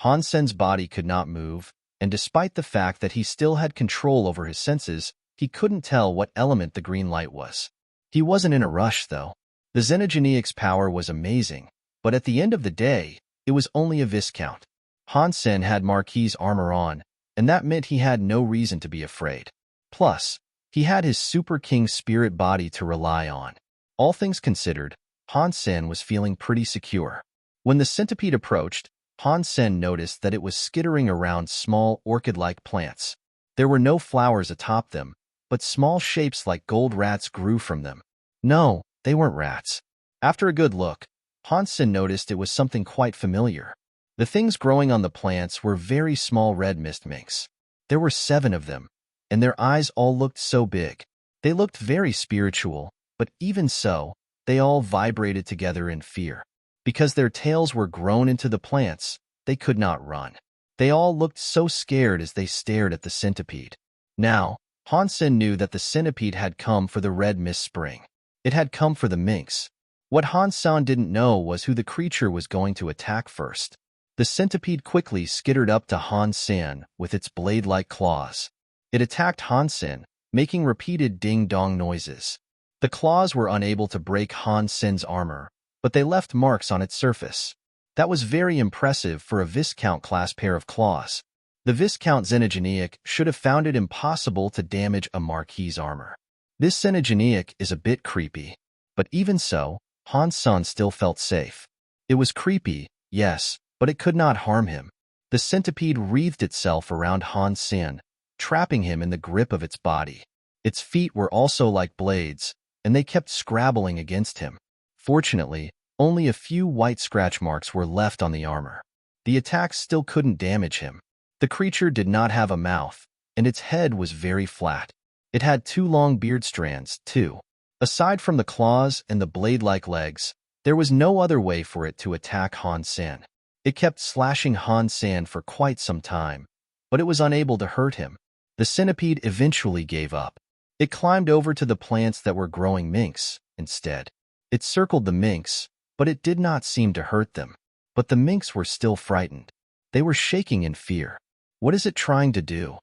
Han Sen's body could not move, and despite the fact that he still had control over his senses, he couldn't tell what element the green light was. He wasn't in a rush, though. The xenogenic's power was amazing, but at the end of the day, it was only a Viscount. Han Sen had Marquis' armor on, and that meant he had no reason to be afraid. Plus, he had his Super King spirit body to rely on. All things considered, Han Sen was feeling pretty secure. When the centipede approached, Han Sen noticed that it was skittering around small orchid-like plants. There were no flowers atop them, but small shapes like gold rats grew from them. No, they weren't rats. After a good look, Han Sen noticed it was something quite familiar. The things growing on the plants were very small red mist minks. There were 7 of them, and their eyes all looked so big. They looked very spiritual, but even so, they all vibrated together in fear. Because their tails were grown into the plants, they could not run. They all looked so scared as they stared at the centipede. Now, Han Sen knew that the centipede had come for the red mist spring. It had come for the minks. What Han Sen didn't know was who the creature was going to attack first. The centipede quickly skittered up to Han Sen with its blade-like claws. It attacked Han Sen, making repeated ding-dong noises. The claws were unable to break Han Sen's armor, but they left marks on its surface. That was very impressive for a Viscount-class pair of claws. The Viscount Xenogeniac should have found it impossible to damage a Marquis' armor. This Xenogeniac is a bit creepy, but even so, Han Sen still felt safe. It was creepy, yes, but it could not harm him. The centipede wreathed itself around Han Sen, trapping him in the grip of its body. Its feet were also like blades, and they kept scrabbling against him. Fortunately, only a few white scratch marks were left on the armor. The attacks still couldn't damage him. The creature did not have a mouth, and its head was very flat. It had 2 long beard strands, too. Aside from the claws and the blade-like legs, there was no other way for it to attack Han Sen. It kept slashing Han Sen for quite some time, but it was unable to hurt him. The centipede eventually gave up. It climbed over to the plants that were growing minks, instead. It circled the minks, but it did not seem to hurt them. But the minks were still frightened. They were shaking in fear. What is it trying to do?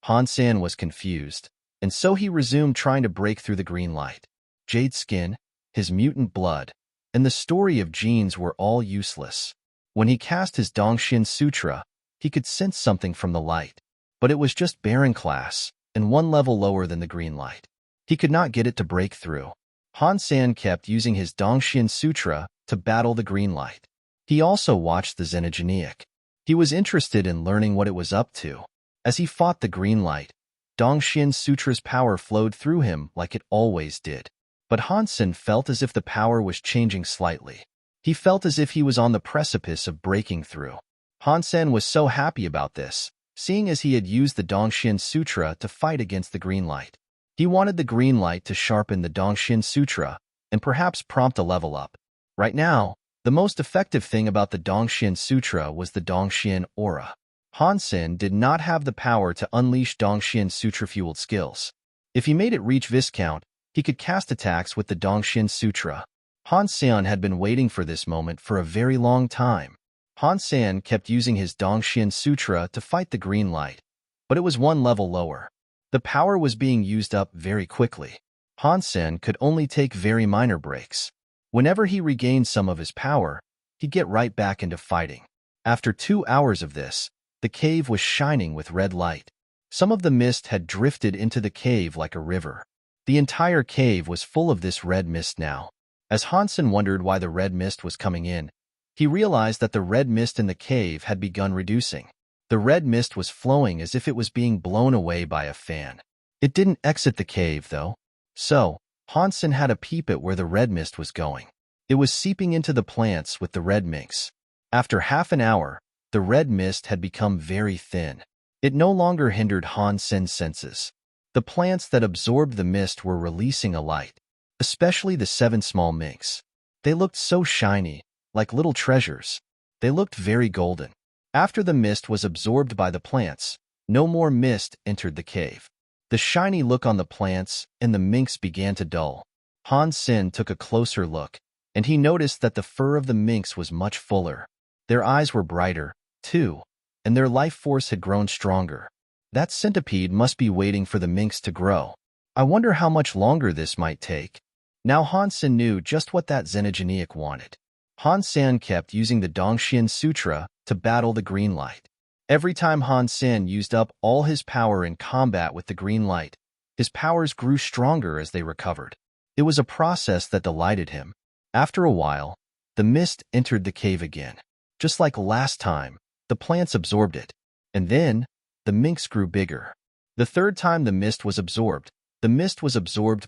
Han Sen was confused, and so he resumed trying to break through the green light. Jade skin, his mutant blood, and the story of genes were all useless. When he cast his Dongxian Sutra, he could sense something from the light, but it was just Baron class and 1 level lower than the green light. He could not get it to break through. Han Sen kept using his Dongxian Sutra to battle the green light. He also watched the Xenogeniac. He was interested in learning what it was up to. As he fought the green light, Dongxian Sutra's power flowed through him like it always did. But Han Sen felt as if the power was changing slightly. He felt as if he was on the precipice of breaking through. Han Sen was so happy about this, seeing as he had used the Dongxian Sutra to fight against the green light. He wanted the green light to sharpen the Dongxian Sutra and perhaps prompt a level up. Right now, the most effective thing about the Dongxian Sutra was the Dongxian Aura. Han Sen did not have the power to unleash Dongxian Sutra-fueled skills. If he made it reach Viscount, he could cast attacks with the Dongxian Sutra. Han Sen had been waiting for this moment for a very long time. Han Sen kept using his Dongxian Sutra to fight the green light, but it was 1 level lower. The power was being used up very quickly. Han Sen could only take very minor breaks. Whenever he regained some of his power, he'd get right back into fighting. After 2 hours of this, the cave was shining with red light. Some of the mist had drifted into the cave like a river. The entire cave was full of this red mist now. As Han Sen wondered why the red mist was coming in, he realized that the red mist in the cave had begun reducing. The red mist was flowing as if it was being blown away by a fan. It didn't exit the cave, though. So, Han Sen had a peep at where the red mist was going. It was seeping into the plants with the red minks. After half an hour, the red mist had become very thin. It no longer hindered Han Sen's senses. The plants that absorbed the mist were releasing a light, especially the 7 small minks. They looked so shiny, like little treasures. They looked very golden. After the mist was absorbed by the plants, no more mist entered the cave. The shiny look on the plants and the minks began to dull. Han Sen took a closer look, and he noticed that the fur of the minks was much fuller. Their eyes were brighter, too, and their life force had grown stronger. That centipede must be waiting for the minx to grow. I wonder how much longer this might take. Now Han Sen knew just what that xenogeneic wanted. Han Sen kept using the Dongxian Sutra to battle the green light. Every time Han Sen used up all his power in combat with the green light, his powers grew stronger as they recovered. It was a process that delighted him. After a while, the mist entered the cave again. Just like last time, the plants absorbed it. And then, the minx grew bigger. The third time the mist was absorbed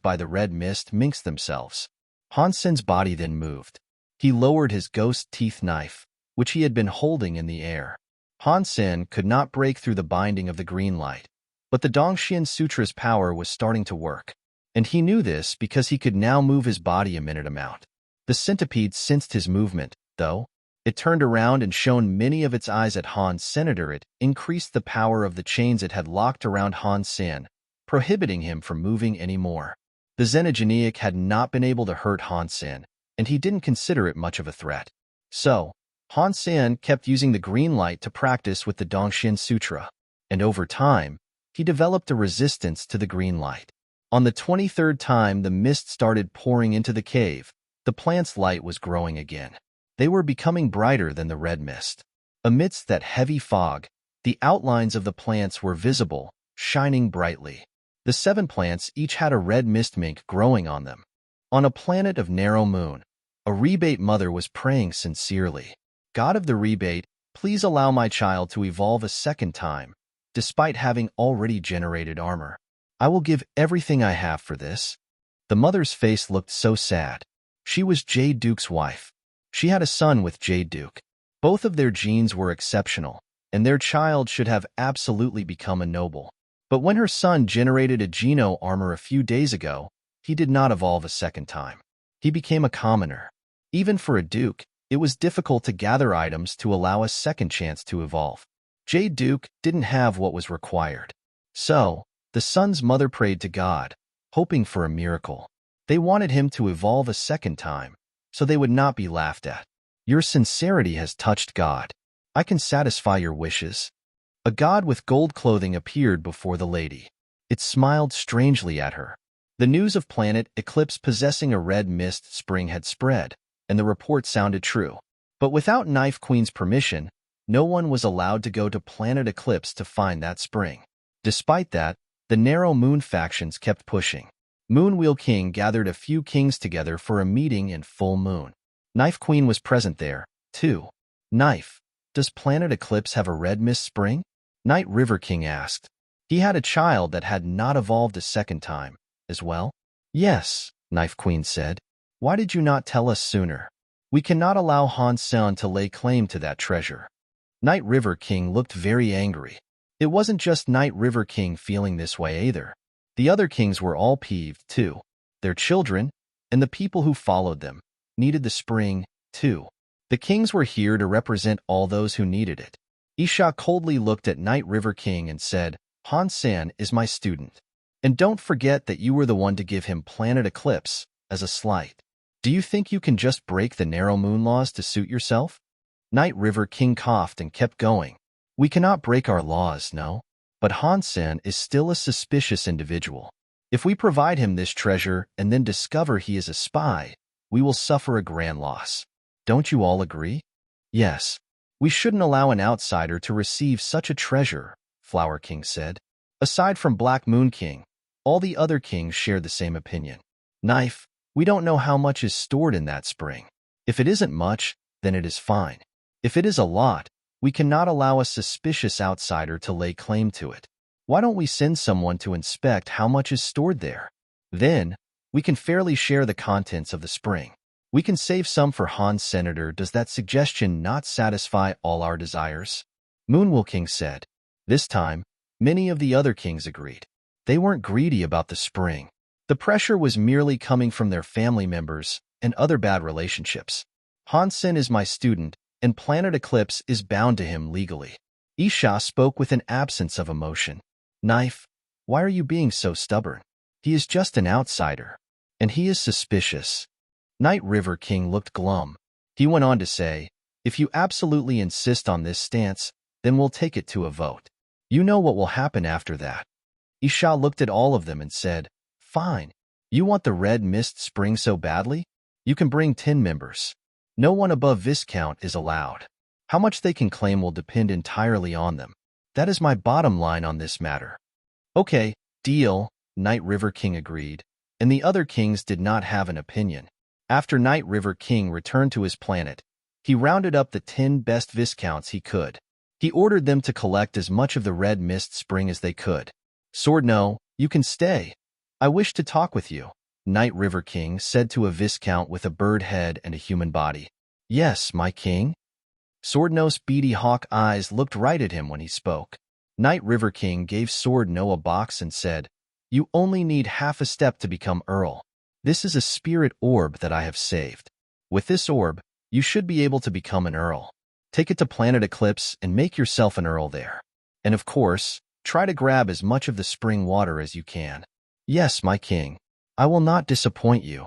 by the red mist minx themselves. Han Sen's body then moved. He lowered his ghost teeth knife, which he had been holding in the air. Han Sen could not break through the binding of the green light, but the Dongxian Sutra's power was starting to work. And he knew this because he could now move his body a minute amount. The centipede sensed his movement, though. It turned around and shone many of its eyes at Han Sen. It increased the power of the chains it had locked around Han Sen, prohibiting him from moving anymore. The xenogeneic had not been able to hurt Han Sen, and he didn't consider it much of a threat. So, Han Sen kept using the green light to practice with the Dongxian Sutra, and over time, he developed a resistance to the green light. On the 23rd time the mist started pouring into the cave, the plant's light was growing again. They were becoming brighter than the red mist. Amidst that heavy fog, the outlines of the plants were visible, shining brightly. The 7 plants each had a red mist mink growing on them. On a planet of narrow moon, a rebate mother was praying sincerely. God of the rebate, please allow my child to evolve a second time, despite having already generated armor. I will give everything I have for this. The mother's face looked so sad. She was Jade Duke's wife. She had a son with Jade Duke. Both of their genes were exceptional, and their child should have absolutely become a noble. But when her son generated a Geno armor a few days ago, he did not evolve a second time. He became a commoner. Even for a duke, it was difficult to gather items to allow a second chance to evolve. Jade Duke didn't have what was required. So, the son's mother prayed to God, hoping for a miracle. They wanted him to evolve a second time, so they would not be laughed at. Your sincerity has touched God. I can satisfy your wishes. A god with gold clothing appeared before the lady. It smiled strangely at her. The news of planet Eclipse possessing a red mist spring had spread, and the report sounded true. But without Knife Queen's permission, no one was allowed to go to planet Eclipse to find that spring. Despite that, the narrow moon factions kept pushing. Moonwheel King gathered a few kings together for a meeting in full moon. Knife Queen was present there, too. Knife, does planet Eclipse have a red mist spring? Night River King asked. He had a child that had not evolved a second time, as well? Yes, Knife Queen said. Why did you not tell us sooner? We cannot allow Han Sen to lay claim to that treasure. Night River King looked very angry. It wasn't just Night River King feeling this way either. The other kings were all peeved, too. Their children, and the people who followed them, needed the spring, too. The kings were here to represent all those who needed it. Isha coldly looked at Night River King and said, Han Sen is my student. And don't forget that you were the one to give him planet Eclipse as a slight. Do you think you can just break the narrow moon laws to suit yourself? Night River King coughed and kept going. We cannot break our laws, no. But Han Sen is still a suspicious individual. If we provide him this treasure and then discover he is a spy, we will suffer a grand loss. Don't you all agree? Yes. We shouldn't allow an outsider to receive such a treasure, Flower King said. Aside from Black Moon King, all the other kings shared the same opinion. Knife, we don't know how much is stored in that spring. If it isn't much, then it is fine. If it is a lot, we cannot allow a suspicious outsider to lay claim to it. Why don't we send someone to inspect how much is stored there? Then, we can fairly share the contents of the spring. We can save some for Han's senator. Does that suggestion not satisfy all our desires? Moonwell King said. This time, many of the other kings agreed. They weren't greedy about the spring. The pressure was merely coming from their family members and other bad relationships. Han Sen is my student, and Planet Eclipse is bound to him legally. Isha spoke with an absence of emotion. Knife, why are you being so stubborn? He is just an outsider, and he is suspicious. Night River King looked glum. He went on to say, If you absolutely insist on this stance, then we'll take it to a vote. You know what will happen after that. Isha looked at all of them and said, "Fine. You want the red mist spring so badly? You can bring 10 members. No one above Viscount is allowed. How much they can claim will depend entirely on them. That is my bottom line on this matter." "Okay, deal," Night River King agreed, and the other kings did not have an opinion. After Night River King returned to his planet, he rounded up the 10 best Viscounts he could. He ordered them to collect as much of the red mist spring as they could. "Swordno, you can stay. I wish to talk with you," Night River King said to a Viscount with a bird head and a human body. "Yes, my king." Swordno's beady hawk eyes looked right at him when he spoke. Night River King gave Swordno a box and said, "You only need half a step to become Earl. This is a spirit orb that I have saved. With this orb, you should be able to become an Earl. Take it to Planet Eclipse and make yourself an Earl there. And of course, try to grab as much of the spring water as you can." "Yes, my king. I will not disappoint you."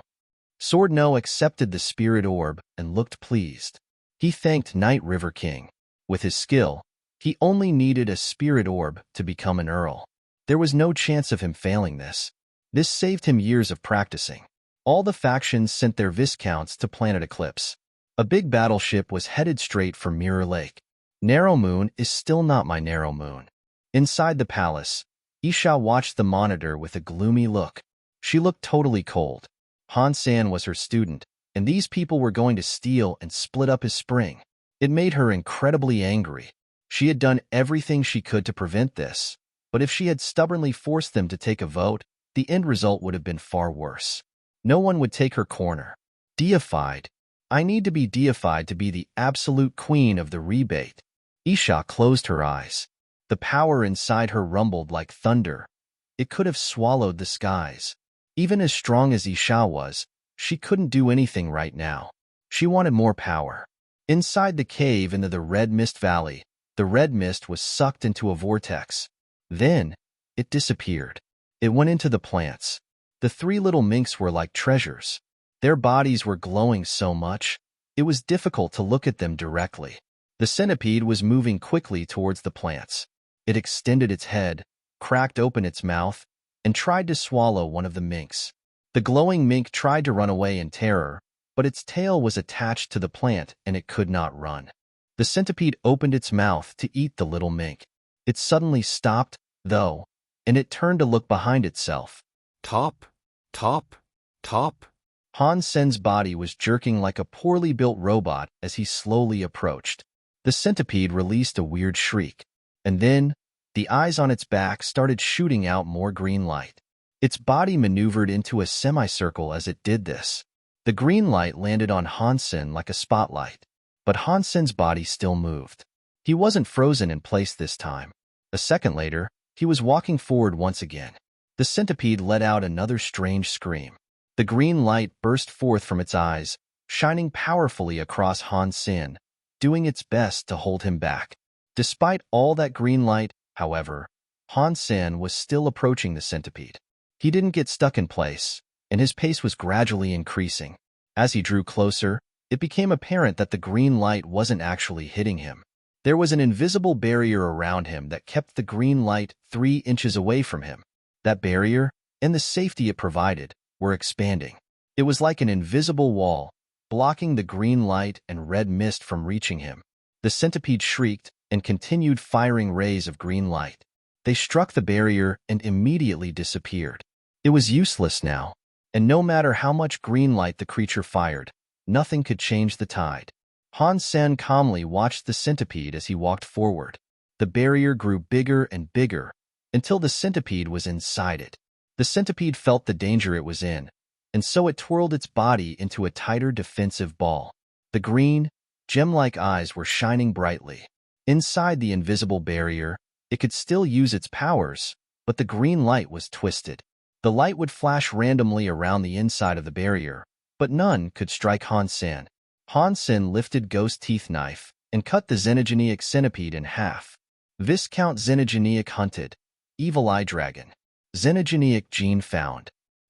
Swordno accepted the spirit orb and looked pleased. He thanked Night River King. With his skill, he only needed a spirit orb to become an Earl. There was no chance of him failing this. This saved him years of practicing. All the factions sent their Viscounts to Planet Eclipse. A big battleship was headed straight for Mirror Lake. Narrow Moon is still not my Narrow Moon. Inside the palace, Isha watched the monitor with a gloomy look. She looked totally cold. Han Sen was her student, and these people were going to steal and split up his spring. It made her incredibly angry. She had done everything she could to prevent this, but if she had stubbornly forced them to take a vote, the end result would have been far worse. No one would take her corner. Deified. I need to be deified to be the absolute queen of the rebate. Isha closed her eyes. The power inside her rumbled like thunder. It could have swallowed the skies. Even as strong as Isha was, she couldn't do anything right now. She wanted more power. Inside the cave into the Red Mist Valley, the red mist was sucked into a vortex. Then, it disappeared. It went into the plants. The 3 little minks were like treasures. Their bodies were glowing so much, it was difficult to look at them directly. The centipede was moving quickly towards the plants. It extended its head, cracked open its mouth, and tried to swallow one of the minks. The glowing mink tried to run away in terror, but its tail was attached to the plant and it could not run. The centipede opened its mouth to eat the little mink. It suddenly stopped, though, and it turned to look behind itself. Top, top, top. Han Sen's body was jerking like a poorly built robot as he slowly approached. The centipede released a weird shriek, and then, the eyes on its back started shooting out more green light. Its body maneuvered into a semicircle as it did this. The green light landed on Han Sen like a spotlight, but Han Sen's body still moved. He wasn't frozen in place this time. A second later, he was walking forward once again. The centipede let out another strange scream. The green light burst forth from its eyes, shining powerfully across Han Sen, doing its best to hold him back. Despite all that green light, however, Han Sen was still approaching the centipede. He didn't get stuck in place, and his pace was gradually increasing. As he drew closer, it became apparent that the green light wasn't actually hitting him. There was an invisible barrier around him that kept the green light 3 inches away from him. That barrier, and the safety it provided, were expanding. It was like an invisible wall, blocking the green light and red mist from reaching him. The centipede shrieked and continued firing rays of green light. They struck the barrier and immediately disappeared. It was useless now, and no matter how much green light the creature fired, nothing could change the tide. Han Sen calmly watched the centipede as he walked forward. The barrier grew bigger and bigger, until the centipede was inside it. The centipede felt the danger it was in, and so it twirled its body into a tighter defensive ball. The green, gem-like eyes were shining brightly. Inside the invisible barrier, it could still use its powers, but the green light was twisted. The light would flash randomly around the inside of the barrier, but none could strike Han Sen. Han Sen lifted Ghost Teeth Knife and cut the xenogenic centipede in half. Viscount Xenogenic hunted. Evil Eye Dragon. Xenogenic gene found.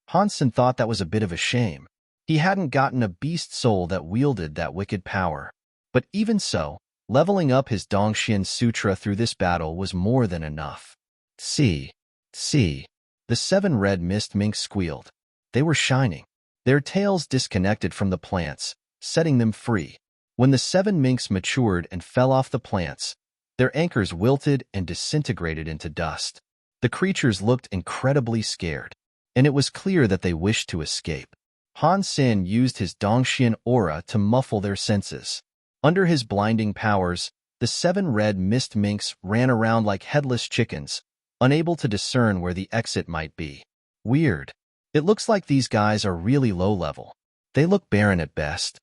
Han Sen thought that was a bit of a shame. He hadn't gotten a beast soul that wielded that wicked power. But even so, leveling up his Dongxian Sutra through this battle was more than enough. See. The 7 red mist minks squealed. They were shining. Their tails disconnected from the plants, setting them free. When the 7 minks matured and fell off the plants, their anchors wilted and disintegrated into dust. The creatures looked incredibly scared, and it was clear that they wished to escape. Han Sen used his Dongxian aura to muffle their senses. Under his blinding powers, the 7 red mist minks ran around like headless chickens, unable to discern where the exit might be. Weird. It looks like these guys are really low level. They look barren at best.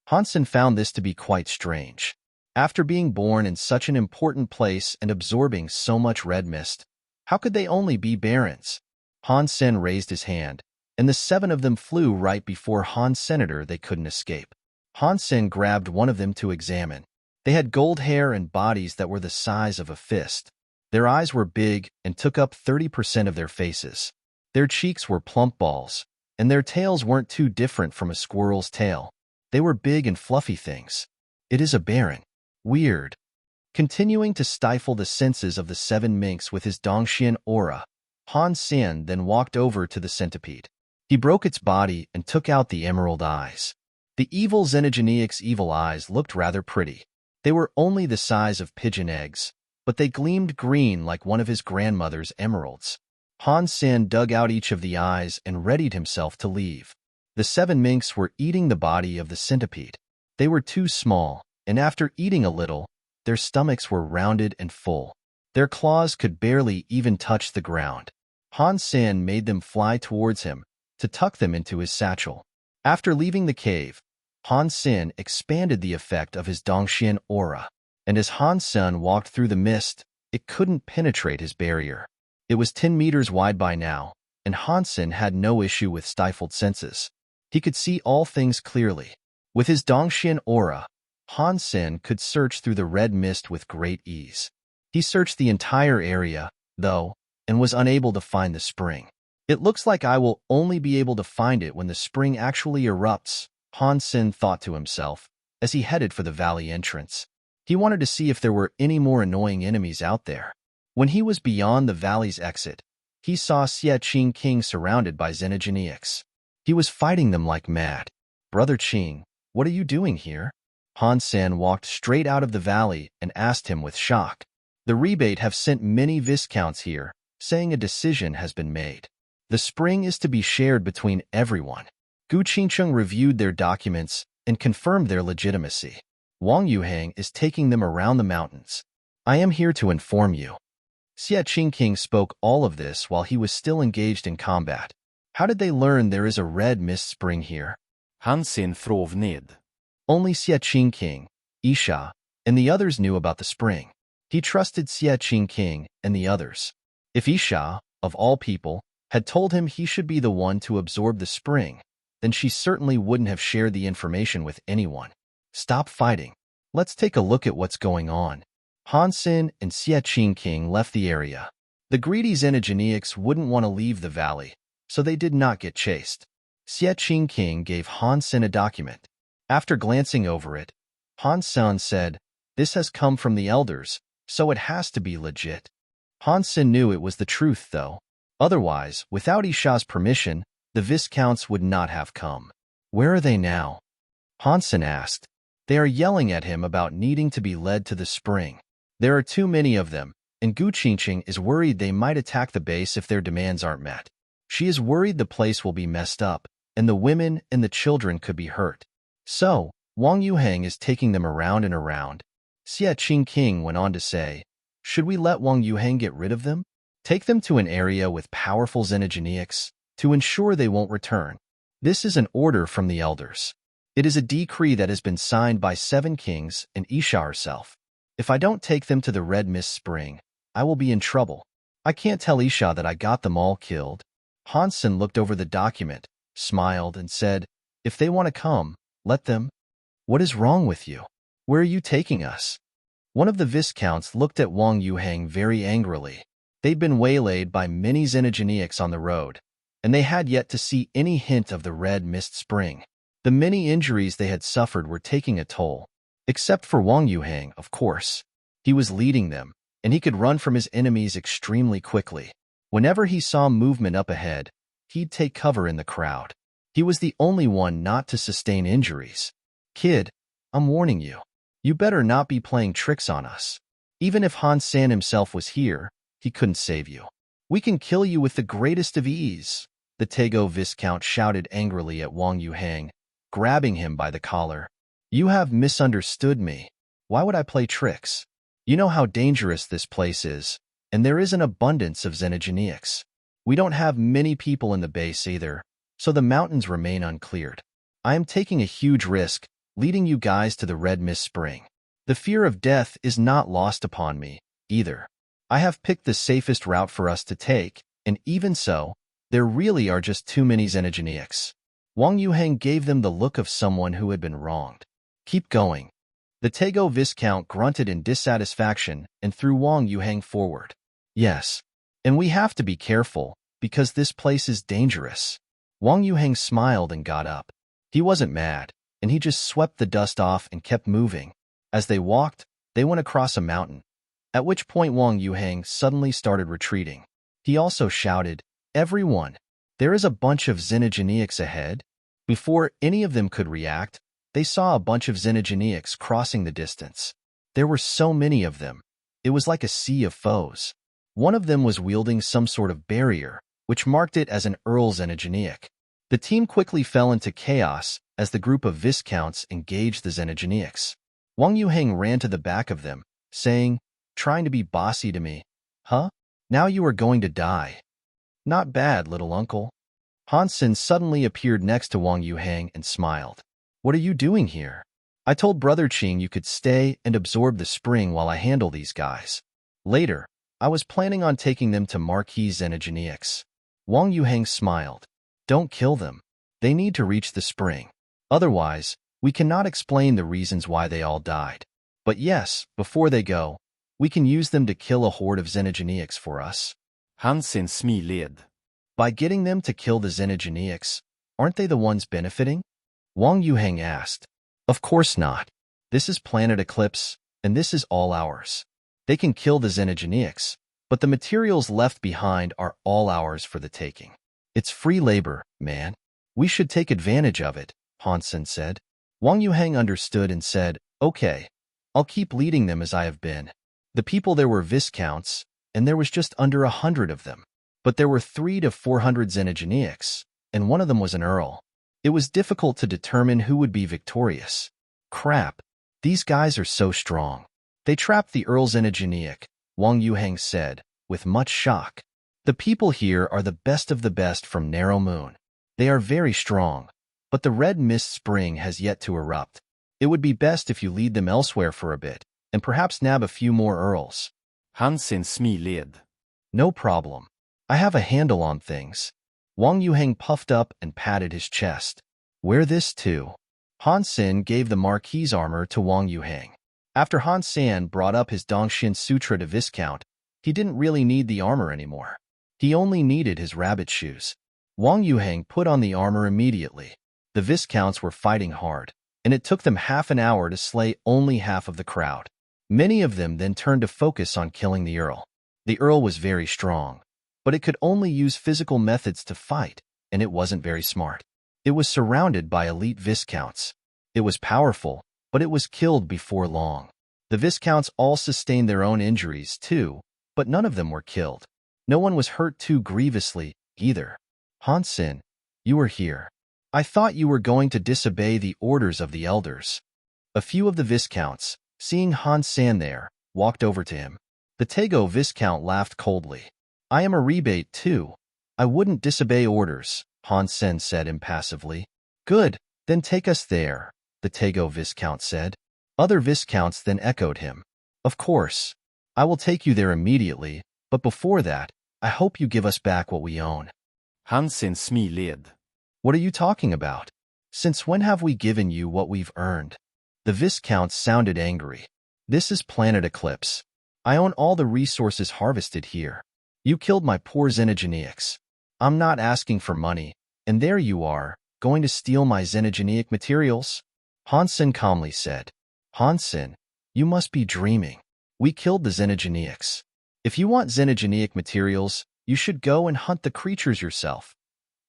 Han Sen found this to be quite strange. After being born in such an important place and absorbing so much red mist, how could they only be barons? Han Sen raised his hand, and the 7 of them flew right before Han Senator. They couldn't escape. Han Sen grabbed one of them to examine. They had gold hair and bodies that were the size of a fist. Their eyes were big and took up 30% of their faces. Their cheeks were plump balls, and their tails weren't too different from a squirrel's tail. They were big and fluffy things. It is a baron. Weird. Continuing to stifle the senses of the 7 minks with his Dongxian aura, Han Sen then walked over to the centipede. He broke its body and took out the emerald eyes. The evil Xenogeneic's evil eyes looked rather pretty. They were only the size of pigeon eggs, but they gleamed green like one of his grandmother's emeralds. Han Sen dug out each of the eyes and readied himself to leave. The 7 minks were eating the body of the centipede. They were too small, and after eating a little, their stomachs were rounded and full. Their claws could barely even touch the ground. Han Sen made them fly towards him to tuck them into his satchel. After leaving the cave, Han Sen expanded the effect of his Dongxian aura, and as Han Sen walked through the mist, it couldn't penetrate his barrier. It was 10 meters wide by now, and Han Sen had no issue with stifled senses. He could see all things clearly. With his Dongxian aura, Han Sen could search through the red mist with great ease. He searched the entire area, though, and was unable to find the spring. It looks like I will only be able to find it when the spring actually erupts, Han Sen thought to himself, as he headed for the valley entrance. He wanted to see if there were any more annoying enemies out there. When he was beyond the valley's exit, he saw Xie Qing King surrounded by Xenogeneics. He was fighting them like mad. "Brother Qing, what are you doing here?" Han Sen walked straight out of the valley and asked him with shock. "The rebate have sent many viscounts here, saying a decision has been made. The spring is to be shared between everyone." Gu Qingcheng reviewed their documents and confirmed their legitimacy. "Wang Yuhang is taking them around the mountains. I am here to inform you." Xie Qingking spoke all of this while he was still engaged in combat. How did they learn there is a red mist spring here? Han Sen frov ned. Only Xie Qingking, Isha, and the others knew about the spring. He trusted Xie Qingking and the others. If Isha, of all people, had told him he should be the one to absorb the spring, then she certainly wouldn't have shared the information with anyone. "Stop fighting. Let's take a look at what's going on." Han Sen and Xie Qingking left the area. The greedy Xenogeneics wouldn't want to leave the valley, so they did not get chased. Xie Qingking gave Han Sen a document. After glancing over it, Han Sen said, "This has come from the elders, so it has to be legit." Han Sen knew it was the truth, though. Otherwise, without Isha's permission, the Viscounts would not have come. "Where are they now?" Han Sen asked. "They are yelling at him about needing to be led to the spring. There are too many of them, and Gu Qingqing is worried they might attack the base if their demands aren't met. She is worried the place will be messed up, and the women and the children could be hurt. So, Wang Yuhang is taking them around and around." Xie Qingking went on to say, "Should we let Wang Yuhang get rid of them? Take them to an area with powerful Xenogeneics to ensure they won't return. This is an order from the elders. It is a decree that has been signed by 7 kings and Isha herself. If I don't take them to the Red Mist Spring, I will be in trouble. I can't tell Isha that I got them all killed." Han Sen looked over the document, smiled, and said, "If they want to come, let them." "What is wrong with you? Where are you taking us?" One of the Viscounts looked at Wang Yuhang very angrily. They'd been waylaid by many Xenogeneics on the road, and they had yet to see any hint of the Red Mist Spring. The many injuries they had suffered were taking a toll. Except for Wang Yuhang, of course. He was leading them, and he could run from his enemies extremely quickly. Whenever he saw movement up ahead, he'd take cover in the crowd. He was the only one not to sustain injuries. Kid, I'm warning you. You better not be playing tricks on us. Even if Han Sen himself was here, he couldn't save you. We can kill you with the greatest of ease, the Tego Viscount shouted angrily at Wang Yuhang, grabbing him by the collar. You have misunderstood me. Why would I play tricks? You know how dangerous this place is, and there is an abundance of xenogeneics. We don't have many people in the base either, so the mountains remain uncleared. I am taking a huge risk, leading you guys to the Red Mist Spring. The fear of death is not lost upon me, either. I have picked the safest route for us to take, and even so, there really are just too many xenogeneics. Wang Yuhang gave them the look of someone who had been wronged. Keep going. The Tego Viscount grunted in dissatisfaction and threw Wang Yuhang forward. Yes, and we have to be careful, because this place is dangerous. Wang Yuhang smiled and got up. He wasn't mad, and he just swept the dust off and kept moving. As they walked, they went across a mountain, at which point Wang Yuhang suddenly started retreating. He also shouted, "Everyone, there is a bunch of xenogeneics ahead." Before any of them could react, they saw a bunch of xenogeneics crossing the distance. There were so many of them. It was like a sea of foes. One of them was wielding some sort of barrier, which marked it as an Earl xenogeneic. The team quickly fell into chaos as the group of Viscounts engaged the xenogeneics. Wang Yuhang ran to the back of them, saying, "Trying to be bossy to me, huh? Now you are going to die." "Not bad, little uncle." Han Sen suddenly appeared next to Wang Yuhang and smiled. "What are you doing here?" "I told Brother Qing you could stay and absorb the spring while I handle these guys. Later, I was planning on taking them to Marquis Xenogeneics." Wang Yuhang smiled. "Don't kill them. They need to reach the spring. Otherwise, we cannot explain the reasons why they all died. But yes, before they go, we can use them to kill a horde of xenogeneics for us." Han Sen smiled. "By getting them to kill the xenogeneics, aren't they the ones benefiting?" Wang Yuhang asked. "Of course not. This is Planet Eclipse, and this is all ours. They can kill the xenogeneics, but the materials left behind are all ours for the taking. It's free labor, man. We should take advantage of it," Han Sen said. Wang Yuhang understood and said, "Okay, I'll keep leading them as I have been." The people there were Viscounts, and there was just under 100 of them. But there were 300 to 400 xenogeneics, and one of them was an Earl. It was difficult to determine who would be victorious. "Crap, these guys are so strong. They trapped the Earl xenogeneic," Wang Yuhang said, with much shock. "The people here are the best of the best from Narrow Moon. They are very strong, but the Red Mist Spring has yet to erupt. It would be best if you lead them elsewhere for a bit, and perhaps nab a few more Earls." Han Sen smiled. "No problem. I have a handle on things." Wang Yuhang puffed up and patted his chest. "Wear this too." Han Sen gave the Marquis armor to Wang Yuhang. After Han Sen brought up his Dongshin Sutra to Viscount, he didn't really need the armor anymore. He only needed his rabbit shoes. Wang Yuhang put on the armor immediately. The Viscounts were fighting hard, and it took them half an hour to slay only half of the crowd. Many of them then turned to focus on killing the Earl. The Earl was very strong, but it could only use physical methods to fight, and it wasn't very smart. It was surrounded by elite Viscounts. It was powerful, but it was killed before long. The Viscounts all sustained their own injuries too, but none of them were killed. No one was hurt too grievously, either. "Han Sen, you are here. I thought you were going to disobey the orders of the elders." A few of the Viscounts, seeing Han Sen there, walked over to him. The Tego Viscount laughed coldly. "I am a rebate too. I wouldn't disobey orders," Han Sen said impassively. "Good, then take us there," the Tego Viscount said. Other Viscounts then echoed him. "Of course. I will take you there immediately, but before that, I hope you give us back what we own." Han Sen smiled. "What are you talking about? Since when have we given you what we've earned?" The Viscounts sounded angry. "This is Planet Eclipse. I own all the resources harvested here. You killed my poor xenogeneics. I'm not asking for money, and there you are, going to steal my xenogeneic materials?" Han Sen calmly said. Han Sen, you must be dreaming. We killed the xenogeneics. If you want xenogeneic materials, you should go and hunt the creatures yourself.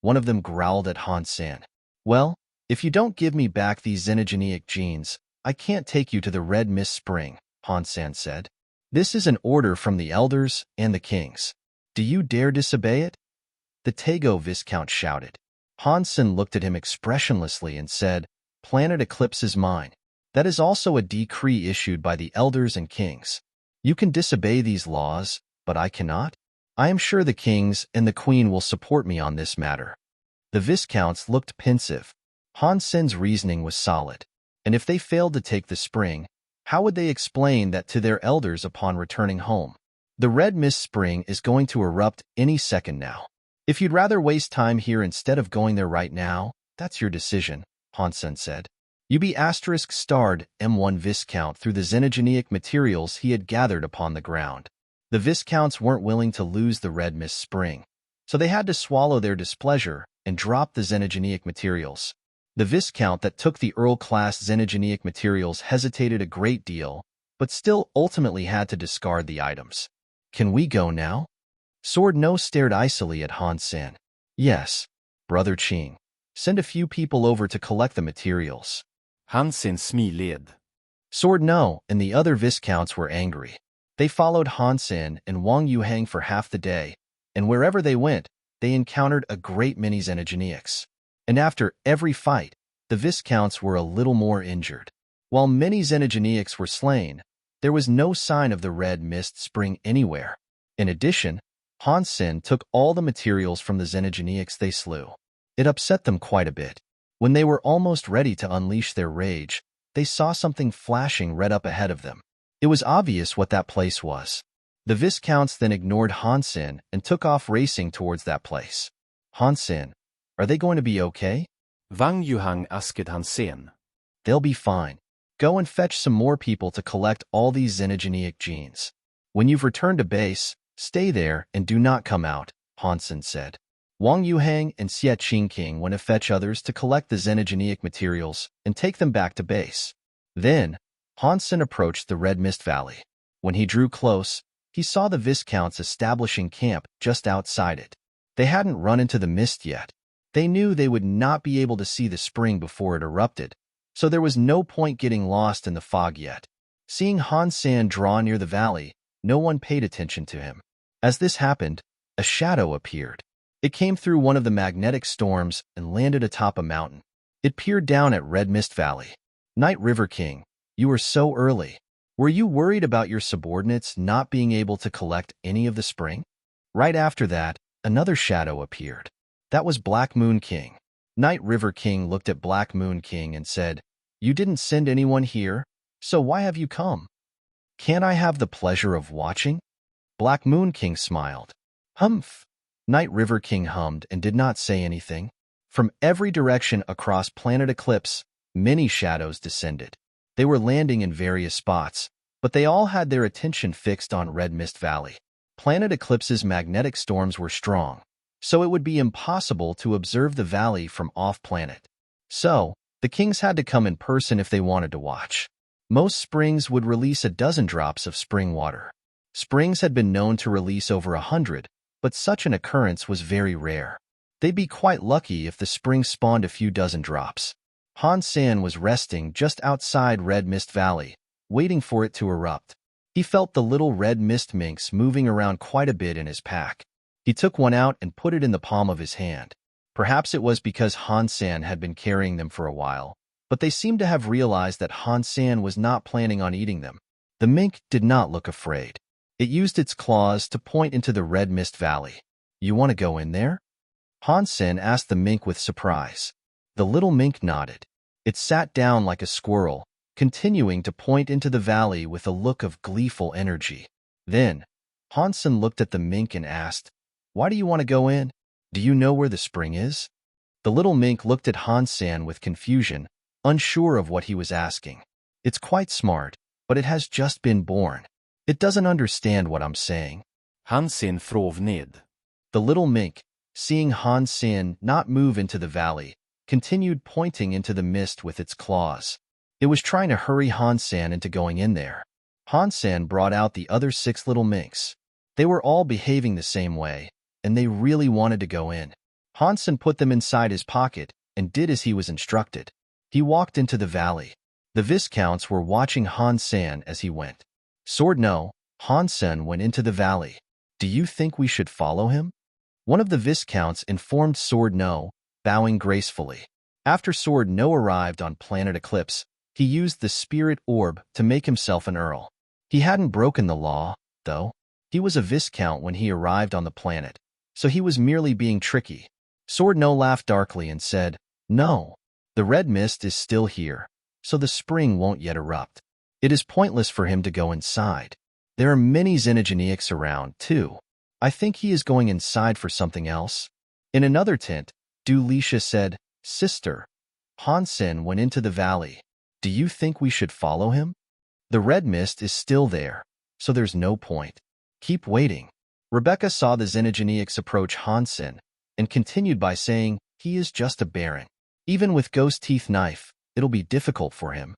One of them growled at Han Sen. Well, if you don't give me back these xenogeneic genes, I can't take you to the Red Mist Spring, Han Sen said. This is an order from the elders and the kings. Do you dare disobey it? The Tego Viscount shouted. Han Sen looked at him expressionlessly and said, Planet Eclipse is mine. That is also a decree issued by the elders and kings. You can disobey these laws, but I cannot. I am sure the kings and the queen will support me on this matter. The Viscounts looked pensive. Han Sen's reasoning was solid, and if they failed to take the spring, how would they explain that to their elders upon returning home? The Red Mist Spring is going to erupt any second now. If you'd rather waste time here instead of going there right now, that's your decision, Han Sen said. UB starred M1 Viscount through the xenogeneic materials he had gathered upon the ground. The Viscounts weren't willing to lose the Red Mist Spring, so they had to swallow their displeasure and drop the xenogeneic materials. The Viscount that took the Earl-class xenogeneic materials hesitated a great deal, but still ultimately had to discard the items. Can we go now? Sword No stared icily at Han Sen. Yes, Brother Qing. Send a few people over to collect the materials. Han Sen smiled. Sword No and the other Viscounts were angry. They followed Han Sen and Wang Yuhang for half the day, and wherever they went, they encountered a great many xenogeneics. And after every fight, the Viscounts were a little more injured. While many xenogeneics were slain, there was no sign of the Red Mist Spring anywhere. In addition, Han Sen took all the materials from the xenogeneics they slew. It upset them quite a bit. When they were almost ready to unleash their rage, they saw something flashing red up ahead of them. It was obvious what that place was. The Viscounts then ignored Han Sen and took off racing towards that place. Han Sen, are they going to be okay? Wang Yuhang asked Han Sen. They'll be fine. Go and fetch some more people to collect all these xenogeneic genes. When you've returned to base, stay there and do not come out, Han Sen said. Wang Yuhang and Xie Qingqing went to fetch others to collect the xenogeneic materials and take them back to base. Then, Han Sen approached the Red Mist Valley. When he drew close, he saw the Viscounts establishing camp just outside it. They hadn't run into the mist yet. They knew they would not be able to see the spring before it erupted, so there was no point getting lost in the fog yet. Seeing Han Sen draw near the valley, no one paid attention to him. As this happened, a shadow appeared. It came through one of the magnetic storms and landed atop a mountain. It peered down at Red Mist Valley. Night River King, you were so early. Were you worried about your subordinates not being able to collect any of the spring? Right after that, another shadow appeared. That was Black Moon King. Night River King looked at Black Moon King and said, You didn't send anyone here, so why have you come? Can't I have the pleasure of watching? Black Moon King smiled. Humph. Night River King hummed and did not say anything. From every direction across Planet Eclipse, many shadows descended. They were landing in various spots, but they all had their attention fixed on Red Mist Valley. Planet Eclipse's magnetic storms were strong, so it would be impossible to observe the valley from off-planet. So, the kings had to come in person if they wanted to watch. Most springs would release a dozen drops of spring water. Springs had been known to release over 100, but such an occurrence was very rare. They'd be quite lucky if the spring spawned a few dozen drops. Han Sen was resting just outside Red Mist Valley, waiting for it to erupt. He felt the little red mist minks moving around quite a bit in his pack. He took one out and put it in the palm of his hand. Perhaps it was because Han Sen had been carrying them for a while, but they seemed to have realized that Han Sen was not planning on eating them. The mink did not look afraid. It used its claws to point into the Red Mist Valley. You want to go in there? Han Sen asked the mink with surprise. The little mink nodded. It sat down like a squirrel, continuing to point into the valley with a look of gleeful energy. Then, Han Sen looked at the mink and asked, Why do you want to go in? Do you know where the spring is? The little mink looked at Han Sen with confusion, unsure of what he was asking. It's quite smart, but it has just been born. It doesn't understand what I'm saying. Han Sen frov ned. The little mink, seeing Han Sen not move into the valley, continued pointing into the mist with its claws. It was trying to hurry Han Sen into going in there. Han Sen brought out the other 6 little minks. They were all behaving the same way, and they really wanted to go in. Han Sen put them inside his pocket and did as he was instructed. He walked into the valley. The Viscounts were watching Han Sen as he went. Sword no, Han Sen went into the valley. Do you think we should follow him? One of the Viscounts informed Sword no, bowing gracefully. After Sword no arrived on planet Eclipse, he used the spirit orb to make himself an earl. He hadn't broken the law, though. He was a Viscount when he arrived on the planet, so he was merely being tricky. Sword no laughed darkly and said, "No, the red mist is still here, so the spring won't yet erupt. It is pointless for him to go inside. There are many xenogeneics around, too. I think he is going inside for something else." In another tent, Dulisha said, "Sister, Han Sen went into the valley. Do you think we should follow him? The red mist is still there, so there's no point. Keep waiting." Rebecca saw the xenogeneics approach Han Sen and continued by saying, "He is just a baron. Even with ghost teeth knife, it'll be difficult for him."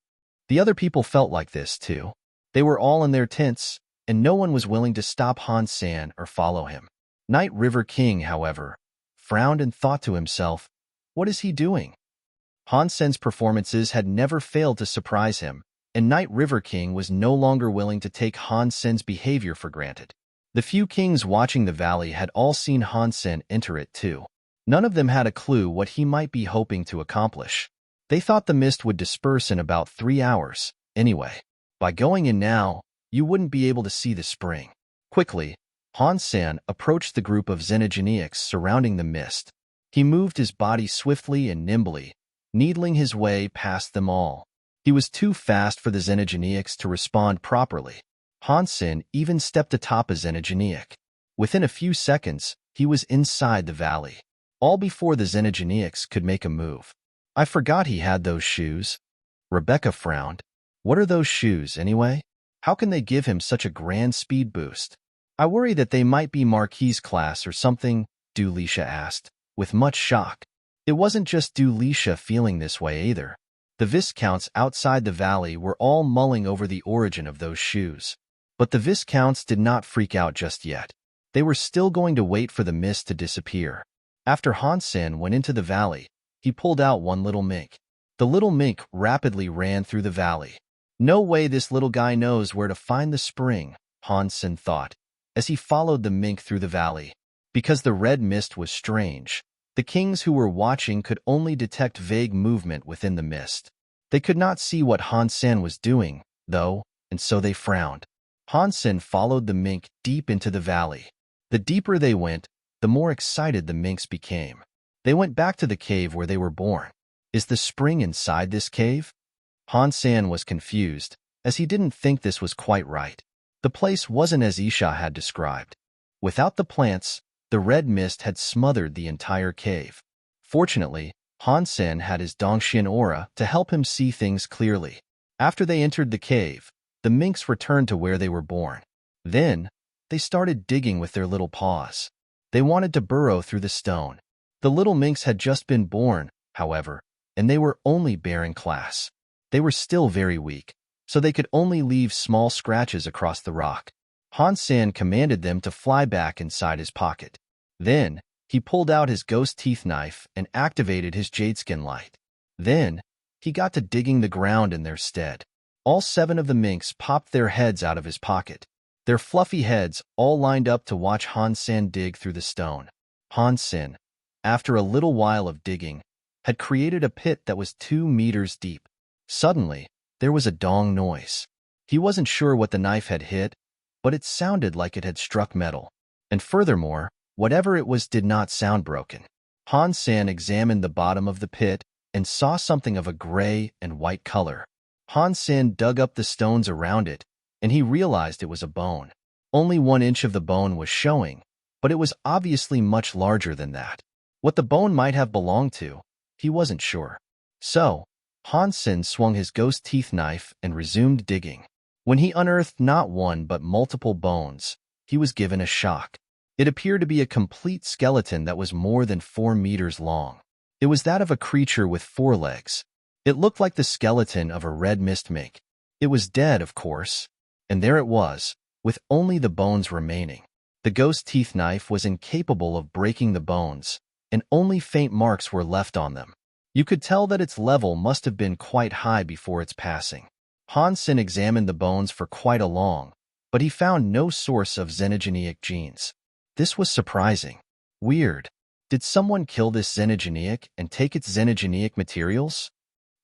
The other people felt like this too. They were all in their tents, and no one was willing to stop Han Sen or follow him. Night River King, however, frowned and thought to himself, what is he doing? Han Sen's performances had never failed to surprise him, and Night River King was no longer willing to take Han Sen's behavior for granted. The few kings watching the valley had all seen Han Sen enter it too. None of them had a clue what he might be hoping to accomplish. They thought the mist would disperse in about 3 hours. Anyway, by going in now, you wouldn't be able to see the spring. Quickly, Han Sen approached the group of xenogeneics surrounding the mist. He moved his body swiftly and nimbly, needling his way past them all. He was too fast for the xenogeneics to respond properly. Han Sen even stepped atop a xenogeneic. Within a few seconds, he was inside the valley, all before the xenogeneics could make a move. I forgot he had those shoes. Rebecca frowned. What are those shoes, anyway? How can they give him such a grand speed boost? I worry that they might be Marquis class or something, Dulisha asked, with much shock. It wasn't just Dulisha feeling this way either. The Viscounts outside the valley were all mulling over the origin of those shoes. But the Viscounts did not freak out just yet. They were still going to wait for the mist to disappear. After Han Sen went into the valley, he pulled out one little mink. The little mink rapidly ran through the valley. No way this little guy knows where to find the spring, Han Sen thought, as he followed the mink through the valley. Because the red mist was strange, the kings who were watching could only detect vague movement within the mist. They could not see what Han Sen was doing, though, and so they frowned. Han Sen followed the mink deep into the valley. The deeper they went, the more excited the minks became. They went back to the cave where they were born. Is the spring inside this cave? Han Sen was confused, as he didn't think this was quite right. The place wasn't as Isha had described. Without the plants, the red mist had smothered the entire cave. Fortunately, Han Sen had his Dongxian aura to help him see things clearly. After they entered the cave, the minks returned to where they were born. Then, they started digging with their little paws. They wanted to burrow through the stone. The little minks had just been born, however, and they were only bearing class. They were still very weak, so they could only leave small scratches across the rock. Han Sen commanded them to fly back inside his pocket. Then, he pulled out his ghost teeth knife and activated his jadeskin light. Then, he got to digging the ground in their stead. All 7 of the minks popped their heads out of his pocket. Their fluffy heads all lined up to watch Han Sen dig through the stone. Han Sen, after a little while of digging, had created a pit that was 2 meters deep. Suddenly, there was a dong noise. He wasn't sure what the knife had hit, but it sounded like it had struck metal. And furthermore, whatever it was did not sound broken. Han Sen examined the bottom of the pit and saw something of a gray and white color. Han Sen dug up the stones around it, and he realized it was a bone. Only 1 inch of the bone was showing, but it was obviously much larger than that. What the bone might have belonged to, he wasn't sure. So, Han Sen swung his ghost teeth knife and resumed digging. When he unearthed not one but multiple bones, he was given a shock. It appeared to be a complete skeleton that was more than 4 meters long. It was that of a creature with 4 legs. It looked like the skeleton of a red mist mink. It was dead, of course. And there it was, with only the bones remaining. The ghost teeth knife was incapable of breaking the bones, and only faint marks were left on them. You could tell that its level must have been quite high before its passing. Han Sen examined the bones for quite a long, but he found no source of xenogeneic genes. This was surprising. Weird. Did someone kill this xenogeneic and take its xenogeneic materials?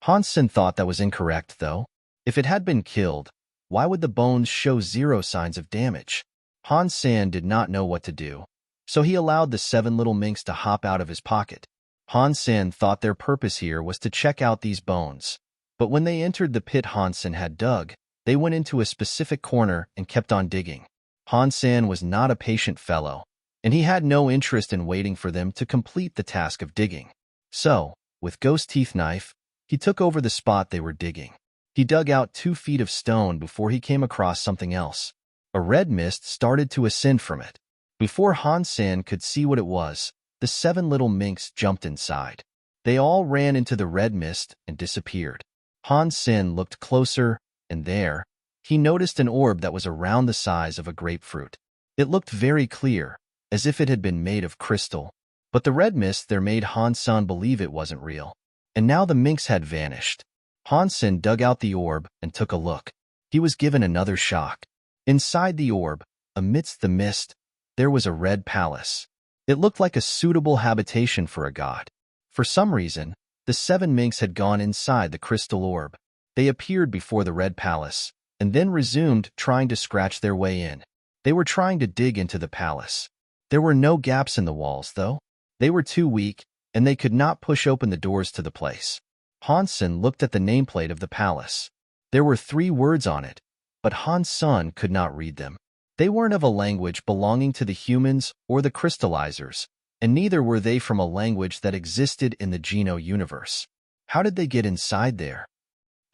Han Sen thought that was incorrect, though. If it had been killed, why would the bones show zero signs of damage? Han Sen did not know what to do, so he allowed the 7 little minks to hop out of his pocket. Han Sen thought their purpose here was to check out these bones, but when they entered the pit Han Sen had dug, they went into a specific corner and kept on digging. Han Sen was not a patient fellow, and he had no interest in waiting for them to complete the task of digging. So, with Ghost Teeth Knife, he took over the spot they were digging. He dug out 2 feet of stone before he came across something else. A red mist started to ascend from it. Before Han Sen could see what it was, the 7 little minks jumped inside. They all ran into the red mist and disappeared. Han Sen looked closer, and there, he noticed an orb that was around the size of a grapefruit. It looked very clear, as if it had been made of crystal. But the red mist there made Han Sen believe it wasn't real. And now the minks had vanished. Han Sen dug out the orb and took a look. He was given another shock. Inside the orb, amidst the mist, there was a red palace. It looked like a suitable habitation for a god. For some reason, the 7 minks had gone inside the crystal orb. They appeared before the red palace, and then resumed trying to scratch their way in. They were trying to dig into the palace. There were no gaps in the walls, though. They were too weak, and they could not push open the doors to the place. Han Sen looked at the nameplate of the palace. There were 3 words on it, but Han Sen could not read them. They weren't of a language belonging to the humans or the crystallizers, and neither were they from a language that existed in the Geno universe. How did they get inside there?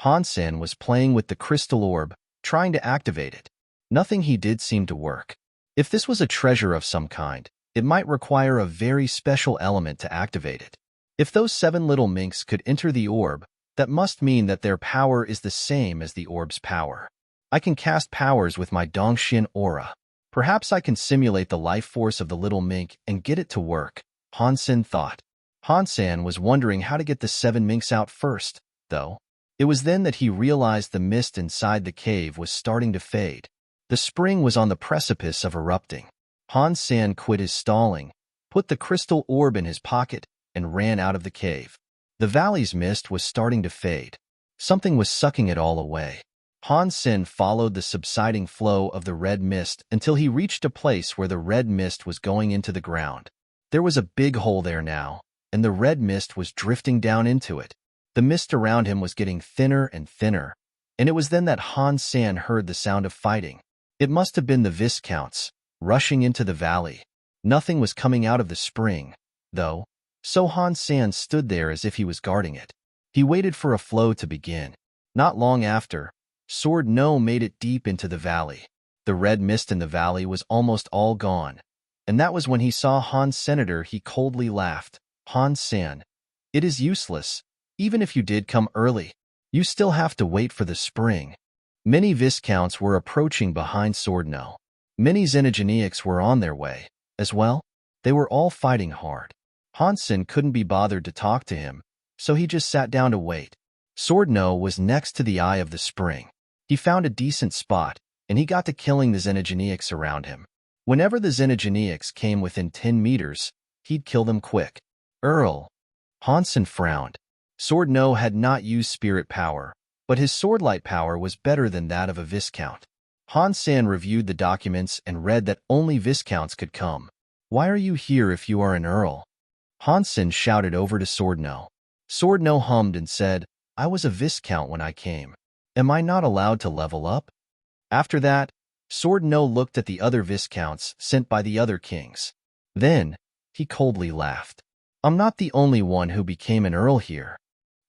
Han Sen was playing with the crystal orb, trying to activate it. Nothing he did seemed to work. If this was a treasure of some kind, it might require a very special element to activate it. If those 7 little minks could enter the orb, that must mean that their power is the same as the orb's power. I can cast powers with my Dongxian aura. Perhaps I can simulate the life force of the little mink and get it to work, Han Sen thought. Han Sen was wondering how to get the 7 minks out first, though. It was then that he realized the mist inside the cave was starting to fade. The spring was on the precipice of erupting. Han Sen quit his stalling, put the crystal orb in his pocket, and ran out of the cave. The valley's mist was starting to fade. Something was sucking it all away. Han Sen followed the subsiding flow of the red mist until he reached a place where the red mist was going into the ground. There was a big hole there now, and the red mist was drifting down into it. The mist around him was getting thinner and thinner, and it was then that Han Sen heard the sound of fighting. It must have been the Viscounts, rushing into the valley. Nothing was coming out of the spring, though, so Han Sen stood there as if he was guarding it. He waited for a flow to begin. Not long after, Sword No made it deep into the valley. The red mist in the valley was almost all gone, and that was when he saw Han Senator. He coldly laughed. Han Sen, it is useless. Even if you did come early, you still have to wait for the spring. Many Viscounts were approaching behind Sword No. Many xenogeneics were on their way, as well. They were all fighting hard. Han Sen couldn't be bothered to talk to him, so he just sat down to wait. Sword No was next to the eye of the spring. He found a decent spot, and he got to killing the xenogeneics around him. Whenever the xenogeneics came within 10 meters, he'd kill them quick. Earl. Han Sen frowned. Sword No had not used spirit power, but his swordlight power was better than that of a Viscount. Han Sen reviewed the documents and read that only Viscounts could come. Why are you here if you are an Earl? Han Sen shouted over to Sword No. Sword No hummed and said, I was a Viscount when I came. Am I not allowed to level up? After that, Sword No looked at the other Viscounts sent by the other kings. Then, he coldly laughed. I'm not the only one who became an Earl here.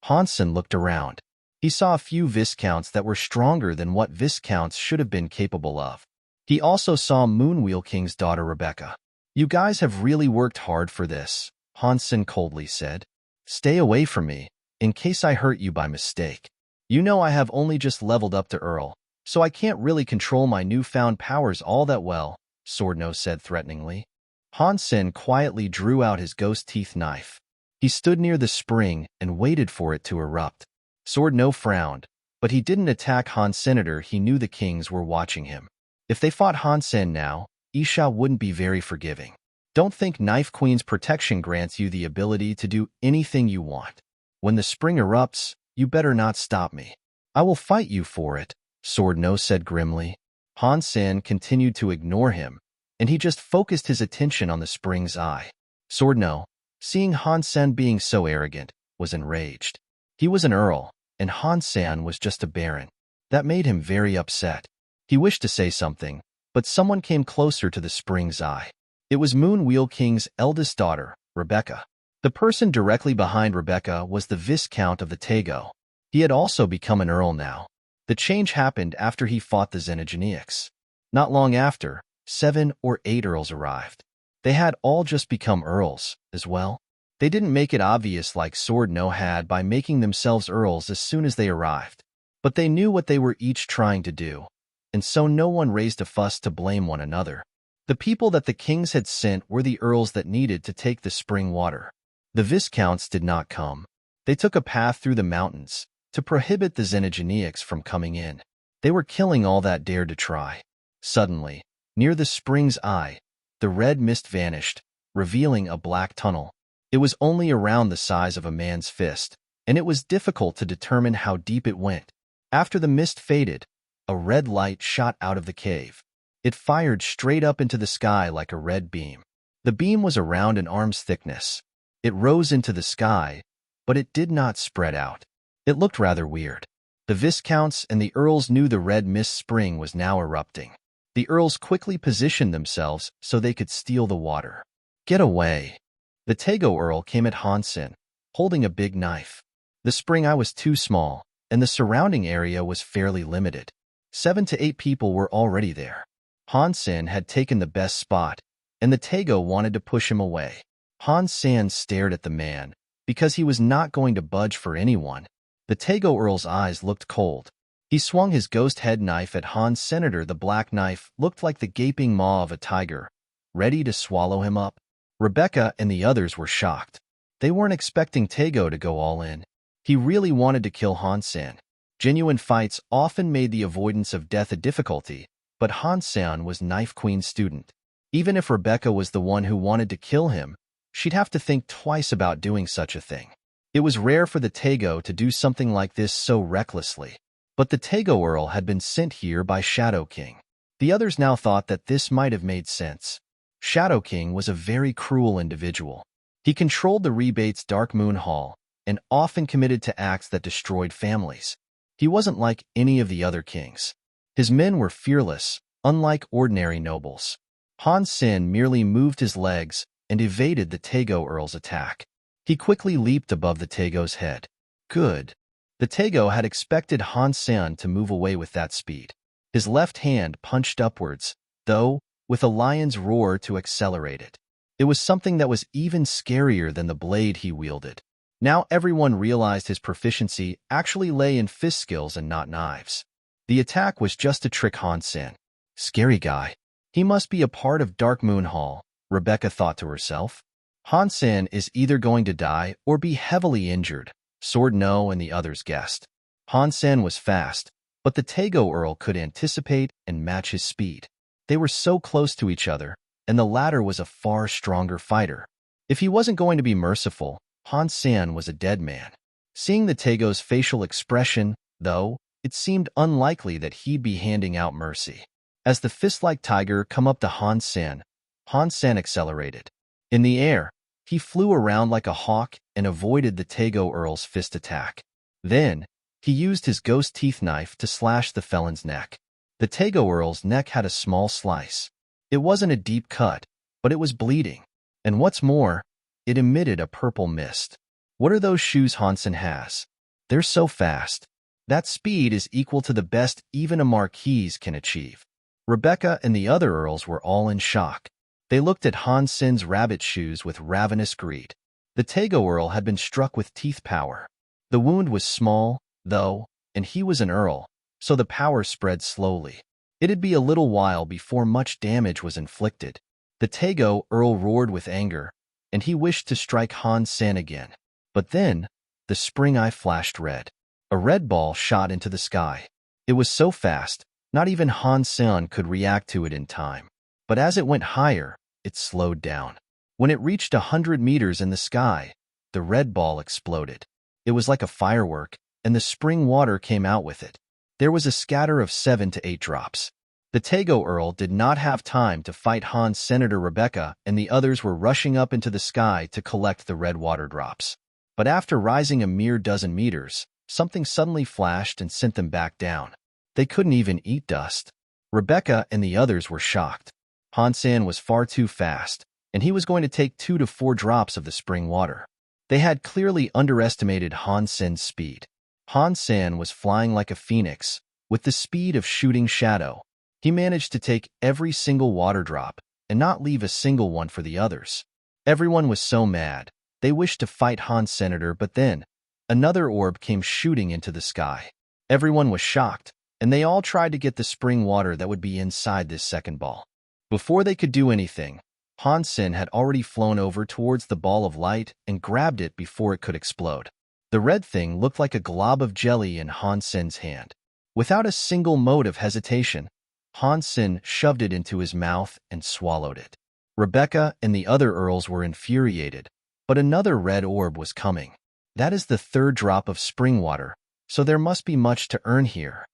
Han Sen looked around. He saw a few Viscounts that were stronger than what Viscounts should have been capable of. He also saw Moonwheel King's daughter Rebecca. You guys have really worked hard for this, Han Sen coldly said. Stay away from me. in case I hurt you by mistake. You know I have only just leveled up to Earl, so I can't really control my newfound powers all that well, Sword Nose said threateningly. Han Sen quietly drew out his ghost teeth knife. He stood near the spring and waited for it to erupt. Sword Nose frowned, but he didn't attack Han Senator. He knew the kings were watching him. If they fought Han Sen now, Isha wouldn't be very forgiving. Don't think Knife Queen's protection grants you the ability to do anything you want. When the spring erupts, you better not stop me. I will fight you for it, Sword Nose said grimly. Han Sen continued to ignore him, and he just focused his attention on the spring's eye. Sword Nose, seeing Han Sen being so arrogant, was enraged. He was an earl, and Han Sen was just a baron. That made him very upset. He wished to say something, but someone came closer to the spring's eye. It was Moon Wheel King's eldest daughter, Rebecca. The person directly behind Rebecca was the Viscount of the Tego. He had also become an earl now. The change happened after he fought the Xenogeneics. Not long after, 7 or 8 earls arrived. They had all just become earls, as well. They didn't make it obvious like Sword Nose had by making themselves earls as soon as they arrived. But they knew what they were each trying to do, and so no one raised a fuss to blame one another. The people that the kings had sent were the earls that needed to take the spring water. The Viscounts did not come. They took a path through the mountains to prohibit the Xenogeneics from coming in. They were killing all that dared to try. Suddenly, near the spring's eye, the red mist vanished, revealing a black tunnel. It was only around the size of a man's fist, and it was difficult to determine how deep it went. After the mist faded, a red light shot out of the cave. It fired straight up into the sky like a red beam. The beam was around an arm's thickness. It rose into the sky, but it did not spread out. It looked rather weird. The Viscounts and the earls knew the red mist spring was now erupting. The earls quickly positioned themselves so they could steal the water. Get away. The Tego Earl came at Han Sen, holding a big knife. The spring eye was too small, and the surrounding area was fairly limited. 7 to 8 people were already there. Han Sen had taken the best spot, and the Tego wanted to push him away. Han Sen stared at the man, because he was not going to budge for anyone. The Tego Earl's eyes looked cold. He swung his ghost head knife at Han Senator. The black knife looked like the gaping maw of a tiger, ready to swallow him up. Rebecca and the others were shocked. They weren't expecting Tego to go all in. He really wanted to kill Han Sen. Genuine fights often made the avoidance of death a difficulty, but Han Sen was Knife Queen's student. Even if Rebecca was the one who wanted to kill him, she'd have to think twice about doing such a thing. It was rare for the Tego to do something like this so recklessly. But the Tego Earl had been sent here by Shadow King. The others now thought that this might have made sense. Shadow King was a very cruel individual. He controlled the Rebate's Dark Moon Hall and often committed to acts that destroyed families. He wasn't like any of the other kings. His men were fearless, unlike ordinary nobles. Han Sen merely moved his legs and evaded the Tego Earl's attack. He quickly leaped above the Tego's head. Good. The Tego had expected Han Sen to move away with that speed. His left hand punched upwards, though, with a lion's roar to accelerate it. It was something that was even scarier than the blade he wielded. Now everyone realized his proficiency actually lay in fist skills and not knives. The attack was just to trick Han Sen. Scary guy. He must be a part of Dark Moon Hall, Rebecca thought to herself. Han Sen is either going to die or be heavily injured, Sword Nose and the others guessed. Han Sen was fast, but the Tego Earl could anticipate and match his speed. They were so close to each other, and the latter was a far stronger fighter. If he wasn't going to be merciful, Han Sen was a dead man. Seeing the Tego's facial expression, though, it seemed unlikely that he'd be handing out mercy. As the fist-like tiger come up to Han Sen accelerated. In the air, he flew around like a hawk and avoided the Tego Earl's fist attack. Then, he used his ghost teeth knife to slash the felon's neck. The Tego Earl's neck had a small slice. It wasn't a deep cut, but it was bleeding. And what's more, it emitted a purple mist. What are those shoes Han Sen has? They're so fast. That speed is equal to the best even a marquis can achieve. Rebecca and the other earls were all in shock. They looked at Han Sen's rabbit shoes with ravenous greed. The Tego Earl had been struck with teeth power. The wound was small, though, and he was an earl, so the power spread slowly. It'd be a little while before much damage was inflicted. The Tego Earl roared with anger, and he wished to strike Han Sen again. But then, the spring eye flashed red. A red ball shot into the sky. It was so fast, not even Han Sen could react to it in time. But as it went higher, it slowed down. When it reached 100 meters in the sky, the red ball exploded. It was like a firework, and the spring water came out with it. There was a scatter of 7 to 8 drops. The Tego Earl did not have time to fight Han's Senator Rebecca, and the others were rushing up into the sky to collect the red water drops. But after rising a mere dozen meters, something suddenly flashed and sent them back down. They couldn't even eat dust. Rebecca and the others were shocked. Han Sen was far too fast, and he was going to take 2 to 4 drops of the spring water. They had clearly underestimated Han Sen's speed. Han Sen was flying like a phoenix, with the speed of shooting shadow. He managed to take every single water drop and not leave a single one for the others. Everyone was so mad. They wished to fight Han's Senator, but then another orb came shooting into the sky. Everyone was shocked, and they all tried to get the spring water that would be inside this second ball. Before they could do anything, Han Sen had already flown over towards the ball of light and grabbed it before it could explode. The red thing looked like a glob of jelly in Han Sen's hand. Without a single mote of hesitation, Han Sen shoved it into his mouth and swallowed it. Rebecca and the other earls were infuriated, but another red orb was coming. That is the 3rd drop of spring water, so there must be much to earn here.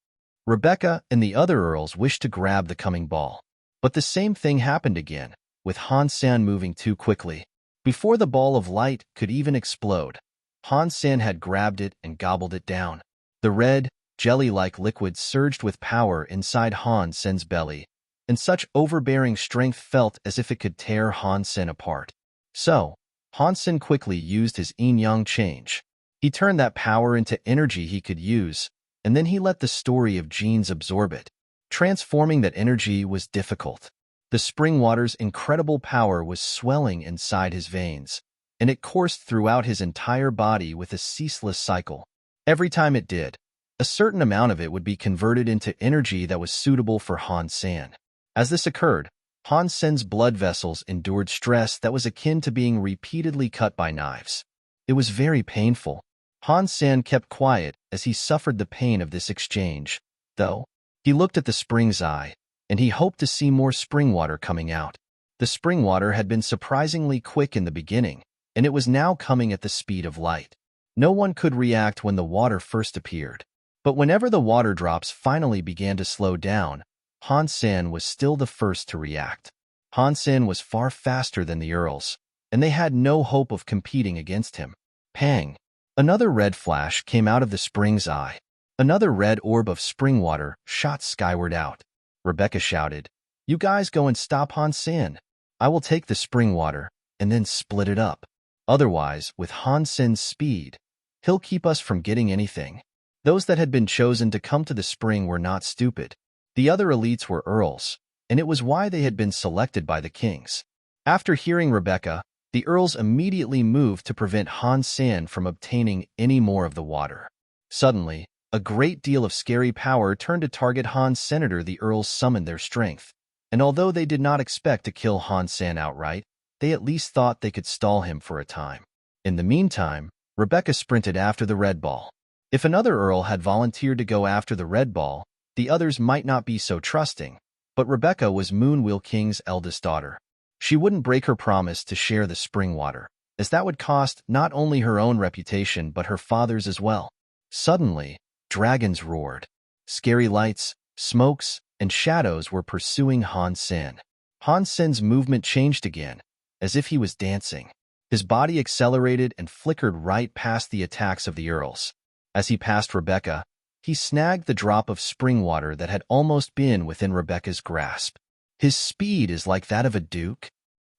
Rebecca and the other earls wished to grab the coming ball, but the same thing happened again, with Han Sen moving too quickly. Before the ball of light could even explode, Han Sen had grabbed it and gobbled it down. The red, jelly-like liquid surged with power inside Han Sen's belly, and such overbearing strength felt as if it could tear Han Sen apart. So, Han Sen quickly used his yin-yang change. He turned that power into energy he could use, and then he let the story of genes absorb it. Transforming that energy was difficult. The spring water's incredible power was swelling inside his veins, and it coursed throughout his entire body with a ceaseless cycle. Every time it did, a certain amount of it would be converted into energy that was suitable for Han Sen. As this occurred, Han Sen's blood vessels endured stress that was akin to being repeatedly cut by knives. It was very painful. Han Sen kept quiet as he suffered the pain of this exchange, though. He looked at the spring's eye, and he hoped to see more spring water coming out. The spring water had been surprisingly quick in the beginning, and it was now coming at the speed of light. No one could react when the water first appeared. But whenever the water drops finally began to slow down, Han Sen was still the first to react. Han Sen was far faster than the earls, and they had no hope of competing against him. Pang! Another red flash came out of the spring's eye. Another red orb of spring water shot skyward out. Rebecca shouted, "You guys go and stop Han Sen. I will take the spring water and then split it up. Otherwise, with Han Sen's speed, he'll keep us from getting anything." Those that had been chosen to come to the spring were not stupid. The other elites were earls, and it was why they had been selected by the kings. After hearing Rebecca, the earls immediately moved to prevent Han Sen from obtaining any more of the water. Suddenly, a great deal of scary power turned to target Han's senator. The earls summoned their strength, and although they did not expect to kill Han Sen outright, they at least thought they could stall him for a time. In the meantime, Rebecca sprinted after the red ball. If another earl had volunteered to go after the red ball, the others might not be so trusting, but Rebecca was Moonwheel King's eldest daughter. She wouldn't break her promise to share the spring water, as that would cost not only her own reputation but her father's as well. Suddenly, dragons roared. Scary lights, smokes, and shadows were pursuing Han Sen. Han Sen's movement changed again, as if he was dancing. His body accelerated and flickered right past the attacks of the earls. As he passed Rebecca, he snagged the drop of spring water that had almost been within Rebecca's grasp. His speed is like that of a duke.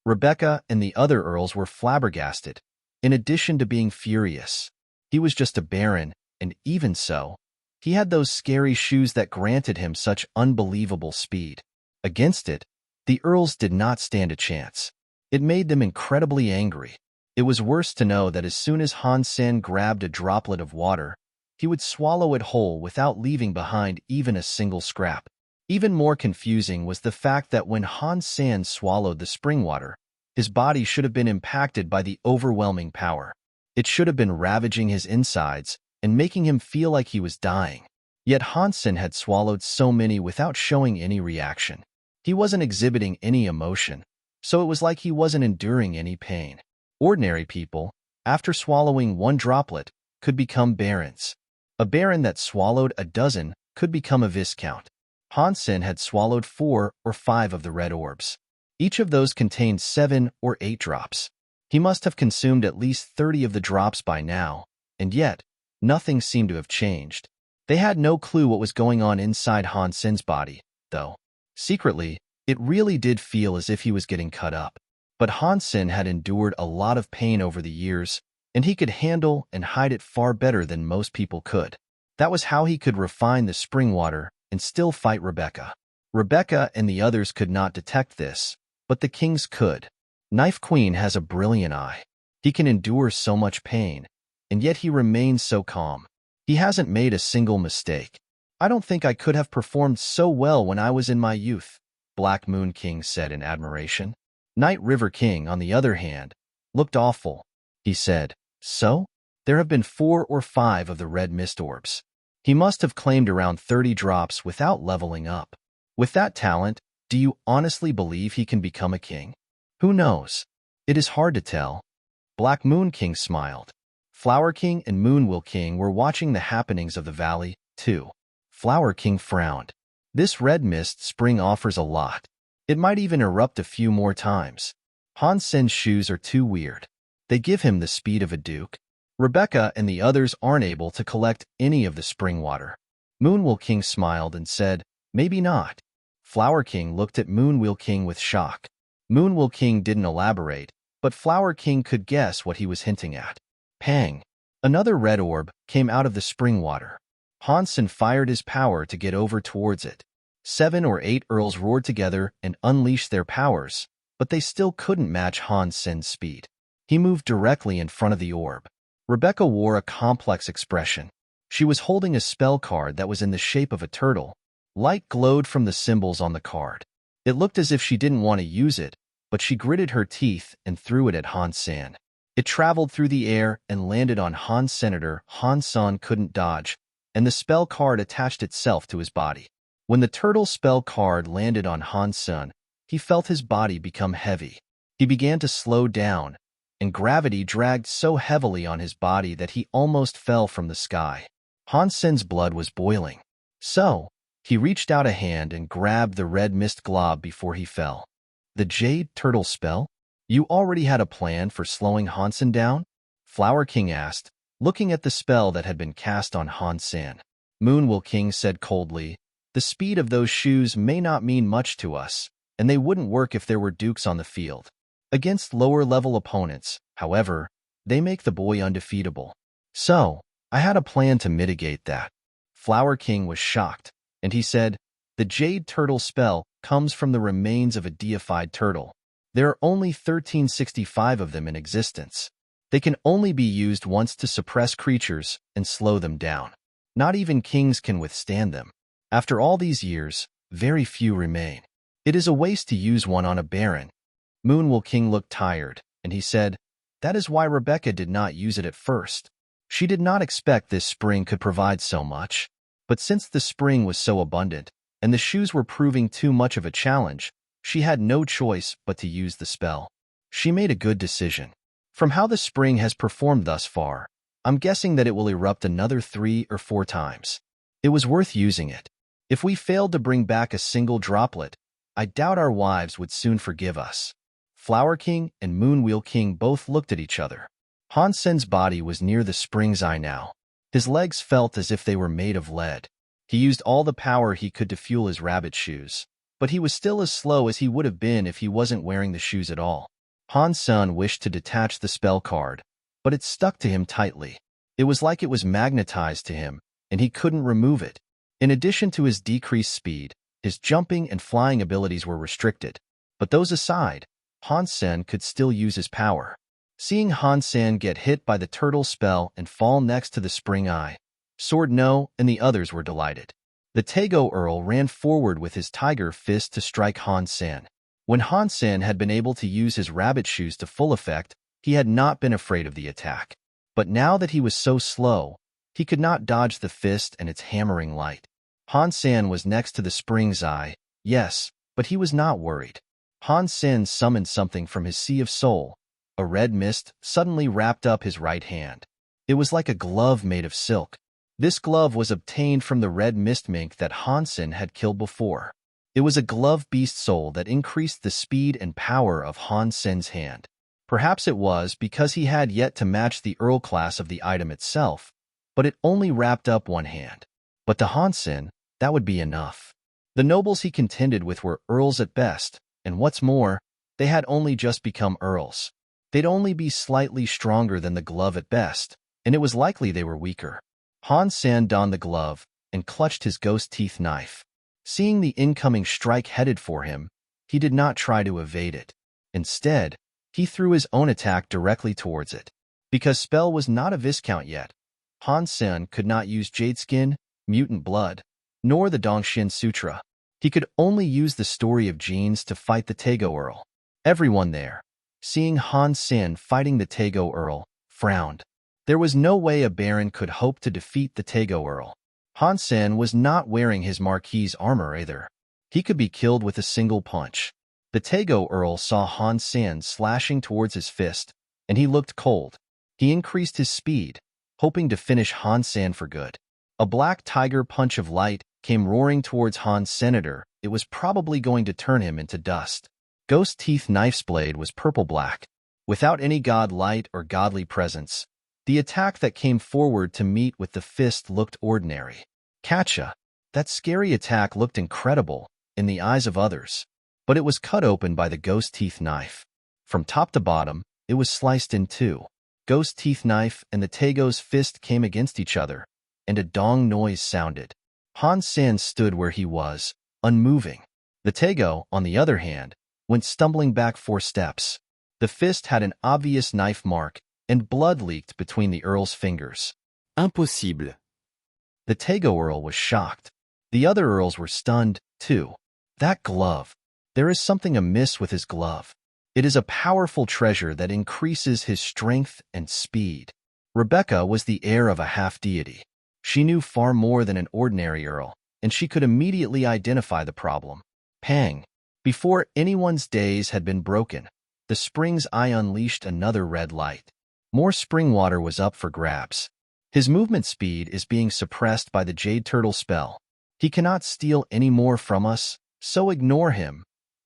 Rebecca and the other earls were flabbergasted, in addition to being furious. He was just a baron, and even so, he had those scary shoes that granted him such unbelievable speed. Against it, the earls did not stand a chance. It made them incredibly angry. It was worse to know that as soon as Han Sen grabbed a droplet of water, he would swallow it whole without leaving behind even a single scrap. Even more confusing was the fact that when Han Sen swallowed the spring water, his body should have been impacted by the overwhelming power. It should have been ravaging his insides and making him feel like he was dying. Yet Han Sen had swallowed so many without showing any reaction. He wasn't exhibiting any emotion, so it was like he wasn't enduring any pain. Ordinary people, after swallowing one droplet, could become barons. A baron that swallowed a dozen could become a viscount. Han Sen had swallowed 4 or 5 of the red orbs. Each of those contained 7 or 8 drops. He must have consumed at least 30 of the drops by now, and yet, nothing seemed to have changed. They had no clue what was going on inside Han Sen's body, though. Secretly, it really did feel as if he was getting cut up. But Han Sen had endured a lot of pain over the years, and he could handle and hide it far better than most people could. That was how he could refine the spring water and still fight Rebecca. Rebecca and the others could not detect this, but the kings could. Knife Queen has a brilliant eye. He can endure so much pain, and yet he remains so calm. He hasn't made a single mistake. I don't think I could have performed so well when I was in my youth, Black Moon King said in admiration. Night River King, on the other hand, looked awful. He said, "So? There have been 4 or 5 of the red mist orbs. He must have claimed around 30 drops without leveling up. With that talent, do you honestly believe he can become a king? Who knows? It is hard to tell." Black Moon King smiled. Flower King and Moonwheel King were watching the happenings of the valley, too. Flower King frowned. This red mist spring offers a lot. It might even erupt a few more times. Han Sen's shoes are too weird. They give him the speed of a duke. Rebecca and the others aren't able to collect any of the spring water. Moonwheel King smiled and said, "Maybe not." Flower King looked at Moonwheel King with shock. Moonwheel King didn't elaborate, but Flower King could guess what he was hinting at. Pang! Another red orb came out of the spring water. Han Sen fired his power to get over towards it. 7 or 8 earls roared together and unleashed their powers, but they still couldn't match Han Sen's speed. He moved directly in front of the orb. Rebecca wore a complex expression. She was holding a spell card that was in the shape of a turtle. Light glowed from the symbols on the card. It looked as if she didn't want to use it, but she gritted her teeth and threw it at Han Sen. It traveled through the air and landed on Han Senator. Han Sen couldn't dodge, and the spell card attached itself to his body. When the turtle spell card landed on Han Sen, he felt his body become heavy. He began to slow down, and gravity dragged so heavily on his body that he almost fell from the sky. Han Sen's blood was boiling. So, he reached out a hand and grabbed the red mist glob before he fell. The Jade Turtle spell? You already had a plan for slowing Han Sen down? Flower King asked, looking at the spell that had been cast on Han Sen. Moonwheel King said coldly, "The speed of those shoes may not mean much to us, and they wouldn't work if there were dukes on the field. Against lower-level opponents, however, they make the boy undefeatable. So, I had a plan to mitigate that." Flower King was shocked, and he said, "The Jade Turtle spell comes from the remains of a deified turtle. There are only 1365 of them in existence. They can only be used once to suppress creatures and slow them down. Not even kings can withstand them. After all these years, very few remain. It is a waste to use one on a baron." Moonwheel King looked tired, and he said, "That is why Rebecca did not use it at first. She did not expect this spring could provide so much. But since the spring was so abundant, and the shoes were proving too much of a challenge, she had no choice but to use the spell. She made a good decision. From how the spring has performed thus far, I'm guessing that it will erupt another 3 or 4 times. It was worth using it. If we failed to bring back a single droplet, I doubt our wives would soon forgive us." Flower King and Moonwheel King both looked at each other. Han Sen's body was near the spring's eye now. His legs felt as if they were made of lead. He used all the power he could to fuel his rabbit shoes, but he was still as slow as he would have been if he wasn't wearing the shoes at all. Han Sen wished to detach the spell card, but it stuck to him tightly. It was like it was magnetized to him, and he couldn't remove it. In addition to his decreased speed, his jumping and flying abilities were restricted. But those aside, Han Sen could still use his power. Seeing Han Sen get hit by the turtle spell and fall next to the spring eye, Sword No and the others were delighted. The Tego Earl ran forward with his tiger fist to strike Han Sen. When Han Sen had been able to use his rabbit shoes to full effect, he had not been afraid of the attack. But now that he was so slow, he could not dodge the fist and its hammering light. Han Sen was next to the spring's eye, yes, but he was not worried. Han Sen summoned something from his sea of soul. A red mist suddenly wrapped up his right hand. It was like a glove made of silk. This glove was obtained from the red mist mink that Han Sen had killed before. It was a glove beast soul that increased the speed and power of Han Sen's hand. Perhaps it was because he had yet to match the Earl class of the item itself, but it only wrapped up one hand. But to Han Sen, that would be enough. The nobles he contended with were Earls at best, and what's more, they had only just become Earls. They'd only be slightly stronger than the glove at best, and it was likely they were weaker. Han Sen donned the glove and clutched his ghost teeth knife. Seeing the incoming strike headed for him, he did not try to evade it. Instead, he threw his own attack directly towards it. Because spell was not a viscount yet, Han Sen could not use Jade Skin, Mutant Blood, nor the Dongshin Sutra. He could only use the story of genes to fight the Tego Earl. Everyone there, seeing Han Sen fighting the Tego Earl, frowned. There was no way a baron could hope to defeat the Tego Earl. Han Sen was not wearing his Marquis armor either. He could be killed with a single punch. The Tego Earl saw Han Sen slashing towards his fist, and he looked cold. He increased his speed, hoping to finish Han Sen for good. A black tiger punch of light came roaring towards Han's senator. It was probably going to turn him into dust. Ghost Teeth Knife's blade was purple-black. Without any god light or godly presence, the attack that came forward to meet with the fist looked ordinary. Catcha! That scary attack looked incredible in the eyes of others, but it was cut open by the Ghost Teeth Knife. From top to bottom, it was sliced in two. Ghost Teeth Knife and the Tego's fist came against each other, and a dong noise sounded. Han Sen stood where he was, unmoving. The Tego, on the other hand, went stumbling back 4 steps. The fist had an obvious knife mark, and blood leaked between the Earl's fingers. Impossible. The Tego Earl was shocked. The other Earls were stunned, too. That glove. There is something amiss with his glove. It is a powerful treasure that increases his strength and speed. Rebecca was the heir of a half-deity. She knew far more than an ordinary Earl, and she could immediately identify the problem. Pang! Before anyone's days had been broken, the spring's eye unleashed another red light. More spring water was up for grabs. His movement speed is being suppressed by the Jade Turtle spell. He cannot steal any more from us, so ignore him,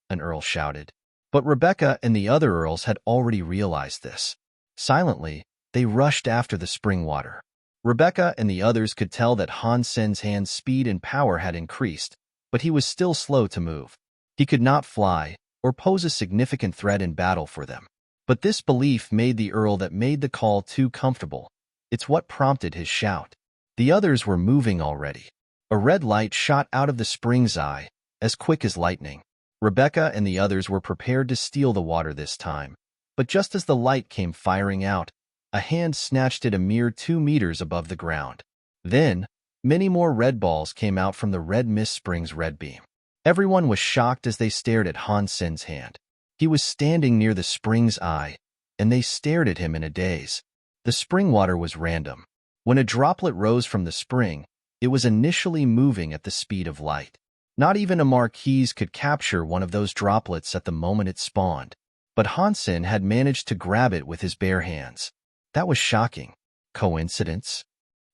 an Earl shouted. But Rebecca and the other Earls had already realized this. Silently, they rushed after the spring water. Rebecca and the others could tell that Han Sen's hand's speed and power had increased, but he was still slow to move. He could not fly or pose a significant threat in battle for them. But this belief made the Earl that made the call too comfortable. It's what prompted his shout. The others were moving already. A red light shot out of the spring's eye, as quick as lightning. Rebecca and the others were prepared to steal the water this time. But just as the light came firing out, a hand snatched it a mere 2 meters above the ground. Then, many more red balls came out from the red mist spring's red beam. Everyone was shocked as they stared at Han Sen's hand. He was standing near the spring's eye, and they stared at him in a daze. The spring water was random. When a droplet rose from the spring, it was initially moving at the speed of light. Not even a Marquis could capture one of those droplets at the moment it spawned. But Han Sen had managed to grab it with his bare hands. That was shocking. Coincidence?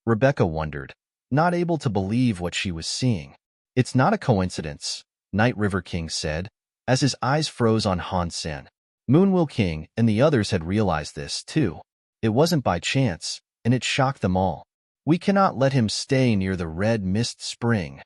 Rebecca wondered, not able to believe what she was seeing. It's not a coincidence, Night River King said, as his eyes froze on Han Sen. Moonwheel King and the others had realized this, too. It wasn't by chance, and it shocked them all. We cannot let him stay near the red mist spring.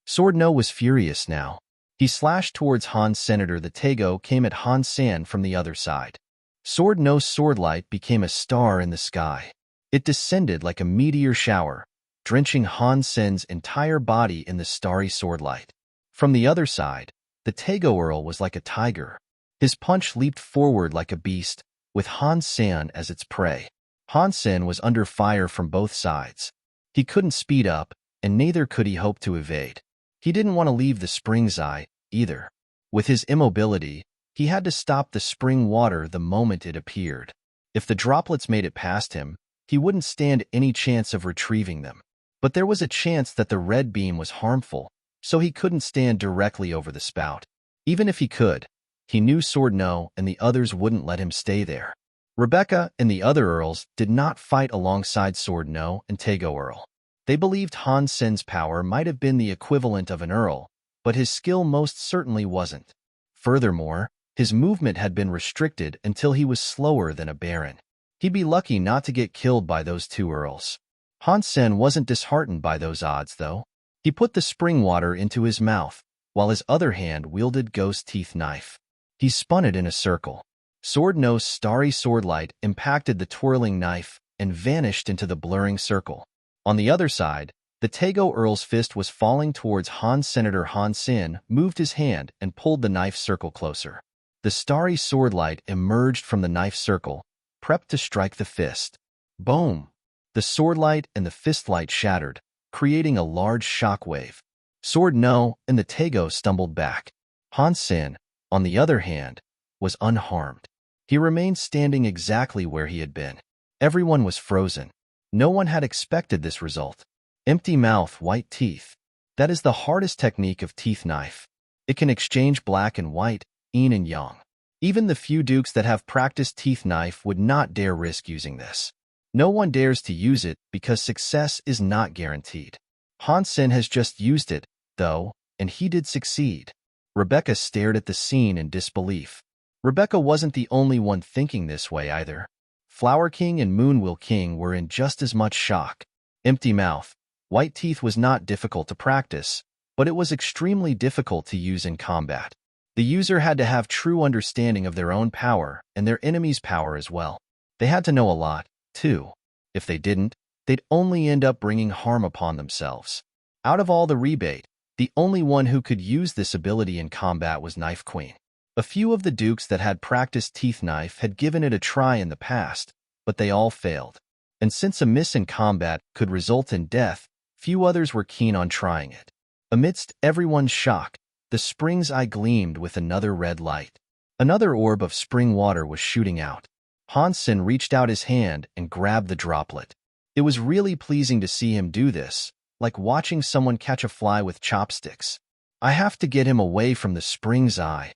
Sword No was furious now. He slashed towards Han's senator. The Tego came at Han Sen from the other side. Sword No's swordlight became a star in the sky. It descended like a meteor shower, drenching Han Sen's entire body in the starry swordlight. From the other side, the Tego Earl was like a tiger. His punch leaped forward like a beast, with Han Sen as its prey. Han Sen was under fire from both sides. He couldn't speed up, and neither could he hope to evade. He didn't want to leave the spring's eye, either. With his immobility, he had to stop the spring water the moment it appeared. If the droplets made it past him, he wouldn't stand any chance of retrieving them. But there was a chance that the red beam was harmful, so he couldn't stand directly over the spout. Even if he could, he knew Sword No and the others wouldn't let him stay there. Rebecca and the other Earls did not fight alongside Sword No and Tego Earl. They believed Han Sen's power might have been the equivalent of an Earl, but his skill most certainly wasn't. Furthermore, his movement had been restricted until he was slower than a Baron. He'd be lucky not to get killed by those two Earls. Han Sen wasn't disheartened by those odds, though. He put the spring water into his mouth, while his other hand wielded Ghost Teeth Knife. He spun it in a circle. Sword No's starry swordlight impacted the twirling knife and vanished into the blurring circle. On the other side, the Tego Earl's fist was falling towards Han. Senator Han Sen moved his hand and pulled the knife circle closer. The starry swordlight emerged from the knife circle, prepped to strike the fist. Boom! The swordlight and the fistlight shattered, creating a large shockwave. Sword No and the Tego stumbled back. Han Sen, on the other hand, was unharmed. He remained standing exactly where he had been. Everyone was frozen. No one had expected this result. Empty mouth, white teeth. That is the hardest technique of teeth knife. It can exchange black and white, yin and yang. Even the few dukes that have practiced teeth knife would not dare risk using this. No one dares to use it because success is not guaranteed. Han Sen has just used it, though, and he did succeed. Rebecca stared at the scene in disbelief. Rebecca wasn't the only one thinking this way either. Flower King and Moonwheel King were in just as much shock. Empty mouth, white teeth was not difficult to practice, but it was extremely difficult to use in combat. The user had to have true understanding of their own power and their enemy's power as well. They had to know a lot, too. If they didn't, they'd only end up bringing harm upon themselves. Out of all the rebate, the only one who could use this ability in combat was Knife Queen. A few of the dukes that had practiced teeth knife had given it a try in the past, but they all failed. And since a miss in combat could result in death, few others were keen on trying it. Amidst everyone's shock, the spring's eye gleamed with another red light. Another orb of spring water was shooting out. Han Sen reached out his hand and grabbed the droplet. It was really pleasing to see him do this, like watching someone catch a fly with chopsticks. I have to get him away from the spring's eye.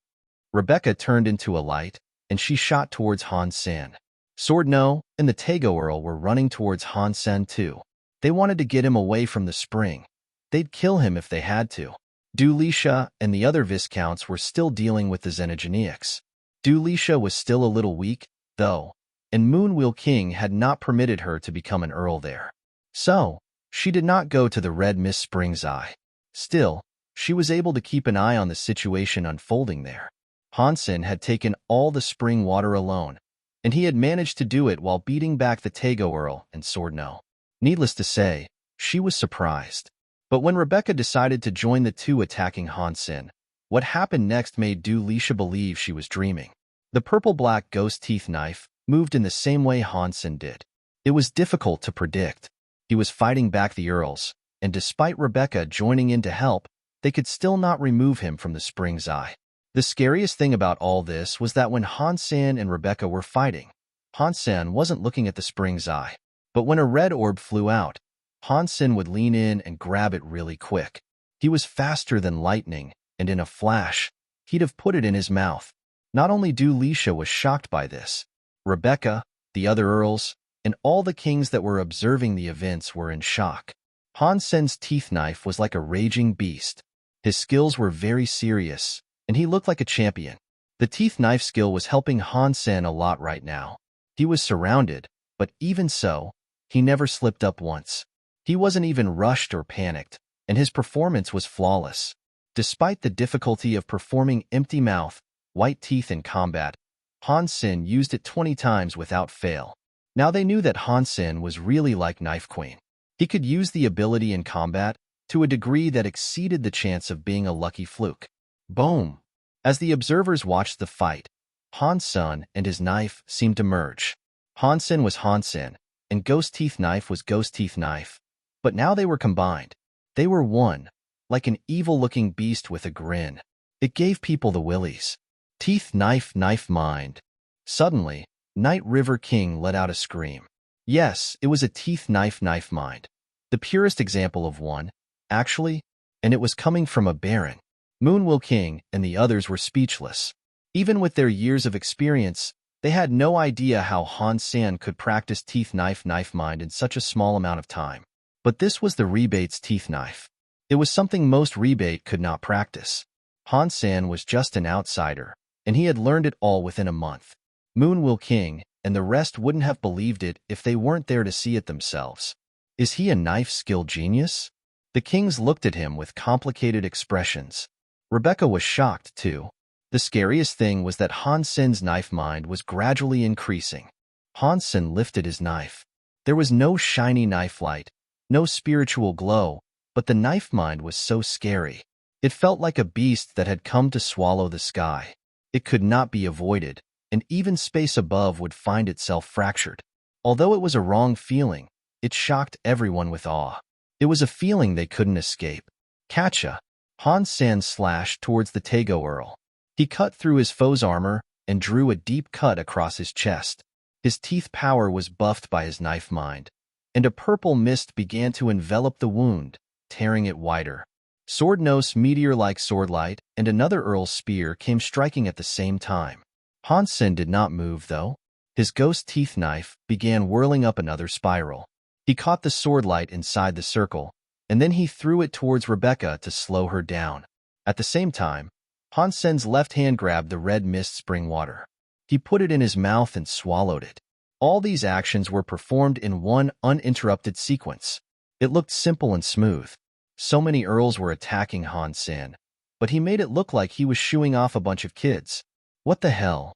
Rebecca turned into a light, and she shot towards Han Sen. Sword No and the Tego Earl were running towards Han Sen too. They wanted to get him away from the spring. They'd kill him if they had to. Dulisha and the other Viscounts were still dealing with the Xenogeneics. Dulisha was still a little weak, though, and Moonwheel King had not permitted her to become an Earl there. So, she did not go to the Red Miss Spring's eye. Still, she was able to keep an eye on the situation unfolding there. Han Sen had taken all the spring water alone, and he had managed to do it while beating back the Tego Earl and Sword No. Needless to say, she was surprised. But when Rebecca decided to join the two attacking Han Sen, what happened next made Dulisha believe she was dreaming. The purple-black ghost teeth knife moved in the same way Han Sen did. It was difficult to predict. He was fighting back the Earls, and despite Rebecca joining in to help, they could still not remove him from the spring's eye. The scariest thing about all this was that when Han Sen and Rebecca were fighting, Han Sen wasn't looking at the spring's eye. But when a red orb flew out, Han Sen would lean in and grab it really quick. He was faster than lightning, and in a flash, he'd have put it in his mouth. Not only Dulisha was shocked by this, Rebecca, the other Earls, and all the kings that were observing the events were in shock. Han Sen's teeth knife was like a raging beast. His skills were very serious, and he looked like a champion. The teeth knife skill was helping Han Sen a lot right now. He was surrounded, but even so, he never slipped up once. He wasn't even rushed or panicked, and his performance was flawless. Despite the difficulty of performing empty mouth, white teeth in combat, Han Sen used it 20 times without fail. Now they knew that Han Sen was really like Knife Queen. He could use the ability in combat to a degree that exceeded the chance of being a lucky fluke. Boom! As the observers watched the fight, Han Sen and his knife seemed to merge. Han Sen was Han Sen, and Ghost Teeth Knife was Ghost Teeth Knife. But now they were combined. They were one, like an evil-looking beast with a grin. It gave people the willies. Teeth Knife Knife Mind. Suddenly, Night River King let out a scream. Yes, it was a Teeth Knife Knife Mind. The purest example of one, actually, and it was coming from a Baron. Moonwell King and the others were speechless. Even with their years of experience, they had no idea how Han Sen could practice Teeth Knife Knife Mind in such a small amount of time. But this was the Rebate's Teeth Knife. It was something most Rebate could not practice. Han Sen was just an outsider, and he had learned it all within a month. Moonwell King and the rest wouldn't have believed it if they weren't there to see it themselves. Is he a knife skill genius? The kings looked at him with complicated expressions. Rebecca was shocked, too. The scariest thing was that Han Sen's knife mind was gradually increasing. Han Sen lifted his knife. There was no shiny knife light, no spiritual glow, but the knife mind was so scary. It felt like a beast that had come to swallow the sky. It could not be avoided, and even space above would find itself fractured. Although it was a wrong feeling, it shocked everyone with awe. It was a feeling they couldn't escape. Catcha! Han Sen slashed towards the Tego Earl. He cut through his foe's armor and drew a deep cut across his chest. His teeth power was buffed by his knife mind, and a purple mist began to envelop the wound, tearing it wider. Swordnose meteor-like swordlight and another Earl's spear came striking at the same time. Han Sen did not move, though. His ghost teeth knife began whirling up another spiral. He caught the swordlight inside the circle, and then he threw it towards Rebecca to slow her down. At the same time, Han Sen's left hand grabbed the red mist spring water. He put it in his mouth and swallowed it. All these actions were performed in one uninterrupted sequence. It looked simple and smooth. So many Earls were attacking Han Sen, but he made it look like he was shooing off a bunch of kids. What the hell?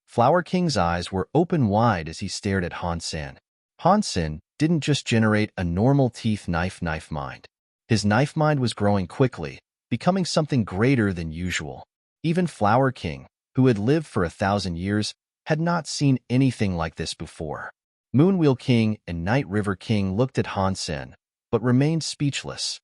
Flower King's eyes were open wide as he stared at Han Sen. Han Sen didn't just generate a normal teeth knife mind. His knife mind was growing quickly, becoming something greater than usual. Even Flower King, who had lived for 1,000 years, had not seen anything like this before. Moonwell King and Night River King looked at Han Sen, but remained speechless.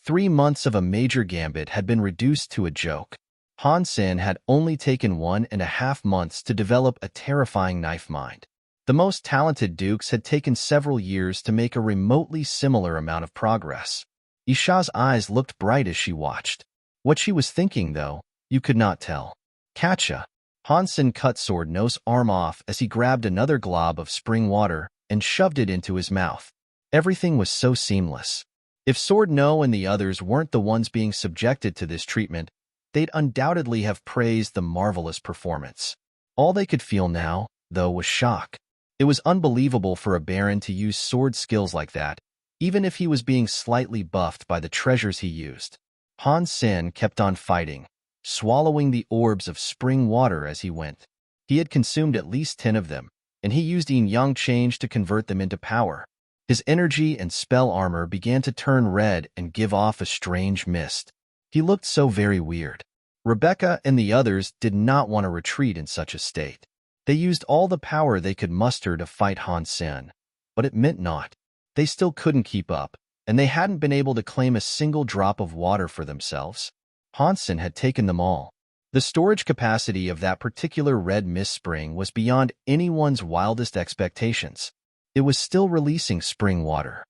3 months of a major gambit had been reduced to a joke. Han Sen had only taken 1.5 months to develop a terrifying knife mind. The most talented dukes had taken several years to make a remotely similar amount of progress. Isha's eyes looked bright as she watched. What she was thinking, though, you could not tell. Catcha! Han Sen cut Swordnose's arm off as he grabbed another glob of spring water and shoved it into his mouth. Everything was so seamless. If Swordnose and the others weren't the ones being subjected to this treatment, they'd undoubtedly have praised the marvelous performance. All they could feel now, though, was shock. It was unbelievable for a Baron to use sword skills like that, even if he was being slightly buffed by the treasures he used. Han Sen kept on fighting, swallowing the orbs of spring water as he went. He had consumed at least 10 of them, and he used yin-yang change to convert them into power. His energy and spell armor began to turn red and give off a strange mist. He looked so very weird. Rebecca and the others did not want to retreat in such a state. They used all the power they could muster to fight Han Sen, but it meant naught. They still couldn't keep up, and they hadn't been able to claim a single drop of water for themselves. Han Sen had taken them all. The storage capacity of that particular red mist spring was beyond anyone's wildest expectations. It was still releasing spring water.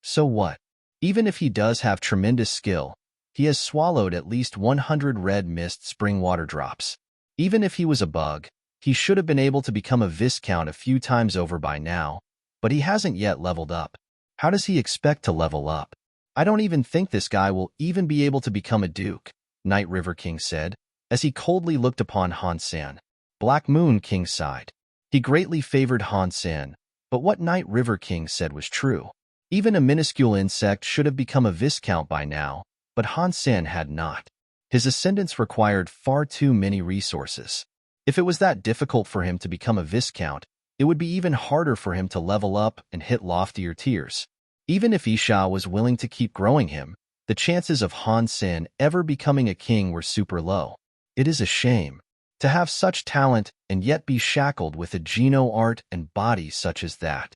So what? Even if he does have tremendous skill, he has swallowed at least 100 red mist spring water drops. Even if he was a bug, he should have been able to become a Viscount a few times over by now, but he hasn't yet leveled up. How does he expect to level up? I don't even think this guy will even be able to become a Duke, Night River King said, as he coldly looked upon Han Sen. Black Moon King sighed. He greatly favored Han Sen, but what Night River King said was true. Even a minuscule insect should have become a Viscount by now, but Han Sen had not. His ascendance required far too many resources. If it was that difficult for him to become a Viscount, it would be even harder for him to level up and hit loftier tiers. Even if Isha was willing to keep growing him, the chances of Han Sen ever becoming a king were super low. It is a shame. To have such talent and yet be shackled with a geno art and body such as that.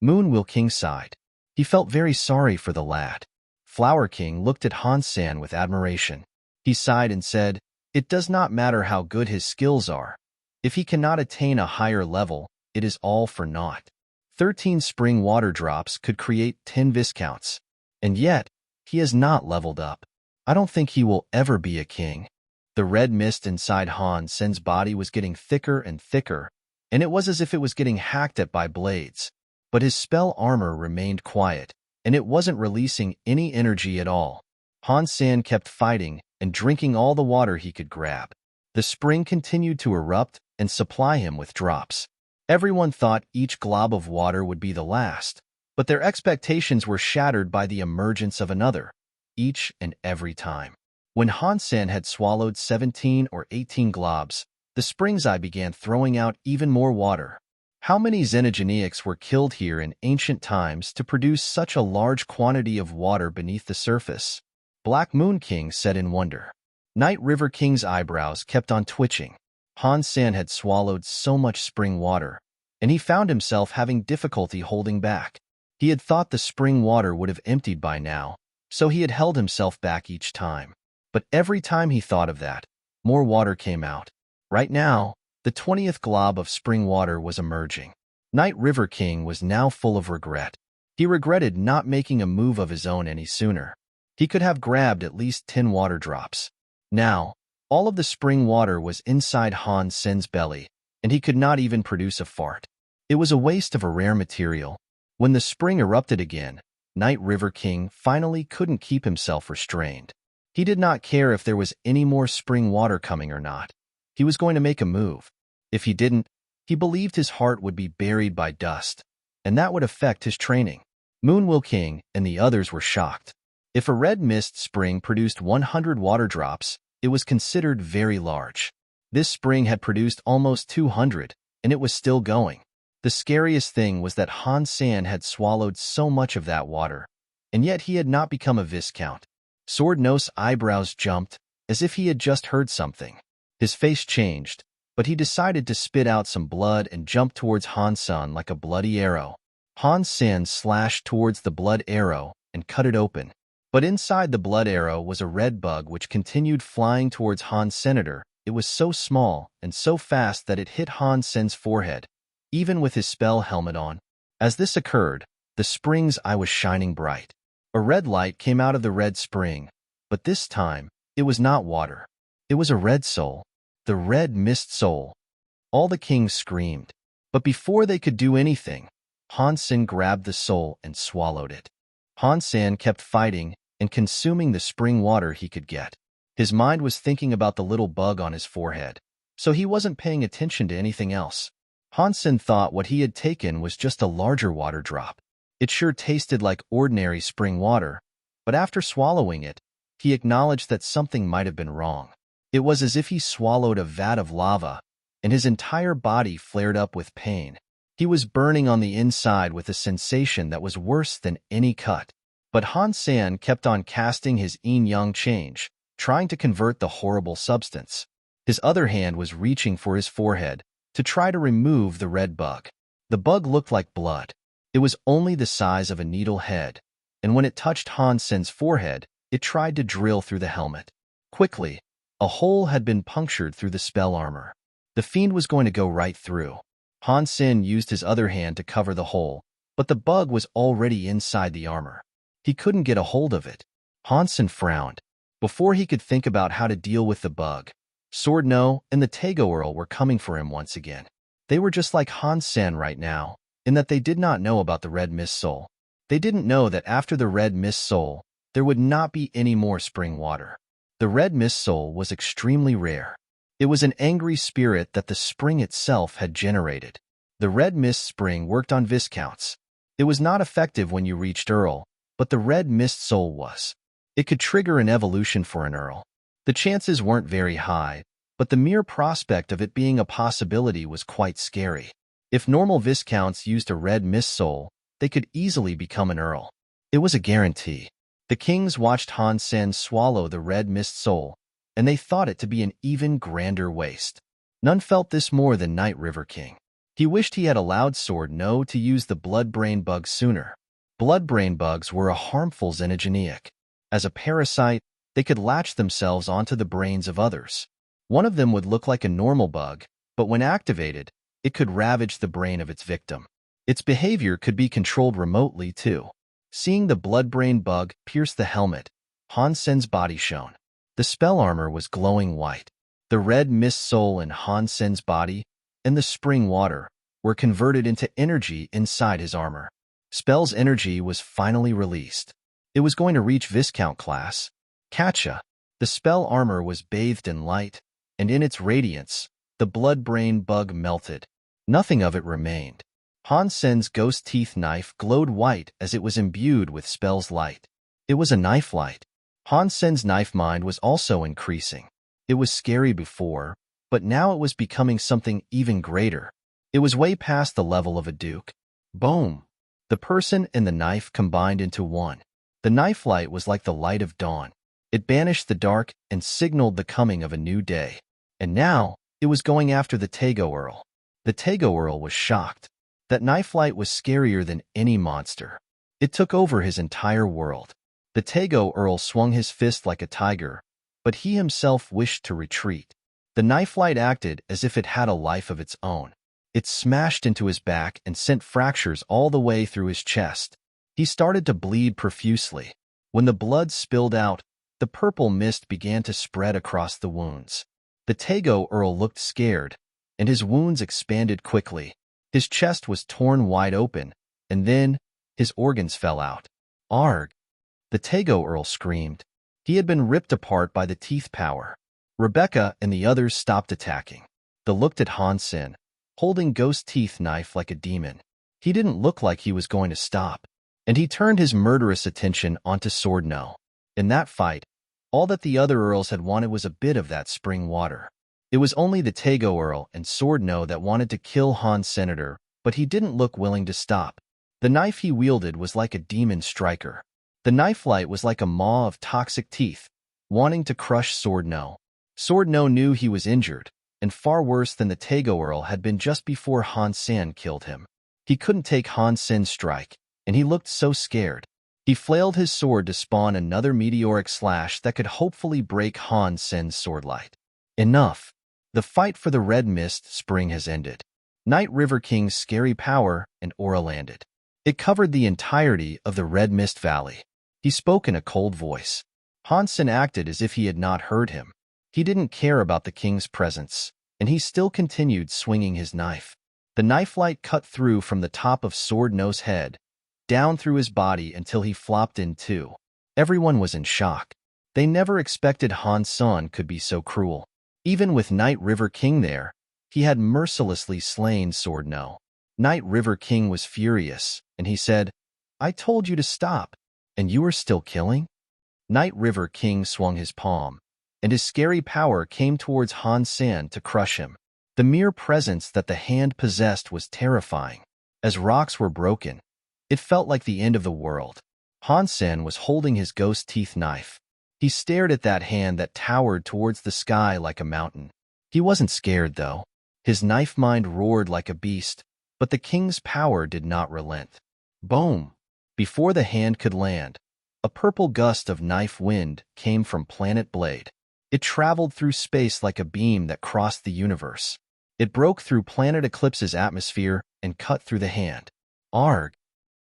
Moon King sighed. He felt very sorry for the lad. Flower King looked at Han Sen with admiration. He sighed and said, "It does not matter how good his skills are. If he cannot attain a higher level, it is all for naught. 13 spring water drops could create 10 viscounts. And yet, he has not leveled up. I don't think he will ever be a king." The red mist inside Han Sen's body was getting thicker and thicker, and it was as if it was getting hacked at by blades. But his spell armor remained quiet, and it wasn't releasing any energy at all. Han Sen kept fighting and drinking all the water he could grab. The spring continued to erupt and supply him with drops. Everyone thought each glob of water would be the last, but their expectations were shattered by the emergence of another, each and every time. When Han Sen had swallowed 17 or 18 globs, the spring's eye began throwing out even more water. How many xenogeneics were killed here in ancient times to produce such a large quantity of water beneath the surface? Black Moon King said in wonder. Night River King's eyebrows kept on twitching. Han Sen had swallowed so much spring water, and he found himself having difficulty holding back. He had thought the spring water would have emptied by now, so he had held himself back each time. But every time he thought of that, more water came out. Right now, the 20th glob of spring water was emerging. Night River King was now full of regret. He regretted not making a move of his own any sooner. He could have grabbed at least 10 water drops. Now, all of the spring water was inside Han Sen's belly, and he could not even produce a fart. It was a waste of a rare material. When the spring erupted again, Night River King finally couldn't keep himself restrained. He did not care if there was any more spring water coming or not. He was going to make a move. If he didn't, he believed his heart would be buried by dust, and that would affect his training. Moon King and the others were shocked. If a red mist spring produced 100 water drops, it was considered very large. This spring had produced almost 200, and it was still going. The scariest thing was that Han Sen had swallowed so much of that water, and yet he had not become a viscount. Sword Nose's eyebrows jumped, as if he had just heard something. His face changed, but he decided to spit out some blood and jump towards Han Sen like a bloody arrow. Han Sen slashed towards the blood arrow and cut it open. But inside the blood arrow was a red bug which continued flying towards Han Senator. It was so small and so fast that it hit Han Sen's forehead, even with his spell helmet on. As this occurred, the spring's eye was shining bright. A red light came out of the red spring, but this time, it was not water. It was a red soul. The red mist soul. All the kings screamed. But before they could do anything, Han Sen grabbed the soul and swallowed it. Han Sen kept fighting and consuming the spring water he could get. His mind was thinking about the little bug on his forehead, so he wasn't paying attention to anything else. Han Sen thought what he had taken was just a larger water drop. It sure tasted like ordinary spring water, but after swallowing it, he acknowledged that something might have been wrong. It was as if he swallowed a vat of lava, and his entire body flared up with pain. He was burning on the inside with a sensation that was worse than any cut. But Han Sen kept on casting his yin-yang change, trying to convert the horrible substance. His other hand was reaching for his forehead to try to remove the red bug. The bug looked like blood. It was only the size of a needle head, and when it touched Han Sen's forehead, it tried to drill through the helmet. Quickly, a hole had been punctured through the spell armor. The fiend was going to go right through. Han Sen used his other hand to cover the hole, but the bug was already inside the armor. He couldn't get a hold of it. Han Sen frowned. Before he could think about how to deal with the bug, Sword No and the Tego Earl were coming for him once again. They were just like Han Sen right now, in that they did not know about the Red Mist Soul. They didn't know that after the Red Mist Soul, there would not be any more spring water. The Red Mist Soul was extremely rare. It was an angry spirit that the spring itself had generated. The Red Mist Spring worked on viscounts. It was not effective when you reached Earl, but the Red Mist Soul was. It could trigger an evolution for an Earl. The chances weren't very high, but the mere prospect of it being a possibility was quite scary. If normal viscounts used a Red Mist Soul, they could easily become an Earl. It was a guarantee. The kings watched Han Sen swallow the Red Mist Soul, and they thought it to be an even grander waste. None felt this more than Night River King. He wished he had allowed Sword No to use the blood-brain bug sooner. Blood-brain bugs were a harmful xenogenic. As a parasite, they could latch themselves onto the brains of others. One of them would look like a normal bug, but when activated, it could ravage the brain of its victim. Its behavior could be controlled remotely, too. Seeing the blood-brain bug pierce the helmet, Han Sen's body shone. The spell armor was glowing white. The red mist soul in Han Sen's body and the spring water were converted into energy inside his armor. Spell's energy was finally released. It was going to reach Viscount class. Catcha. The spell armor was bathed in light, and in its radiance, the blood-brain bug melted. Nothing of it remained. Han Sen's ghost teeth knife glowed white as it was imbued with spell's light. It was a knife light. Han Sen's knife mind was also increasing. It was scary before, but now it was becoming something even greater. It was way past the level of a duke. Boom! The person and the knife combined into one. The knife light was like the light of dawn. It banished the dark and signaled the coming of a new day. And now, it was going after the Tego Earl. The Tego Earl was shocked. That knife light was scarier than any monster. It took over his entire world. The Tego Earl swung his fist like a tiger, but he himself wished to retreat. The knife light acted as if it had a life of its own. It smashed into his back and sent fractures all the way through his chest. He started to bleed profusely. When the blood spilled out, the purple mist began to spread across the wounds. The Tego Earl looked scared, and his wounds expanded quickly. His chest was torn wide open, and then his organs fell out. Arg! The Tego Earl screamed. He had been ripped apart by the teeth power. Rebecca and the others stopped attacking. They looked at Han Sen, holding ghost teeth knife like a demon. He didn't look like he was going to stop, and he turned his murderous attention onto Sword No. In that fight, all that the other Earls had wanted was a bit of that spring water. It was only the Tego Earl and Sword No that wanted to kill Han Senator, but he didn't look willing to stop. The knife he wielded was like a demon striker. The knife light was like a maw of toxic teeth, wanting to crush Sword No. Sword No knew he was injured, and far worse than the Tego Earl had been just before Han Sen killed him. He couldn't take Han Sen's strike, and he looked so scared. He flailed his sword to spawn another meteoric slash that could hopefully break Han Sen's sword light. Enough. The fight for the Red Mist Spring has ended. Night River King's scary power and aura landed. It covered the entirety of the Red Mist Valley. He spoke in a cold voice. Han Sen acted as if he had not heard him. He didn't care about the king's presence, and he still continued swinging his knife. The knife light cut through from the top of Sword No's head, down through his body until he flopped in two. Everyone was in shock. They never expected Han Sen could be so cruel. Even with Night River King there, he had mercilessly slain Sword No. Night River King was furious, and he said, "I told you to stop, and you are still killing?" Night River King swung his palm, and his scary power came towards Han Sen to crush him. The mere presence that the hand possessed was terrifying. As rocks were broken, it felt like the end of the world. Han Sen was holding his ghost teeth knife. He stared at that hand that towered towards the sky like a mountain. He wasn't scared, though. His knife mind roared like a beast, but the king's power did not relent. Boom! Before the hand could land, a purple gust of knife wind came from Planet Blade. It traveled through space like a beam that crossed the universe. It broke through Planet Eclipse's atmosphere and cut through the hand. Arg!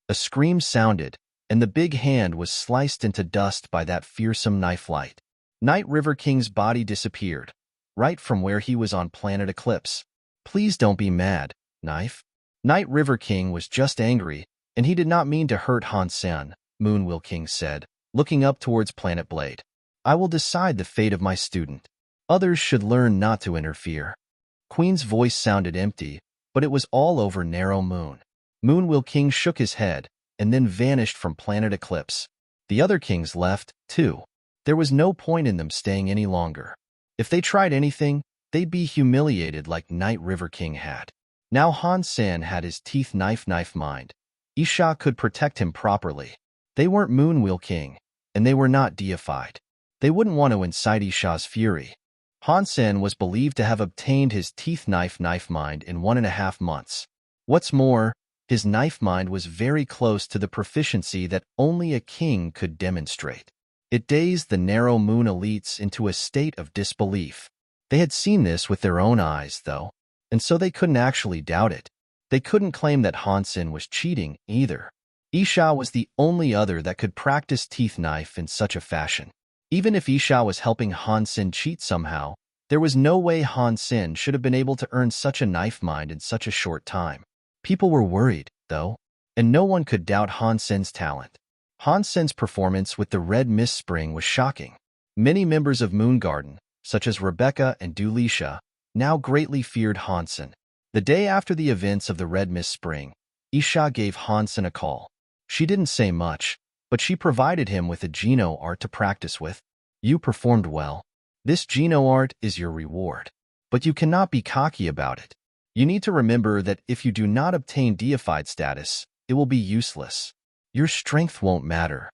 A scream sounded, and the big hand was sliced into dust by that fearsome knife light. Night River King's body disappeared, right from where he was on Planet Eclipse. "Please don't be mad, Knife." Night River King was just angry, and he did not mean to hurt Han Sen, Moonwheel King said, looking up towards Planet Blade. "I will decide the fate of my student. Others should learn not to interfere." Queen's voice sounded empty, but it was all over Narrow Moon. Moonwheel King shook his head, and then vanished from Planet Eclipse. The other kings left, too. There was no point in them staying any longer. If they tried anything, they'd be humiliated like Night River King had. Now Han Sen had his teeth knife mind. Isha could protect him properly. They weren't Moonwheel King, and they were not deified. They wouldn't want to incite Isha's fury. Han Sen was believed to have obtained his teeth knife mind in 1.5 months. What's more, his knife mind was very close to the proficiency that only a king could demonstrate. It dazed the narrow moon elites into a state of disbelief. They had seen this with their own eyes, though, and so they couldn't actually doubt it. They couldn't claim that Han Sen was cheating, either. Isha was the only other that could practice teeth knife in such a fashion. Even if Isha was helping Han Sen cheat somehow, there was no way Han Sen should have been able to earn such a knife mind in such a short time. People were worried, though, and no one could doubt Han Sen's talent. Han Sen's performance with the Red Mist Spring was shocking. Many members of Moon Garden, such as Rebecca and Dulisha, now greatly feared Han Sen. The day after the events of the Red Mist Spring, Isha gave Han Sen a call. She didn't say much, but she provided him with a Geno art to practice with. You performed well. This Geno art is your reward. But you cannot be cocky about it. You need to remember that if you do not obtain deified status, it will be useless. Your strength won't matter.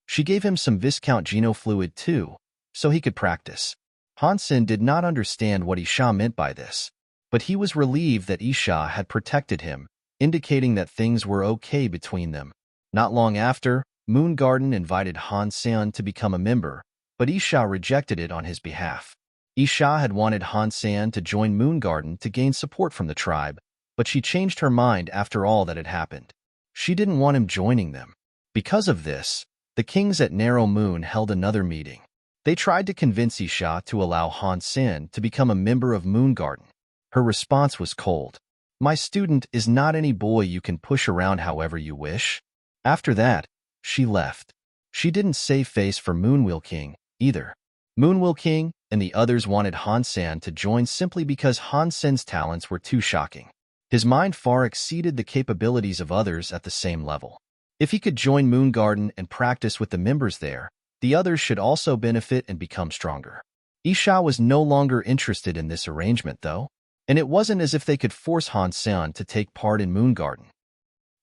She gave him some Viscount Geno fluid too, so he could practice. Han Sen did not understand what Isha meant by this, but he was relieved that Isha had protected him, indicating that things were okay between them. Not long after, Moon Garden invited Han Sen to become a member, but Isha rejected it on his behalf. Isha had wanted Han Sen to join Moon Garden to gain support from the tribe, but she changed her mind after all that had happened. She didn't want him joining them. Because of this, the kings at Narrow Moon held another meeting. They tried to convince Isha to allow Han Sen to become a member of Moon Garden. Her response was cold. My student is not any boy you can push around however you wish. After that, she left. She didn't save face for Moonwheel King, either. Moonwheel King and the others wanted Han Sen to join simply because Han Sen's talents were too shocking. His mind far exceeded the capabilities of others at the same level. If he could join Moon Garden and practice with the members there, the others should also benefit and become stronger. Isha was no longer interested in this arrangement, though, and it wasn't as if they could force Han Sen to take part in Moon Garden.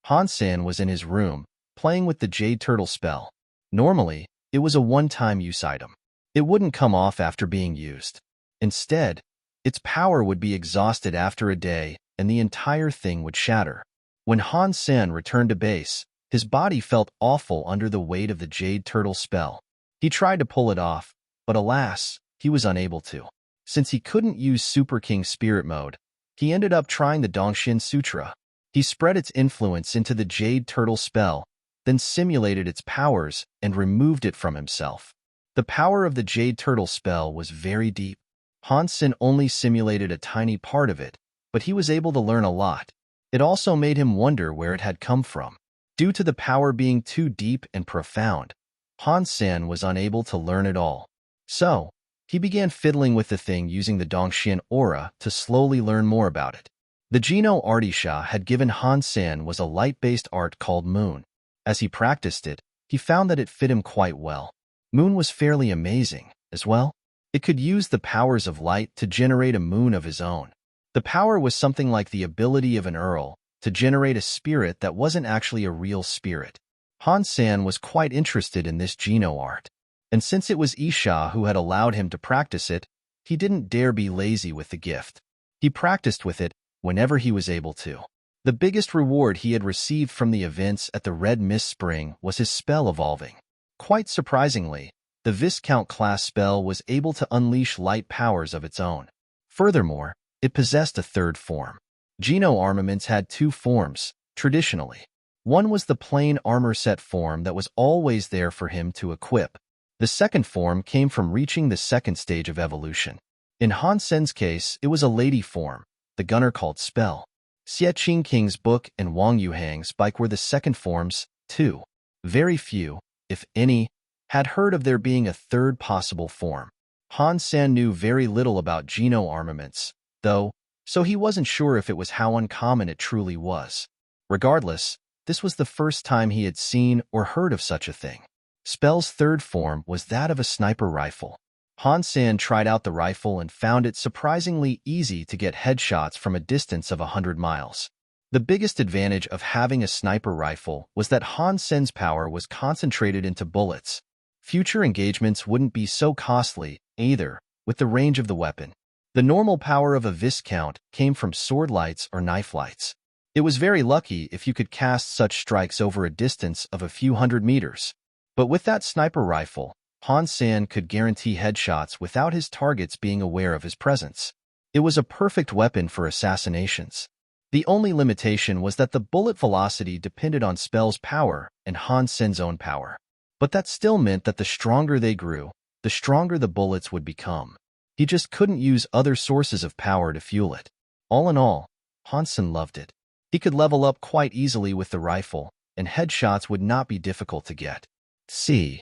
Han Sen was in his room, playing with the Jade Turtle spell. Normally, it was a one-time use item. It wouldn't come off after being used. Instead, its power would be exhausted after a day, and the entire thing would shatter. When Han Sen returned to base, his body felt awful under the weight of the Jade Turtle spell. He tried to pull it off, but alas, he was unable to. Since he couldn't use Super King Spirit Mode, he ended up trying the Dongshin Sutra. He spread its influence into the Jade Turtle spell, then simulated its powers and removed it from himself. The power of the Jade Turtle spell was very deep. Han Sen only simulated a tiny part of it, but he was able to learn a lot. It also made him wonder where it had come from. Due to the power being too deep and profound, Han Sen was unable to learn it all. So, he began fiddling with the thing using the Dongshin aura to slowly learn more about it. The Geno art Isha had given Han Sen was a light-based art called Moon. As he practiced it, he found that it fit him quite well. Moon was fairly amazing, as well. It could use the powers of light to generate a moon of his own. The power was something like the ability of an Earl to generate a spirit that wasn't actually a real spirit. Han Sen was quite interested in this Geno art, and since it was Isha who had allowed him to practice it, he didn't dare be lazy with the gift. He practiced with it whenever he was able to. The biggest reward he had received from the events at the Red Mist Spring was his spell evolving. Quite surprisingly, the Viscount class spell was able to unleash light powers of its own. Furthermore, it possessed a third form. Geno armaments had two forms, traditionally. One was the plain armor set form that was always there for him to equip. The second form came from reaching the second stage of evolution. In Han Sen's case, it was a lady form, the gunner called Spell. Xie Qing King's book and Wang Yuhang's bike were the second forms, too. Very few, if any, had heard of there being a third possible form. Han Sen knew very little about Geno armaments, though, so he wasn't sure if it was how uncommon it truly was. Regardless, this was the first time he had seen or heard of such a thing. Spell's third form was that of a sniper rifle. Han Sen tried out the rifle and found it surprisingly easy to get headshots from a distance of 100 miles. The biggest advantage of having a sniper rifle was that Han Sen's power was concentrated into bullets. Future engagements wouldn't be so costly, either, with the range of the weapon. The normal power of a Viscount came from sword lights or knife lights. It was very lucky if you could cast such strikes over a distance of a few hundred meters. But with that sniper rifle, Han Sen could guarantee headshots without his targets being aware of his presence. It was a perfect weapon for assassinations. The only limitation was that the bullet velocity depended on spell's power and Han Sen's own power. But that still meant that the stronger they grew, the stronger the bullets would become. He just couldn't use other sources of power to fuel it. All in all, Han Sen loved it. He could level up quite easily with the rifle, and headshots would not be difficult to get. See.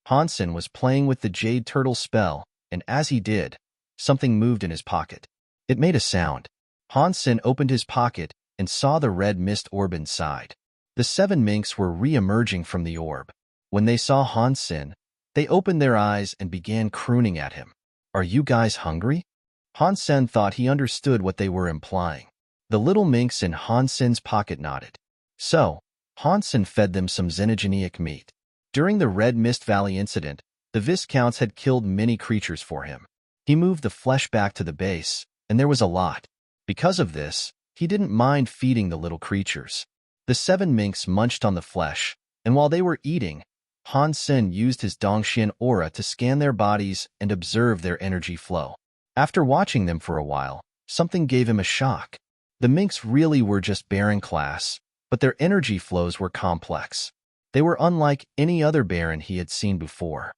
Han Sen was playing with the Jade Turtle spell, and as he did, something moved in his pocket. It made a sound. Han Sen opened his pocket and saw the red mist orb inside. The 7 minks were re-emerging from the orb. When they saw Han Sen, they opened their eyes and began crooning at him. "Are you guys hungry?" Han Sen thought he understood what they were implying. The little minks in Han Sen's pocket nodded. So, Han Sen fed them some xenogeneic meat. During the Red Mist Valley incident, the Viscounts had killed many creatures for him. He moved the flesh back to the base, and there was a lot. Because of this, he didn't mind feeding the little creatures. The 7 minks munched on the flesh, and while they were eating, Han Sen used his Dongxian aura to scan their bodies and observe their energy flow. After watching them for a while, something gave him a shock. The minks really were just Baron class, but their energy flows were complex. They were unlike any other Baron he had seen before.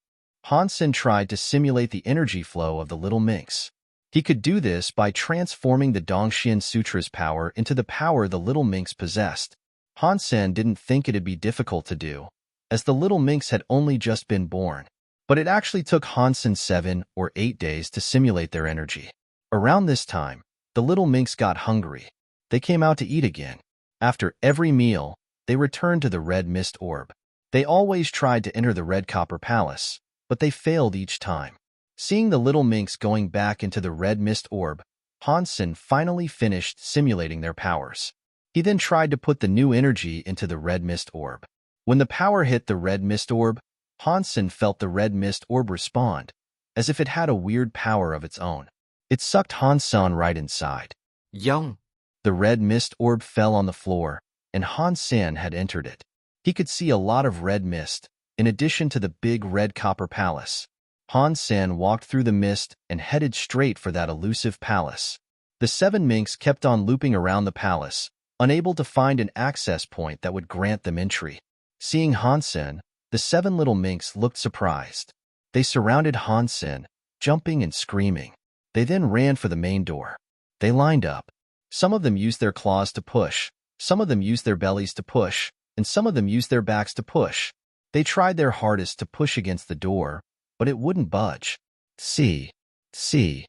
Han Sen tried to simulate the energy flow of the little minks. He could do this by transforming the Dongxian Sutra's power into the power the little minks possessed. Han Sen didn't think it'd be difficult to do, as the little minks had only just been born. But it actually took Han Sen 7 or 8 days to simulate their energy. Around this time, the little minks got hungry. They came out to eat again. After every meal, they returned to the Red Mist Orb. They always tried to enter the Red Copper Palace, but they failed each time. Seeing the little minks going back into the Red Mist Orb, Han Sen finally finished simulating their powers. He then tried to put the new energy into the Red Mist Orb. When the power hit the Red Mist Orb, Han Sen felt the Red Mist Orb respond, as if it had a weird power of its own. It sucked Han Sen right inside. Young. The Red Mist Orb fell on the floor, and Han Sen had entered it. He could see a lot of red mist, in addition to the big red copper palace. Han Sen walked through the mist and headed straight for that elusive palace. The 7 minks kept on looping around the palace, unable to find an access point that would grant them entry. Seeing Han Sen, the 7 little minks looked surprised. They surrounded Han Sen, jumping and screaming. They then ran for the main door. They lined up. Some of them used their claws to push, some of them used their bellies to push, and some of them used their backs to push. They tried their hardest to push against the door, but it wouldn't budge. See. The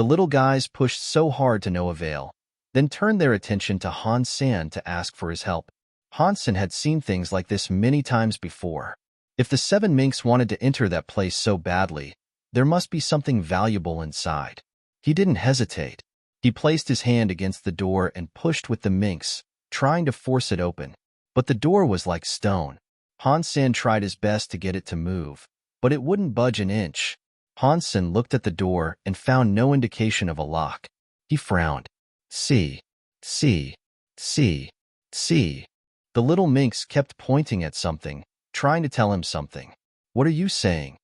little guys pushed so hard to no avail, then turned their attention to Han Sen to ask for his help. Han Sen had seen things like this many times before. If the 7 minks wanted to enter that place so badly, there must be something valuable inside. He didn't hesitate. He placed his hand against the door and pushed with the minks, trying to force it open. But the door was like stone. Han Sen tried his best to get it to move, but it wouldn't budge an inch. Han Sen looked at the door and found no indication of a lock. He frowned. See. The little minks kept pointing at something, trying to tell him something. "What are you saying?"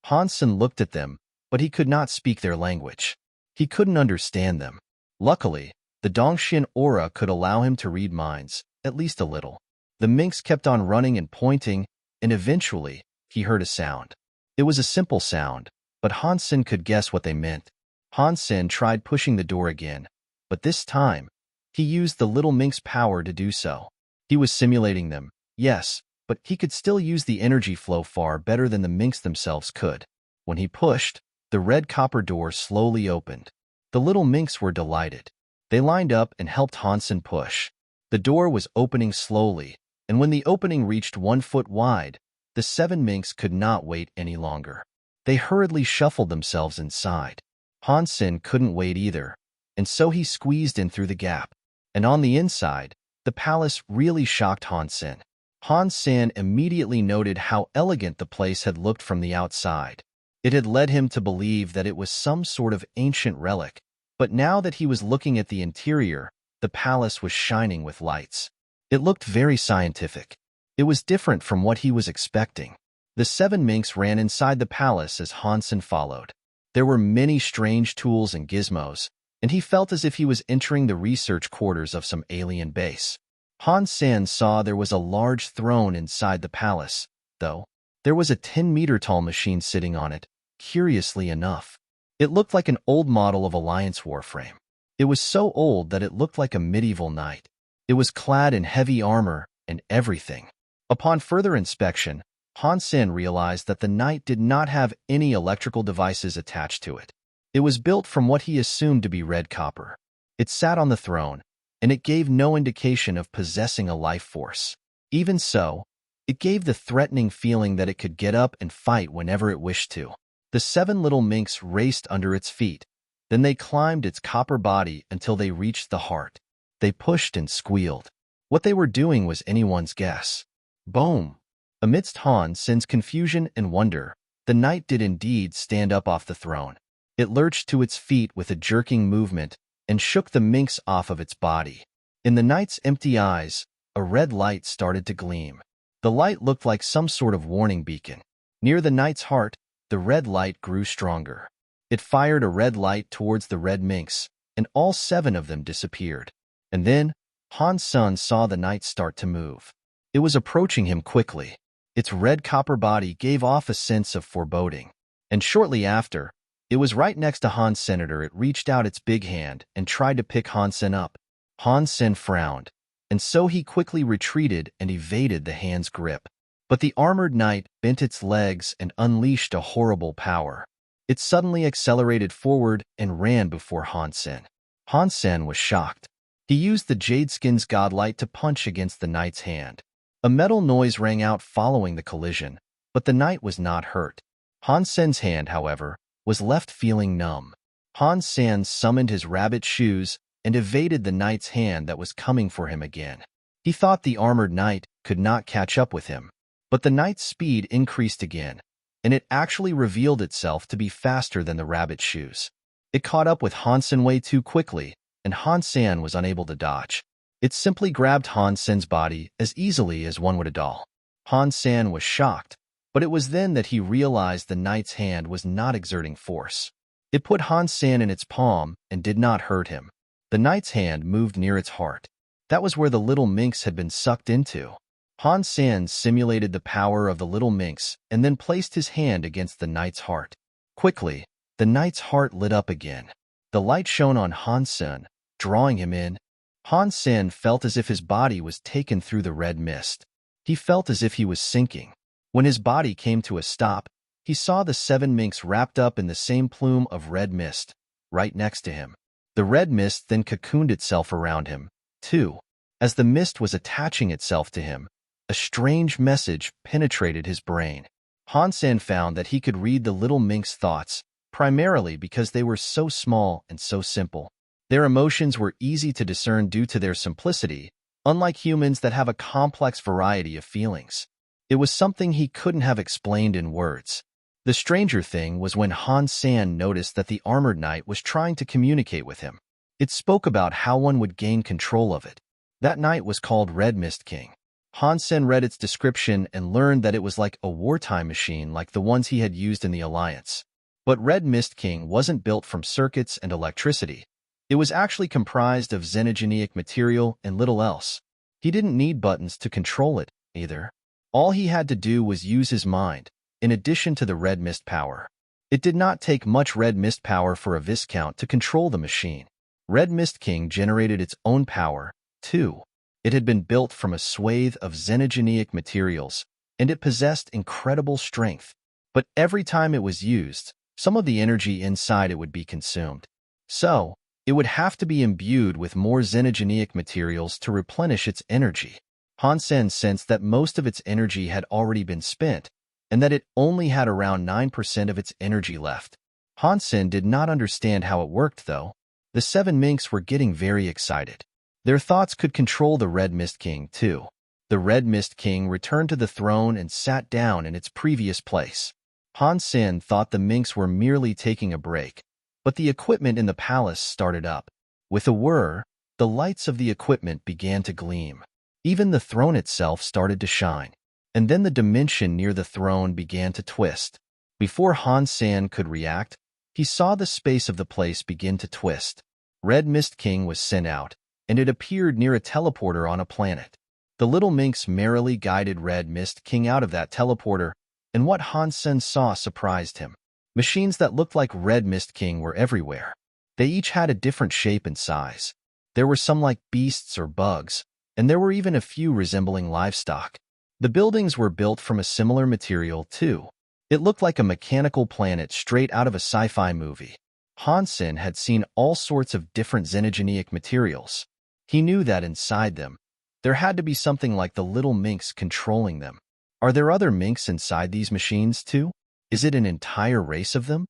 Han Sen looked at them, but he could not speak their language. He couldn't understand them. Luckily, the Dongxian aura could allow him to read minds, at least a little. The minks kept on running and pointing, and eventually, he heard a sound. It was a simple sound, but Han Sen could guess what they meant. Han Sen tried pushing the door again, but this time, he used the little mink's power to do so. He was simulating them, yes, but he could still use the energy flow far better than the minks themselves could. When he pushed, the red copper door slowly opened. The little minks were delighted. They lined up and helped Han Sen push. The door was opening slowly, and when the opening reached 1 foot wide, the 7 minks could not wait any longer. They hurriedly shuffled themselves inside. Han Sen couldn't wait either, and so he squeezed in through the gap. And on the inside, the palace really shocked Han Sen. Han Sen immediately noted how elegant the place had looked from the outside. It had led him to believe that it was some sort of ancient relic, but now that he was looking at the interior, the palace was shining with lights. It looked very scientific. It was different from what he was expecting. The 7 minks ran inside the palace as Han Sen followed. There were many strange tools and gizmos, and he felt as if he was entering the research quarters of some alien base. Han Sen saw there was a large throne inside the palace, though. There was a 10-meter-tall machine sitting on it, curiously enough. It looked like an old model of Alliance Warframe. It was so old that it looked like a medieval knight. It was clad in heavy armor and everything. Upon further inspection, Han Sen realized that the knight did not have any electrical devices attached to it. It was built from what he assumed to be red copper. It sat on the throne, and it gave no indication of possessing a life force. Even so, it gave the threatening feeling that it could get up and fight whenever it wished to. The 7 little minks raced under its feet. Then they climbed its copper body until they reached the heart. They pushed and squealed. What they were doing was anyone's guess. Boom! Amidst Han Sen's confusion and wonder, the knight did indeed stand up off the throne. It lurched to its feet with a jerking movement and shook the minks off of its body. In the knight's empty eyes, a red light started to gleam. The light looked like some sort of warning beacon. Near the knight's heart, the red light grew stronger. It fired a red light towards the red minks, and all 7 of them disappeared. And then, Han Sen saw the knight start to move. It was approaching him quickly. Its red copper body gave off a sense of foreboding. And shortly after, it was right next to Han Senator. It reached out its big hand and tried to pick Han Sen up. Han Sen frowned, and so he quickly retreated and evaded the hand's grip. But the armored knight bent its legs and unleashed a horrible power. It suddenly accelerated forward and ran before Han Sen. Han Sen was shocked. He used the Jade Skin's godlight to punch against the knight's hand. A metal noise rang out following the collision, but the knight was not hurt. Han Sen's hand, however, was left feeling numb. Han Sen summoned his rabbit shoes and evaded the knight's hand that was coming for him again. He thought the armored knight could not catch up with him, but the knight's speed increased again, and it actually revealed itself to be faster than the rabbit shoes. It caught up with Han Sen way too quickly, and Han Sen was unable to dodge. It simply grabbed Han Sen's body as easily as one would a doll. Han Sen was shocked, but it was then that he realized the knight's hand was not exerting force. It put Han Sen in its palm and did not hurt him. The knight's hand moved near its heart. That was where the little minks had been sucked into. Han Sen simulated the power of the little minks and then placed his hand against the knight's heart. Quickly, the knight's heart lit up again. The light shone on Han Sen, drawing him in. Han Sen felt as if his body was taken through the red mist. He felt as if he was sinking. When his body came to a stop, he saw the 7 minks wrapped up in the same plume of red mist, right next to him. The red mist then cocooned itself around him, too. As the mist was attaching itself to him, a strange message penetrated his brain. Han Sen found that he could read the little minks' thoughts, primarily because they were so small and so simple. Their emotions were easy to discern due to their simplicity, unlike humans that have a complex variety of feelings. It was something he couldn't have explained in words. The stranger thing was when Han Sen noticed that the armored knight was trying to communicate with him. It spoke about how one would gain control of it. That knight was called Red Mist King. Han Sen read its description and learned that it was like a wartime machine like the ones he had used in the Alliance. But Red Mist King wasn't built from circuits and electricity. It was actually comprised of xenogenic material and little else. He didn't need buttons to control it, either. All he had to do was use his mind, in addition to the red mist power. It did not take much red mist power for a Viscount to control the machine. Red Mist King generated its own power, too. It had been built from a swathe of xenogenic materials, and it possessed incredible strength. But every time it was used, some of the energy inside it would be consumed. So, it would have to be imbued with more xenogenic materials to replenish its energy. Han Sen sensed that most of its energy had already been spent, and that it only had around 9% of its energy left. Han Sen did not understand how it worked, though. The 7 minks were getting very excited. Their thoughts could control the Red Mist King, too. The Red Mist King returned to the throne and sat down in its previous place. Han Sen thought the minks were merely taking a break, but the equipment in the palace started up. With a whir, the lights of the equipment began to gleam. Even the throne itself started to shine. And then the dimension near the throne began to twist. Before Han Sen could react, he saw the space of the place begin to twist. Red Mist King was sent out, and it appeared near a teleporter on a planet. The little minks merrily guided Red Mist King out of that teleporter, and what Han Sen saw surprised him. Machines that looked like Red Mist King were everywhere. They each had a different shape and size. There were some like beasts or bugs, and there were even a few resembling livestock. The buildings were built from a similar material, too. It looked like a mechanical planet straight out of a sci-fi movie. Han Sen had seen all sorts of different xenogeneic materials. He knew that inside them, there had to be something like the little minks controlling them. Are there other minks inside these machines, too? Is it an entire race of them?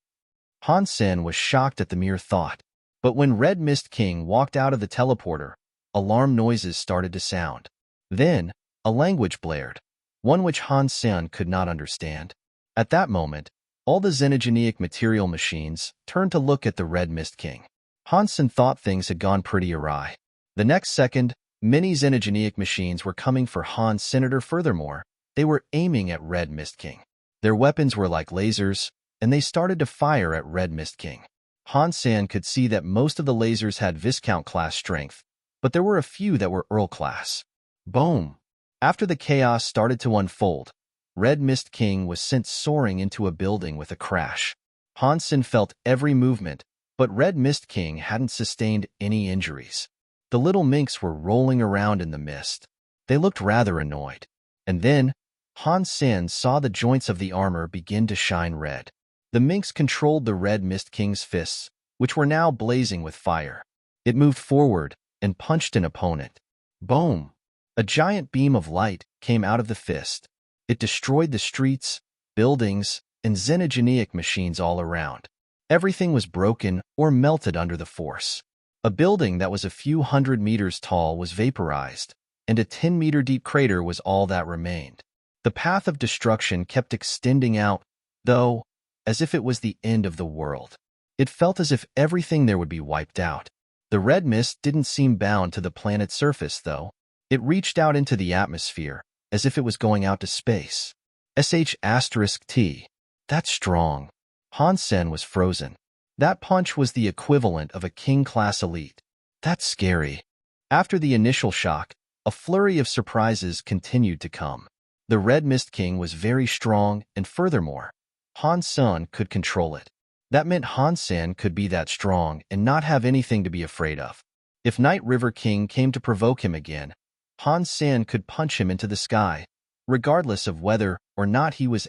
Han Sen was shocked at the mere thought. But when Red Mist King walked out of the teleporter, alarm noises started to sound. Then, a language blared, one which Han Sen could not understand. At that moment, all the xenogeneic material machines turned to look at the Red Mist King. Han Sen thought things had gone pretty awry. The next second, many xenogeneic machines were coming for Han Senator. Furthermore, they were aiming at Red Mist King. Their weapons were like lasers, and they started to fire at Red Mist King. Han Sen could see that most of the lasers had Viscount-class strength, but there were a few that were Earl-class. Boom! After the chaos started to unfold, Red Mist King was sent soaring into a building with a crash. Han Sen felt every movement, but Red Mist King hadn't sustained any injuries. The little minks were rolling around in the mist. They looked rather annoyed. And then, Han Sen saw the joints of the armor begin to shine red. The minks controlled the Red Mist King's fists, which were now blazing with fire. It moved forward and punched an opponent. Boom! A giant beam of light came out of the fist. It destroyed the streets, buildings, and xenogeneic machines all around. Everything was broken or melted under the force. A building that was a few hundred meters tall was vaporized, and a 10-meter-deep crater was all that remained. The path of destruction kept extending out, though, as if it was the end of the world. It felt as if everything there would be wiped out. The red mist didn't seem bound to the planet's surface, though. It reached out into the atmosphere, as if it was going out to space. *T. That's strong. Han Sen was frozen. That punch was the equivalent of a king-class elite. That's scary. After the initial shock, a flurry of surprises continued to come. The Red Mist King was very strong, and furthermore, Han Sen could control it. That meant Han Sen could be that strong and not have anything to be afraid of. If Night River King came to provoke him again, Han Sen could punch him into the sky, regardless of whether or not he was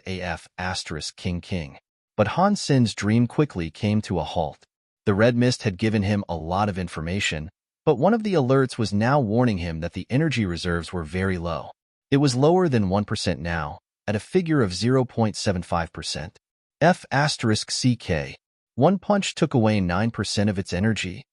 *King. But Han Sen's dream quickly came to a halt. The Red Mist had given him a lot of information, but one of the alerts was now warning him that the energy reserves were very low. It was lower than 1% now, at a figure of 0.75%. *CK. One punch took away 9% of its energy.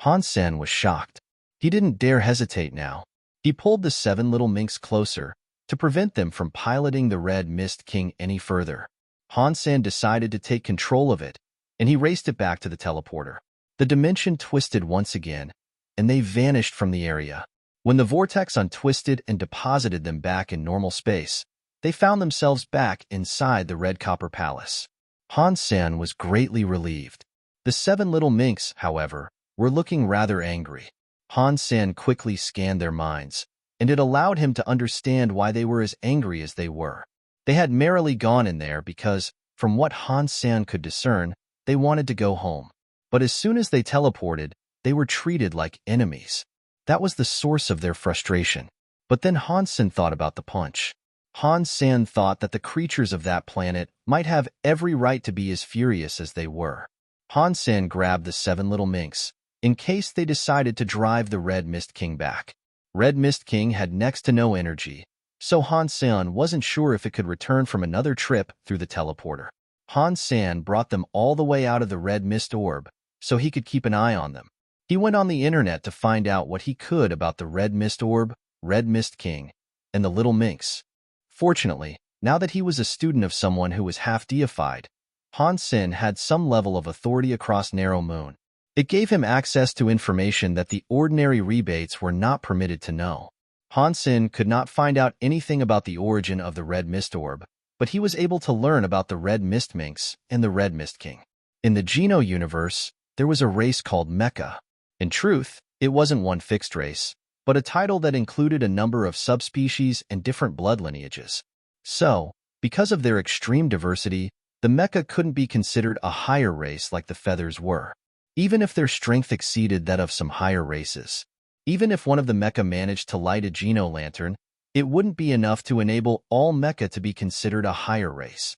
Han Sen was shocked. He didn't dare hesitate now. He pulled the 7 little minks closer to prevent them from piloting the Red Mist King any further. Han Sen decided to take control of it, and he raced it back to the teleporter. The dimension twisted once again, and they vanished from the area. When the vortex untwisted and deposited them back in normal space, they found themselves back inside the Red Copper Palace. Han Sen was greatly relieved. The 7 little minks, however, were looking rather angry. Han Sen quickly scanned their minds, and it allowed him to understand why they were as angry as they were. They had merrily gone in there because, from what Han Sen could discern, they wanted to go home. But as soon as they teleported, they were treated like enemies. That was the source of their frustration. But then Han Sen thought about the punch. Han Sen thought that the creatures of that planet might have every right to be as furious as they were. Han Sen grabbed the 7 little minks, in case they decided to drive the Red Mist King back. Red Mist King had next to no energy, so Han Sen wasn't sure if it could return from another trip through the teleporter. Han Sen brought them all the way out of the Red Mist Orb, so he could keep an eye on them. He went on the internet to find out what he could about the Red Mist Orb, Red Mist King, and the little minks. Fortunately, Now that he was a student of someone who was half deified, Han Sen had some level of authority across Narrow Moon. It gave him access to information that the ordinary rebates were not permitted to know. Han Sen could not find out anything about the origin of the Red Mist Orb, but he was able to learn about the Red Mist Minx and the Red Mist King. In the Geno universe, there was a race called Mecha. In truth, it wasn't one fixed race, but a title that included a number of subspecies and different blood lineages. So, because of their extreme diversity, the Mecha couldn't be considered a higher race like the Feathers were, even if their strength exceeded that of some higher races. Even if one of the Mecha managed to light a Geno lantern, it wouldn't be enough to enable all Mecha to be considered a higher race.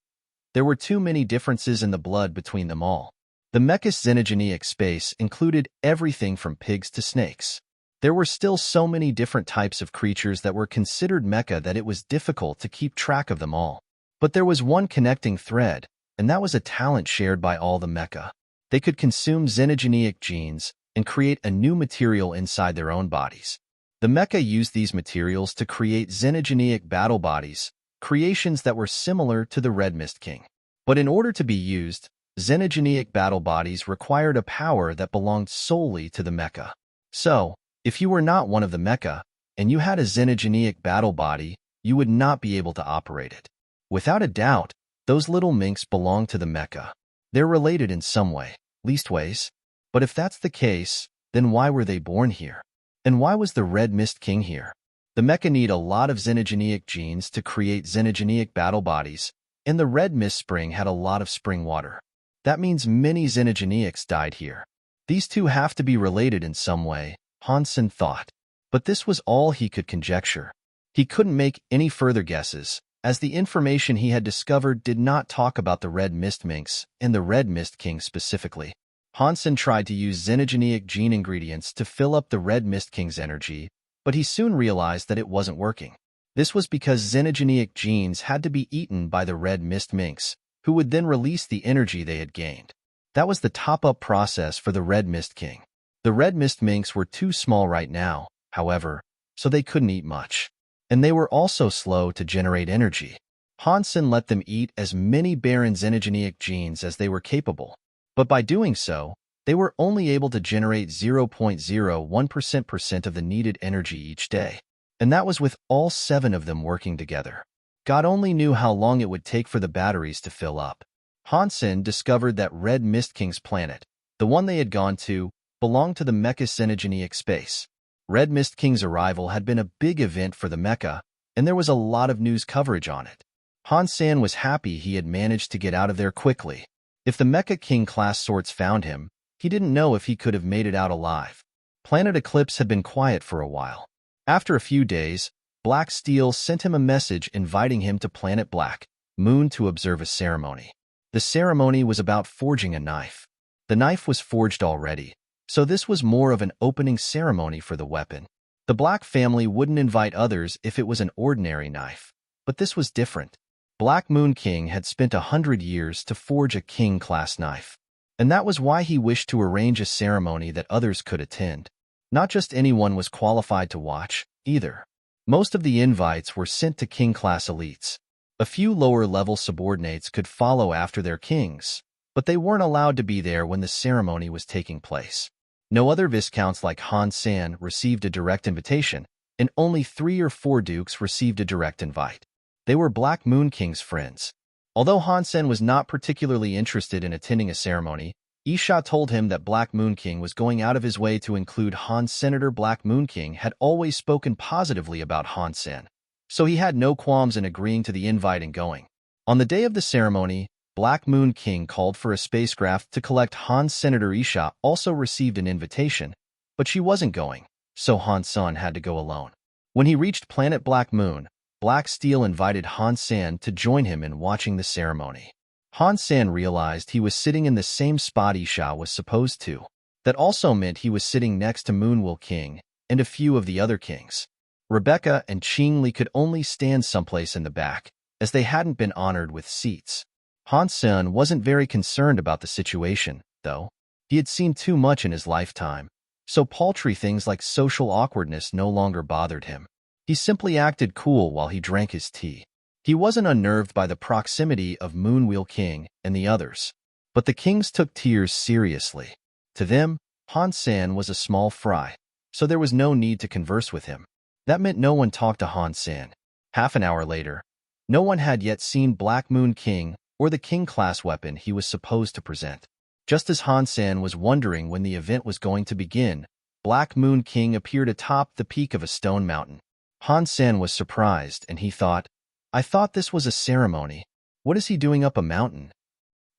There were too many differences in the blood between them all. The Mecha's xenogeneic space included everything from pigs to snakes. There were still so many different types of creatures that were considered Mecha that it was difficult to keep track of them all. But there was one connecting thread, and that was a talent shared by all the Mecha. They could consume xenogeneic genes and create a new material inside their own bodies. The Mecha used these materials to create xenogeneic battle bodies, creations that were similar to the Red Mist King. But in order to be used, xenogeneic battle bodies required a power that belonged solely to the Mecha. So, if you were not one of the Mecha, and you had a xenogeneic battle body, you would not be able to operate it. Without a doubt, those little minks belong to the Mecha. They're related in some way, leastways. But if that's the case, then why were they born here? And why was the Red Mist King here? The Mecha need a lot of xenogeneic genes to create xenogeneic battle bodies, and the Red Mist Spring had a lot of spring water. That means many xenogeneics died here. These two have to be related in some way, Han Sen thought. But this was all he could conjecture. He couldn't make any further guesses, as the information he had discovered did not talk about the Red Mist Minx and the Red Mist King specifically. Han Sen tried to use xenogeneic gene ingredients to fill up the Red Mist King's energy, but he soon realized that it wasn't working. This was because xenogeneic genes had to be eaten by the Red Mist Minx, who would then release the energy they had gained. That was the top-up process for the Red Mist King. The Red Mist Minx were too small right now, however, so they couldn't eat much. And they were also slow to generate energy. Han Sen let them eat as many barren xenogeneic genes as they were capable. But by doing so, they were only able to generate 0.01% of the needed energy each day. And that was with all 7 of them working together. God only knew how long it would take for the batteries to fill up. Han Sen discovered that Red Mist King's planet, the one they had gone to, belonged to the Mecha xenogeneic space. Red Mist King's arrival had been a big event for the Mecha, and there was a lot of news coverage on it. Han Sen was happy he had managed to get out of there quickly. If the Mecha King class sorts found him, he didn't know if he could have made it out alive. Planet Eclipse had been quiet for a while. After a few days, Black Steel sent him a message inviting him to Planet Black Moon to observe a ceremony. The ceremony was about forging a knife. The knife was forged already, so this was more of an opening ceremony for the weapon. The Black family wouldn't invite others if it was an ordinary knife, but this was different. Black Moon King had spent 100 years to forge a king-class knife, and that was why he wished to arrange a ceremony that others could attend. Not just anyone was qualified to watch, either. Most of the invites were sent to king-class elites. A few lower-level subordinates could follow after their kings, but they weren't allowed to be there when the ceremony was taking place. No other viscounts like Han Sen received a direct invitation, and only 3 or 4 dukes received a direct invite. They were Black Moon King's friends. Although Han Sen was not particularly interested in attending a ceremony, Isha told him that Black Moon King was going out of his way to include Han. Senator Black Moon King had always spoken positively about Han Sen, so he had no qualms in agreeing to the invite and going. On the day of the ceremony, Black Moon King called for a spacecraft to collect Han. Senator Isha also received an invitation, but she wasn't going, so Han Sen had to go alone. When he reached Planet Black Moon, Black Steel invited Han Sen to join him in watching the ceremony. Han Sen realized he was sitting in the same spot Isha was supposed to. That also meant he was sitting next to Moonwell King and a few of the other kings. Rebecca and Qing Li could only stand someplace in the back, as they hadn't been honored with seats. Han Sen wasn't very concerned about the situation, though. He had seen too much in his lifetime, so paltry things like social awkwardness no longer bothered him. He simply acted cool while he drank his tea. He wasn't unnerved by the proximity of Moonwheel King and the others, but the kings took tears seriously. To them, Han Sen was a small fry, so there was no need to converse with him. That meant no one talked to Han Sen. Half an hour later, no one had yet seen Black Moon King or the king-class weapon he was supposed to present. Just as Han Sen was wondering when the event was going to begin, Black Moon King appeared atop the peak of a stone mountain. Han Sen was surprised, and he thought, "I thought this was a ceremony. What is he doing up a mountain?"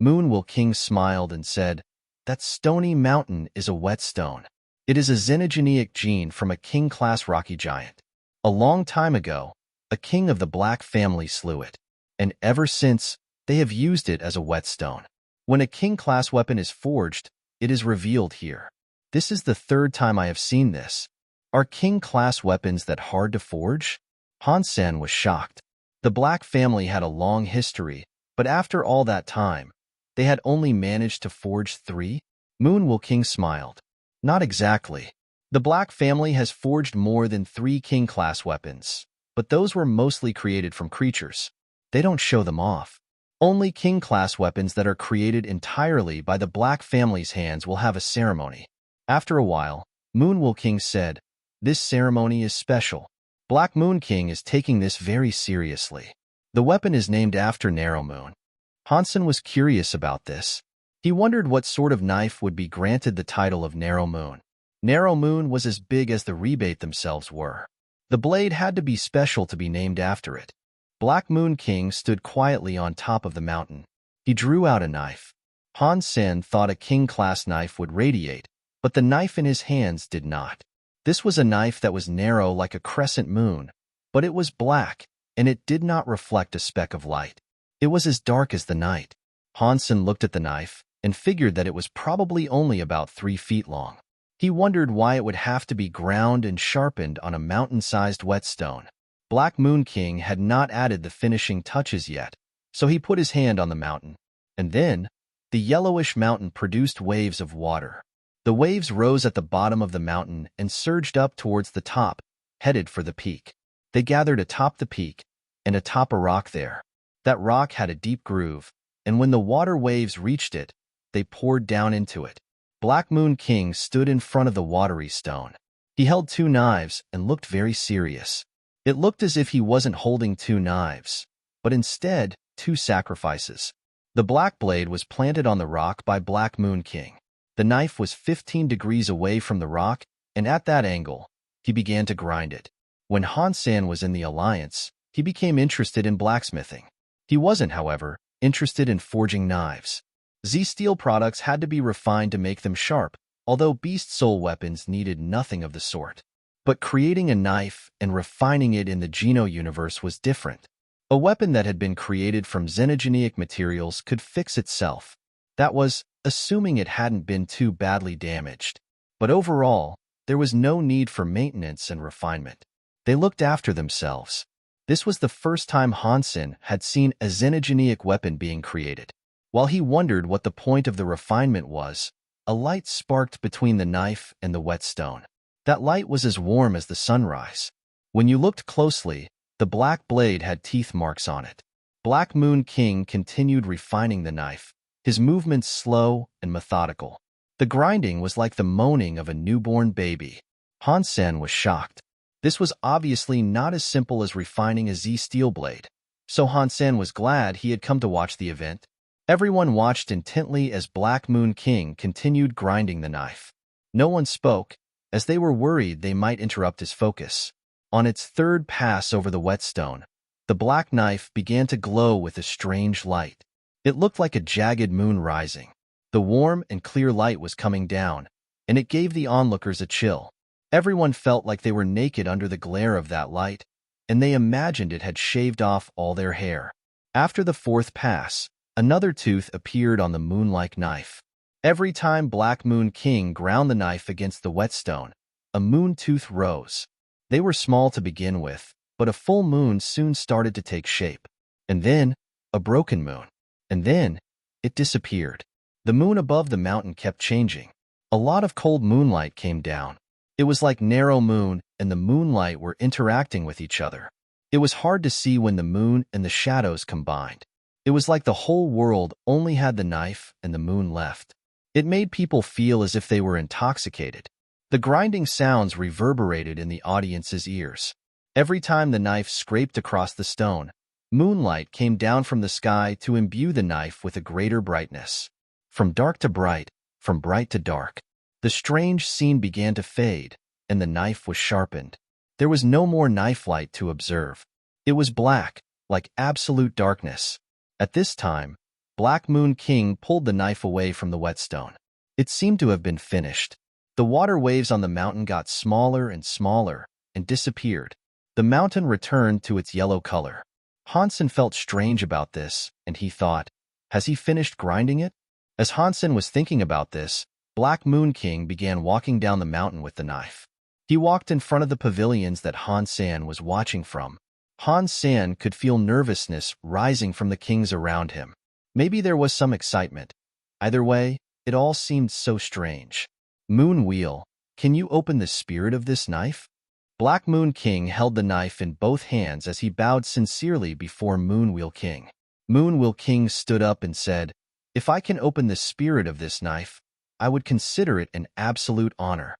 Moonwheel King smiled and said, "That stony mountain is a whetstone. It is a xenogeneic gene from a king-class rocky giant. A long time ago, a king of the Black family slew it, and ever since, they have used it as a whetstone. When a king-class weapon is forged, it is revealed here. This is the third time I have seen this. Are king-class weapons that hard to forge?" Han Sen was shocked. The Black family had a long history, but after all that time, they had only managed to forge 3? Moonwheel King smiled. "Not exactly. The Black family has forged more than 3 king-class weapons, but those were mostly created from creatures. They don't show them off. Only king-class weapons that are created entirely by the Black family's hands will have a ceremony." After a while, Moonwheel King said, "This ceremony is special. Black Moon King is taking this very seriously. The weapon is named after Narrow Moon." Han Sen was curious about this. He wondered what sort of knife would be granted the title of Narrow Moon. Narrow Moon was as big as the rebate themselves were. The blade had to be special to be named after it. Black Moon King stood quietly on top of the mountain. He drew out a knife. Han Sen thought a king-class knife would radiate, but the knife in his hands did not. This was a knife that was narrow like a crescent moon, but it was black, and it did not reflect a speck of light. It was as dark as the night. Han Sen looked at the knife and figured that it was probably only about 3 feet long. He wondered why it would have to be ground and sharpened on a mountain-sized whetstone. Black Moon King had not added the finishing touches yet, so he put his hand on the mountain. And then, the yellowish mountain produced waves of water. The waves rose at the bottom of the mountain and surged up towards the top, headed for the peak. They gathered atop the peak and atop a rock there. That rock had a deep groove, and when the water waves reached it, they poured down into it. Black Moon King stood in front of the watery stone. He held 2 knives and looked very serious. It looked as if he wasn't holding 2 knives, but instead 2 sacrifices. The black blade was planted on the rock by Black Moon King. The knife was 15 degrees away from the rock, and at that angle, he began to grind it. When Han Sen was in the alliance, he became interested in blacksmithing. He wasn't, however, interested in forging knives. Z-Steel products had to be refined to make them sharp, although Beast Soul weapons needed nothing of the sort. But creating a knife and refining it in the Geno universe was different. A weapon that had been created from xenogeneic materials could fix itself. That was, assuming it hadn't been too badly damaged. But overall, there was no need for maintenance and refinement. They looked after themselves. This was the first time Han Sen had seen a xenogeneic weapon being created. While he wondered what the point of the refinement was, a light sparked between the knife and the whetstone. That light was as warm as the sunrise. When you looked closely, the black blade had teeth marks on it. Black Moon King continued refining the knife, his movements slow and methodical. The grinding was like the moaning of a newborn baby. Han Sen was shocked. This was obviously not as simple as refining a Z-Steel blade, so Han Sen was glad he had come to watch the event. Everyone watched intently as Black Moon King continued grinding the knife. No one spoke, as they were worried they might interrupt his focus. On its 3rd pass over the whetstone, the black knife began to glow with a strange light. It looked like a jagged moon rising. The warm and clear light was coming down, and it gave the onlookers a chill. Everyone felt like they were naked under the glare of that light, and they imagined it had shaved off all their hair. After the 4th pass, another tooth appeared on the moon-like knife. Every time Black Moon King ground the knife against the whetstone, a moon tooth rose. They were small to begin with, but a full moon soon started to take shape. And then, a broken moon. And then, it disappeared. The moon above the mountain kept changing. A lot of cold moonlight came down. It was like Narrow Moon and the moonlight were interacting with each other. It was hard to see when the moon and the shadows combined. It was like the whole world only had the knife and the moon left. It made people feel as if they were intoxicated. The grinding sounds reverberated in the audience's ears. Every time the knife scraped across the stone, moonlight came down from the sky to imbue the knife with a greater brightness. From dark to bright, from bright to dark, the strange scene began to fade, and the knife was sharpened. There was no more knife light to observe. It was black, like absolute darkness. At this time, Black Moon King pulled the knife away from the whetstone. It seemed to have been finished. The water waves on the mountain got smaller and smaller and disappeared. The mountain returned to its yellow color. Han Sen felt strange about this, and he thought, has he finished grinding it? As Han Sen was thinking about this, Black Moon King began walking down the mountain with the knife. He walked in front of the pavilions that Han Sen was watching from. Han Sen could feel nervousness rising from the kings around him. Maybe there was some excitement. Either way, it all seemed so strange. Moon Wheel, can you open the spirit of this knife? Black Moon King held the knife in both hands as he bowed sincerely before Moon Wheel King. Moon Wheel King stood up and said, if I can open the spirit of this knife, I would consider it an absolute honor.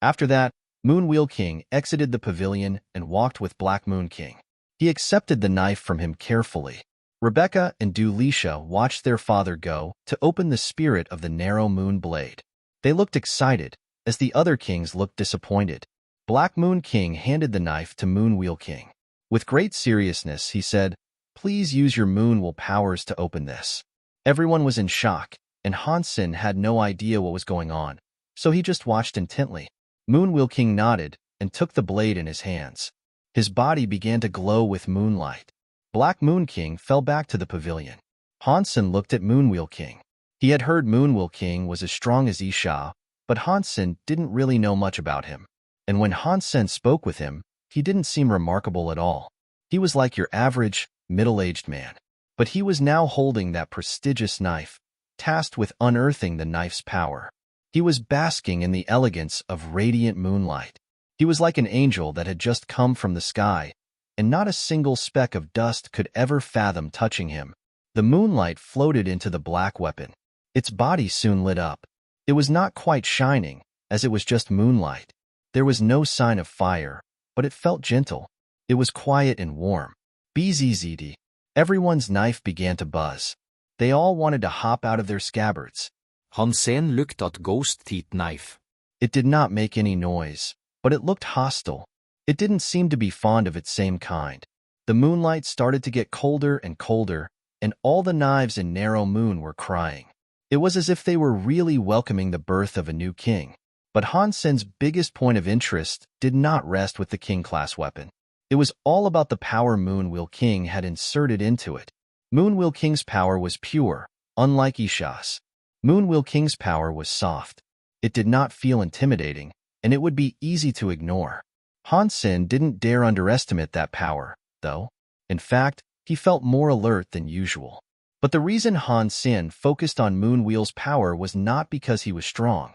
After that, Moon Wheel King exited the pavilion and walked with Black Moon King. He accepted the knife from him carefully. Rebecca and Dulisha watched their father go to open the spirit of the narrow moon blade. They looked excited, as the other kings looked disappointed. Black Moon King handed the knife to Moon Wheel King. With great seriousness, he said, please use your moon will powers to open this. Everyone was in shock, and Han Sen had no idea what was going on, so he just watched intently. Moon Wheel King nodded and took the blade in his hands. His body began to glow with moonlight. Black Moon King fell back to the pavilion. Han Sen looked at Moon Wheel King. He had heard Moon Wheel King was as strong as Isha, but Han Sen didn't really know much about him. And when Han Sen spoke with him, he didn't seem remarkable at all. He was like your average, middle-aged man. But he was now holding that prestigious knife, tasked with unearthing the knife's power. He was basking in the elegance of radiant moonlight. He was like an angel that had just come from the sky, and not a single speck of dust could ever fathom touching him. The moonlight floated into the black weapon. Its body soon lit up. It was not quite shining, as it was just moonlight. There was no sign of fire, but it felt gentle. It was quiet and warm. Bzzd. Everyone's knife began to buzz. They all wanted to hop out of their scabbards. Han Sen looked at Ghost Teeth knife. It did not make any noise, but it looked hostile. It didn't seem to be fond of its same kind. The moonlight started to get colder and colder, and all the knives in Narrow Moon were crying. It was as if they were really welcoming the birth of a new king. But Han Sen's biggest point of interest did not rest with the king-class weapon. It was all about the power Moon Wheel King had inserted into it. Moon Wheel King's power was pure, unlike Isha's. Moon Wheel King's power was soft. It did not feel intimidating, and it would be easy to ignore. Han Sen didn't dare underestimate that power, though. In fact, he felt more alert than usual. But the reason Han Sen focused on Moon Wheel's power was not because he was strong.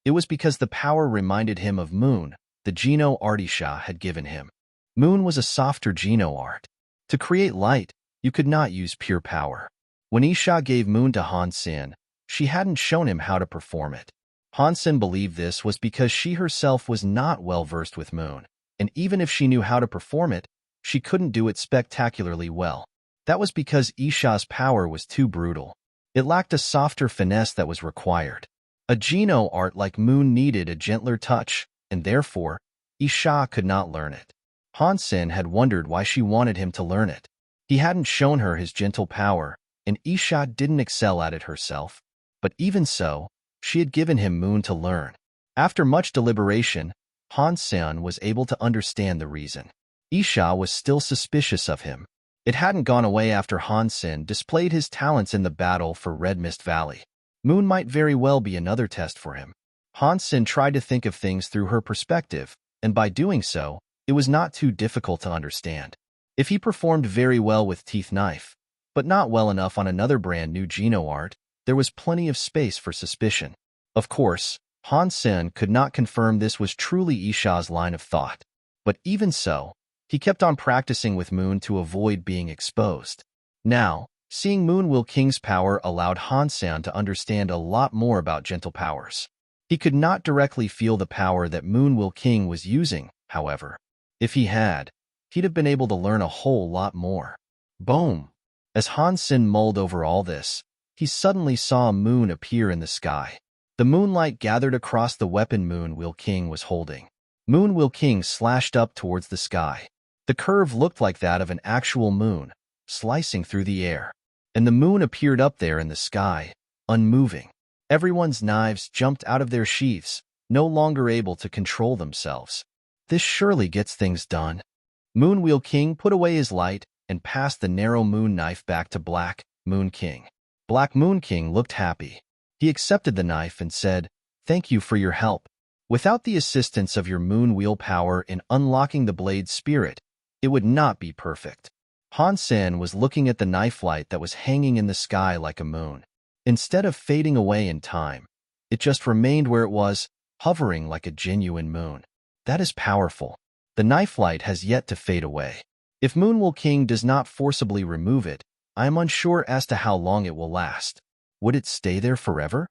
It was because the power reminded him of Moon, the Geno art Isha had given him. Moon was a softer Geno art. To create light, you could not use pure power. When Isha gave Moon to Han Sen, she hadn't shown him how to perform it. Han Sen believed this was because she herself was not well versed with Moon, and even if she knew how to perform it, she couldn't do it spectacularly well. That was because Isha's power was too brutal. It lacked a softer finesse that was required. A Geno art like Moon needed a gentler touch, and therefore, Isha could not learn it. Han Sen had wondered why she wanted him to learn it. He hadn't shown her his gentle power, and Isha didn't excel at it herself. But even so, she had given him Moon to learn. After much deliberation, Han Sen was able to understand the reason. Isha was still suspicious of him. It hadn't gone away after Han Sen displayed his talents in the battle for Red Mist Valley. Moon might very well be another test for him. Han Sen tried to think of things through her perspective, and by doing so, it was not too difficult to understand. If he performed very well with Teeth Knife, but not well enough on another brand new Geno art, there was plenty of space for suspicion. Of course, Han Sen could not confirm this was truly Isha's line of thought. But even so, He kept on practicing with Moon to avoid being exposed. Now, seeing Moon Will King's power allowed Han Sen to understand a lot more about gentle powers. He could not directly feel the power that Moon Will King was using, however. If he had, he'd have been able to learn a whole lot more. Boom! As Han Sen mulled over all this, he suddenly saw a moon appear in the sky. The moonlight gathered across the weapon Moon Will King was holding. Moon Will King slashed up towards the sky. The curve looked like that of an actual moon, slicing through the air. And the moon appeared up there in the sky, unmoving. Everyone's knives jumped out of their sheaths, no longer able to control themselves. This surely gets things done. Moon Will King put away his light and passed the narrow moon knife back to Black Moon King. Black Moon King looked happy. He accepted the knife and said, "Thank you for your help. Without the assistance of your moon wheel power in unlocking the blade's spirit, it would not be perfect." Han Sen was looking at the knife light that was hanging in the sky like a moon. Instead of fading away in time, it just remained where it was, hovering like a genuine moon. That is powerful. The knife light has yet to fade away. If Moon Will King does not forcibly remove it, I am unsure as to how long it will last. Would it stay there forever?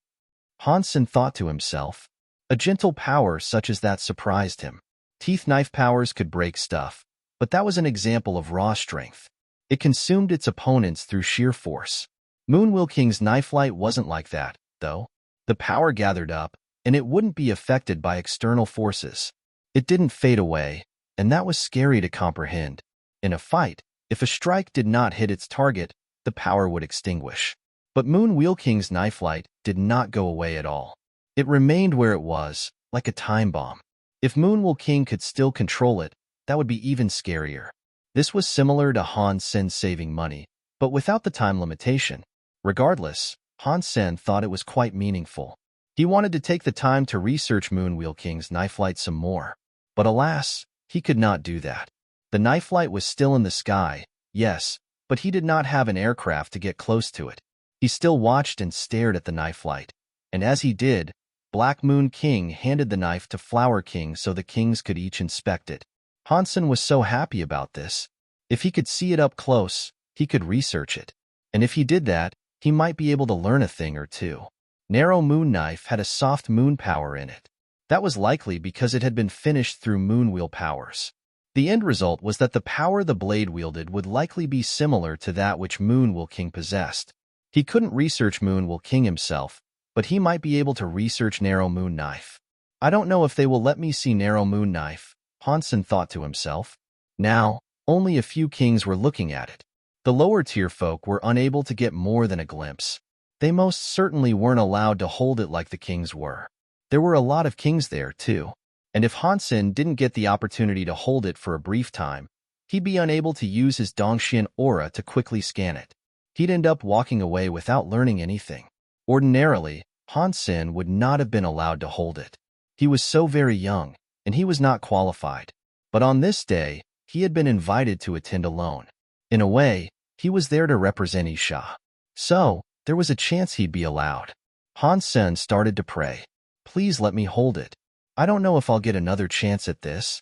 Han Sen thought to himself. A gentle power such as that surprised him. Teeth knife powers could break stuff, but that was an example of raw strength. It consumed its opponents through sheer force. Moon Will King's knife light wasn't like that, though. The power gathered up, and it wouldn't be affected by external forces. It didn't fade away, and that was scary to comprehend. In a fight, if a strike did not hit its target, the power would extinguish. But Moon Will King's knife light did not go away at all. It remained where it was, like a time bomb. If Moon Will King could still control it, that would be even scarier. This was similar to Han Sen saving money, but without the time limitation. Regardless, Han Sen thought it was quite meaningful. He wanted to take the time to research Moon Will King's knife light some more. But alas, he could not do that. The knife light was still in the sky, yes, but he did not have an aircraft to get close to it. He still watched and stared at the knife light. And as he did, Black Moon King handed the knife to Flower King so the kings could each inspect it. Han Sen was so happy about this. If he could see it up close, he could research it. And if he did that, he might be able to learn a thing or two. Narrow Moon Knife had a soft moon power in it. That was likely because it had been finished through moon wheel powers. The end result was that the power the blade wielded would likely be similar to that which Moon Will King possessed. He couldn't research Moon Will King himself, but he might be able to research Narrow Moon Knife. I don't know if they will let me see Narrow Moon Knife, Han Sen thought to himself. Now, only a few kings were looking at it. The lower-tier folk were unable to get more than a glimpse. They most certainly weren't allowed to hold it like the kings were. There were a lot of kings there, too. And if Han Sen didn't get the opportunity to hold it for a brief time, he'd be unable to use his Dongxian aura to quickly scan it. He'd end up walking away without learning anything. Ordinarily, Han Sen would not have been allowed to hold it. He was so very young, and he was not qualified. But on this day, he had been invited to attend alone. In a way, he was there to represent Isha. So, there was a chance he'd be allowed. Han Sen started to pray. Please let me hold it. I don't know if I'll get another chance at this.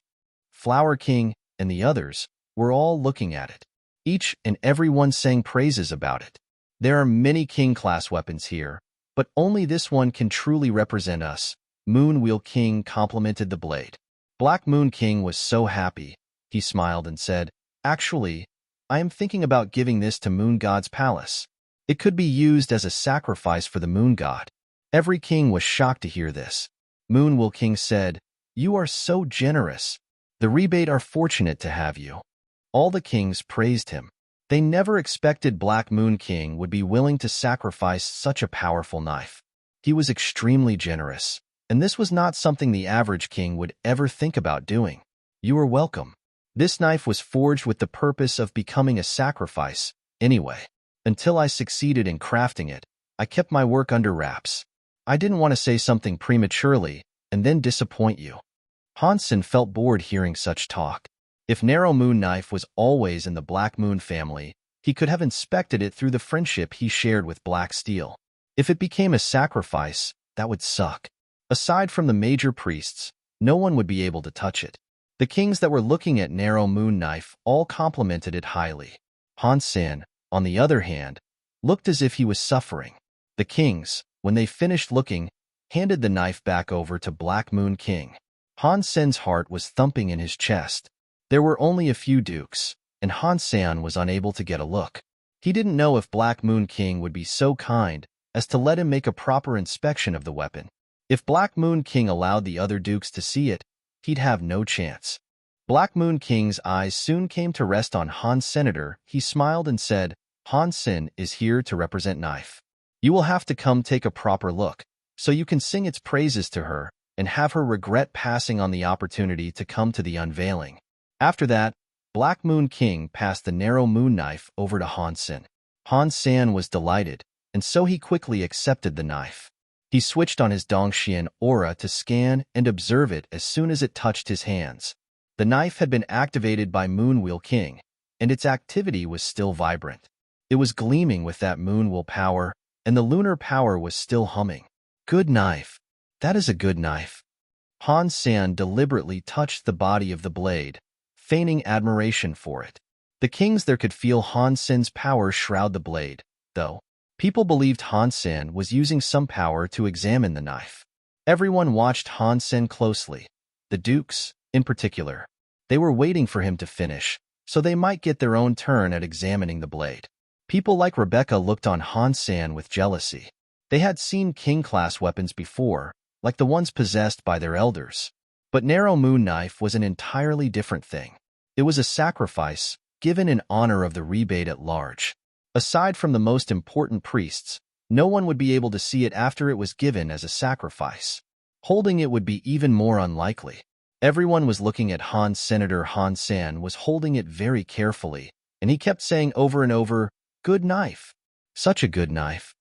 Flower King and the others were all looking at it. Each and every one sang praises about it. There are many king-class weapons here, but only this one can truly represent us. Moon Wheel King complimented the blade. Black Moon King was so happy. He smiled and said, "Actually, I am thinking about giving this to Moon God's palace. It could be used as a sacrifice for the Moon God." Every king was shocked to hear this. Moon Will King said, "You are so generous. The rebate are fortunate to have you." All the kings praised him. They never expected Black Moon King would be willing to sacrifice such a powerful knife. He was extremely generous, and this was not something the average king would ever think about doing. "You are welcome. This knife was forged with the purpose of becoming a sacrifice, anyway. Until I succeeded in crafting it, I kept my work under wraps. I didn't want to say something prematurely and then disappoint you." Han Sen felt bored hearing such talk. If Narrow Moon Knife was always in the Black Moon family, he could have inspected it through the friendship he shared with Black Steel. If it became a sacrifice, that would suck. Aside from the major priests, no one would be able to touch it. The kings that were looking at narrow moon knife all complimented it highly. Han Sen, on the other hand, looked as if he was suffering. The kings, when they finished looking, handed the knife back over to Black Moon King. Han Sen's heart was thumping in his chest. There were only a few dukes, and Han Sen was unable to get a look. He didn't know if Black Moon King would be so kind as to let him make a proper inspection of the weapon. If Black Moon King allowed the other dukes to see it, he'd have no chance. Black Moon King's eyes soon came to rest on Han Senator. He smiled and said, Han Sen is here to represent knife. You will have to come take a proper look, so you can sing its praises to her and have her regret passing on the opportunity to come to the unveiling. After that, Black Moon King passed the narrow moon knife over to Han Sen. Han Sen was delighted, and so he quickly accepted the knife. He switched on his Dongxian aura to scan and observe it as soon as it touched his hands. The knife had been activated by Moon Wheel King, and its activity was still vibrant. It was gleaming with that moon will power, and the lunar power was still humming. Good knife. That is a good knife. Han Sen deliberately touched the body of the blade, feigning admiration for it. The kings there could feel Han Sen's power shroud the blade, though. People believed Han Sen was using some power to examine the knife. Everyone watched Han Sen closely, the dukes, in particular. They were waiting for him to finish, so they might get their own turn at examining the blade. People like Rebecca looked on Han Sen with jealousy. They had seen king-class weapons before, like the ones possessed by their elders. But Narrow Moon Knife was an entirely different thing. It was a sacrifice, given in honor of the rebate at large. Aside from the most important priests, no one would be able to see it after it was given as a sacrifice. Holding it would be even more unlikely. Everyone was looking at Senator Han Sen was holding it very carefully, and he kept saying over and over, "Good knife. Such a good knife."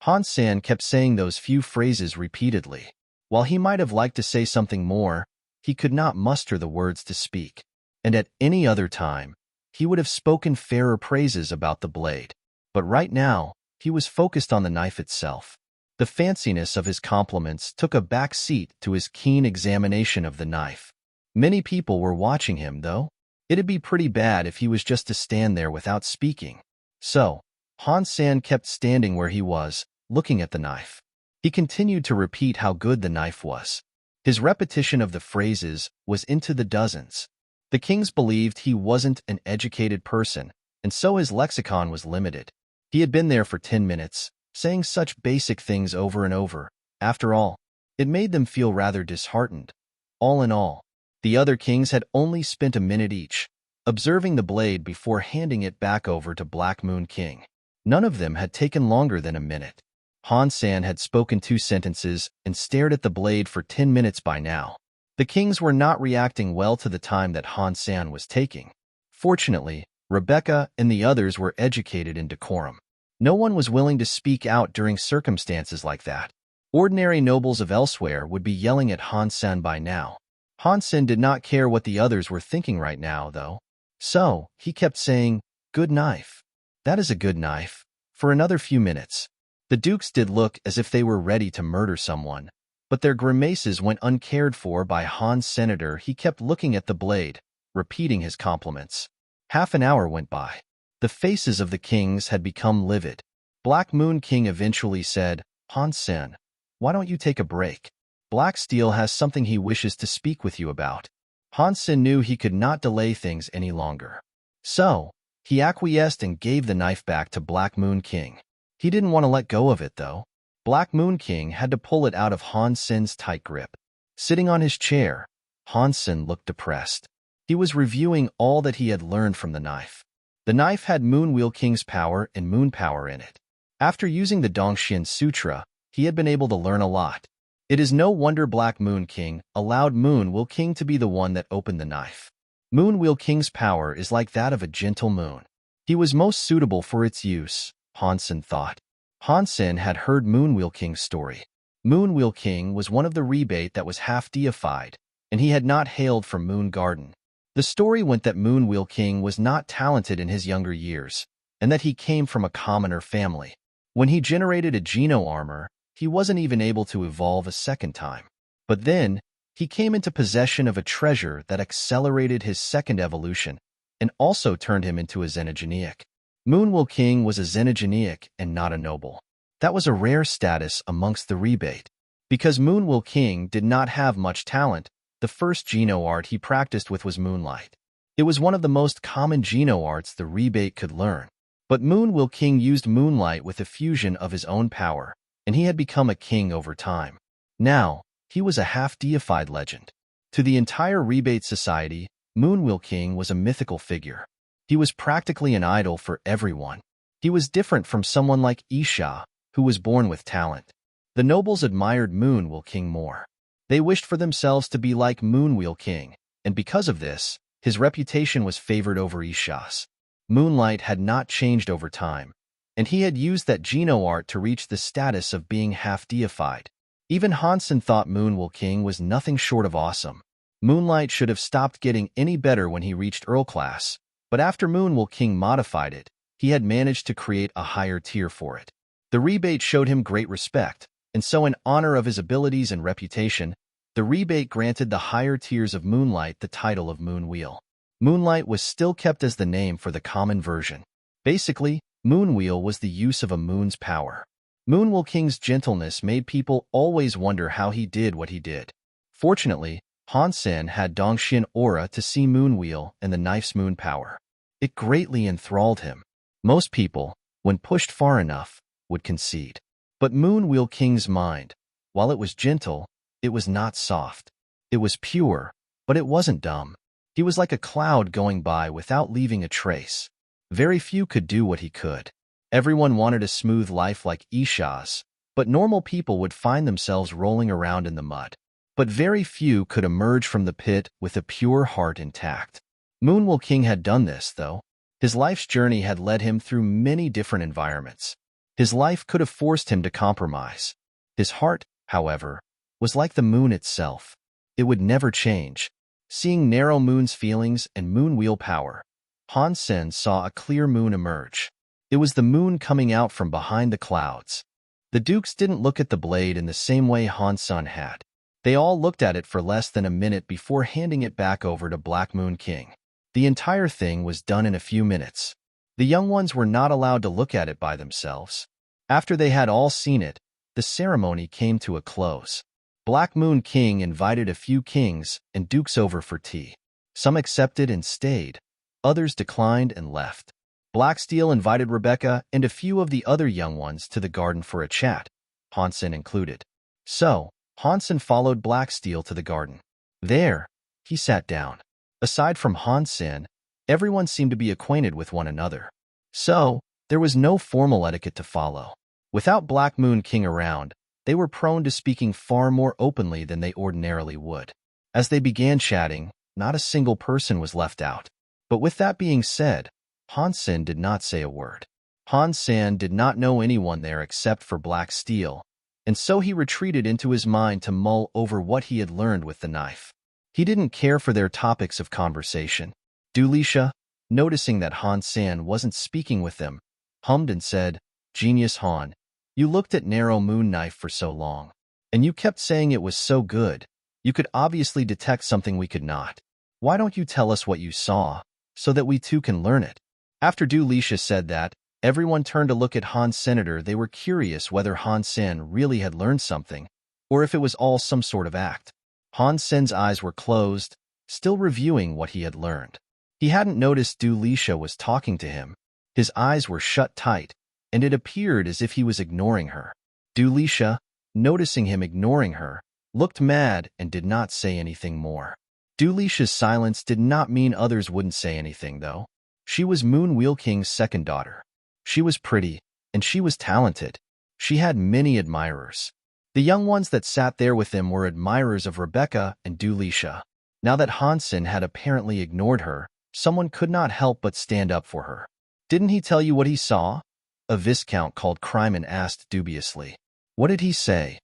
Han Sen kept saying those few phrases repeatedly. While he might have liked to say something more, he could not muster the words to speak. And at any other time, he would have spoken fairer praises about the blade. But right now, he was focused on the knife itself. The fanciness of his compliments took a back seat to his keen examination of the knife. Many people were watching him, though. It'd be pretty bad if he was just to stand there without speaking. So, Han Sen kept standing where he was, looking at the knife. He continued to repeat how good the knife was. His repetition of the phrases was into the dozens. The kings believed he wasn't an educated person, and so his lexicon was limited. He had been there for 10 minutes, saying such basic things over and over. After all, it made them feel rather disheartened. All in all, the other kings had only spent a minute each, observing the blade before handing it back over to Black Moon King. None of them had taken longer than a minute. Han Sen had spoken 2 sentences and stared at the blade for 10 minutes by now. The kings were not reacting well to the time that Han Sen was taking. Fortunately, Rebecca and the others were educated in decorum. No one was willing to speak out during circumstances like that. Ordinary nobles of elsewhere would be yelling at Han Sen by now. Han Sen did not care what the others were thinking right now, though. So, he kept saying, "Good knife. That is a good knife," for another few minutes. The dukes did look as if they were ready to murder someone, but their grimaces went uncared for by Han Senator. He kept looking at the blade, repeating his compliments. Half an hour went by. The faces of the kings had become livid. Black Moon King eventually said, "Han Sen, why don't you take a break? Black Steel has something he wishes to speak with you about." Han Sen knew he could not delay things any longer. So, he acquiesced and gave the knife back to Black Moon King. He didn't want to let go of it, though. Black Moon King had to pull it out of Han Sen's tight grip. Sitting on his chair, Han Sen looked depressed. He was reviewing all that he had learned from the knife. The knife had Moon Wheel King's power and moon power in it. After using the Dongxian Sutra, he had been able to learn a lot. It is no wonder Black Moon King allowed Moon Wheel King to be the one that opened the knife. Moon Wheel King's power is like that of a gentle moon. He was most suitable for its use, Han Sen thought. Han Sen had heard Moon Wheel King's story. Moon Wheel King was one of the rebate that was half deified, and he had not hailed from Moon Garden. The story went that Moon Wheel King was not talented in his younger years, and that he came from a commoner family. When he generated a Geno armor, he wasn't even able to evolve a second time. But then, He came into possession of a treasure that accelerated his second evolution and also turned him into a xenogeneic. Moonwheel King was a xenogeneic and not a noble. That was a rare status amongst the rebate. Because Moonwheel King did not have much talent, the first geno art he practiced with was Moonlight. It was one of the most common geno arts the rebate could learn. But Moonwheel King used Moonlight with a fusion of his own power, and he had become a king over time. Now, he was a half-deified legend. To the entire rebate society, Moonwheel King was a mythical figure. He was practically an idol for everyone. He was different from someone like Isha, who was born with talent. The nobles admired Moonwheel King more. They wished for themselves to be like Moonwheel King, and because of this, his reputation was favored over Isha's. Moonlight had not changed over time, and he had used that geno art to reach the status of being half-deified. Even Han Sen thought Moonwheel King was nothing short of awesome. Moonlight should have stopped getting any better when he reached Earl class, but after Moonwheel King modified it, he had managed to create a higher tier for it. The rebate showed him great respect, and so in honor of his abilities and reputation, the rebate granted the higher tiers of Moonlight the title of Moonwheel. Moonlight was still kept as the name for the common version. Basically, Moonwheel was the use of a moon's power. Moonwheel King's gentleness made people always wonder how he did what he did. Fortunately, Han Sen had Dongxian aura to see Moonwheel and the knife's moon power. It greatly enthralled him. Most people, when pushed far enough, would concede. But Moonwheel King's mind, while it was gentle, it was not soft. It was pure, but it wasn't dumb. He was like a cloud going by without leaving a trace. Very few could do what he could. Everyone wanted a smooth life like Isha's, but normal people would find themselves rolling around in the mud. But very few could emerge from the pit with a pure heart intact. Moonwheel King had done this, though. His life's journey had led him through many different environments. His life could have forced him to compromise. His heart, however, was like the moon itself. It would never change. Seeing Narrow Moon's feelings and Moonwheel power, Han Sen saw a clear moon emerge. It was the moon coming out from behind the clouds. The dukes didn't look at the blade in the same way Han Sen had. They all looked at it for less than a minute before handing it back over to Black Moon King. The entire thing was done in a few minutes. The young ones were not allowed to look at it by themselves. After they had all seen it, the ceremony came to a close. Black Moon King invited a few kings and dukes over for tea. Some accepted and stayed. Others declined and left. Blacksteel invited Rebecca and a few of the other young ones to the garden for a chat, Han Sen included. So, Han Sen followed Blacksteel to the garden. There, he sat down. Aside from Han Sen, everyone seemed to be acquainted with one another. So, there was no formal etiquette to follow. Without Black Moon King around, they were prone to speaking far more openly than they ordinarily would. As they began chatting, not a single person was left out. But with that being said, Han Sen did not say a word. Han Sen did not know anyone there except for Blacksteel, and so he retreated into his mind to mull over what he had learned with the knife. He didn't care for their topics of conversation. Dulisha, noticing that Han Sen wasn't speaking with them, hummed and said, "Genius Han, you looked at Narrow Moon Knife for so long, and you kept saying it was so good. You could obviously detect something we could not. Why don't you tell us what you saw, so that we too can learn it?" After Dulisha said that, everyone turned to look at Han Senator. They were curious whether Han Sen really had learned something, or if it was all some sort of act. Han Sen's eyes were closed, still reviewing what he had learned. He hadn't noticed Dulisha was talking to him. His eyes were shut tight, and it appeared as if he was ignoring her. Dulisha, noticing him ignoring her, looked mad and did not say anything more. Dulisha's silence did not mean others wouldn't say anything, though. She was Moonwheel King's second daughter. She was pretty, and she was talented. She had many admirers. The young ones that sat there with them were admirers of Rebecca and Dulisha. Now that Han Sen had apparently ignored her, someone could not help but stand up for her. "Didn't he tell you what he saw?" a viscount called Kryman asked dubiously. "What did he say?"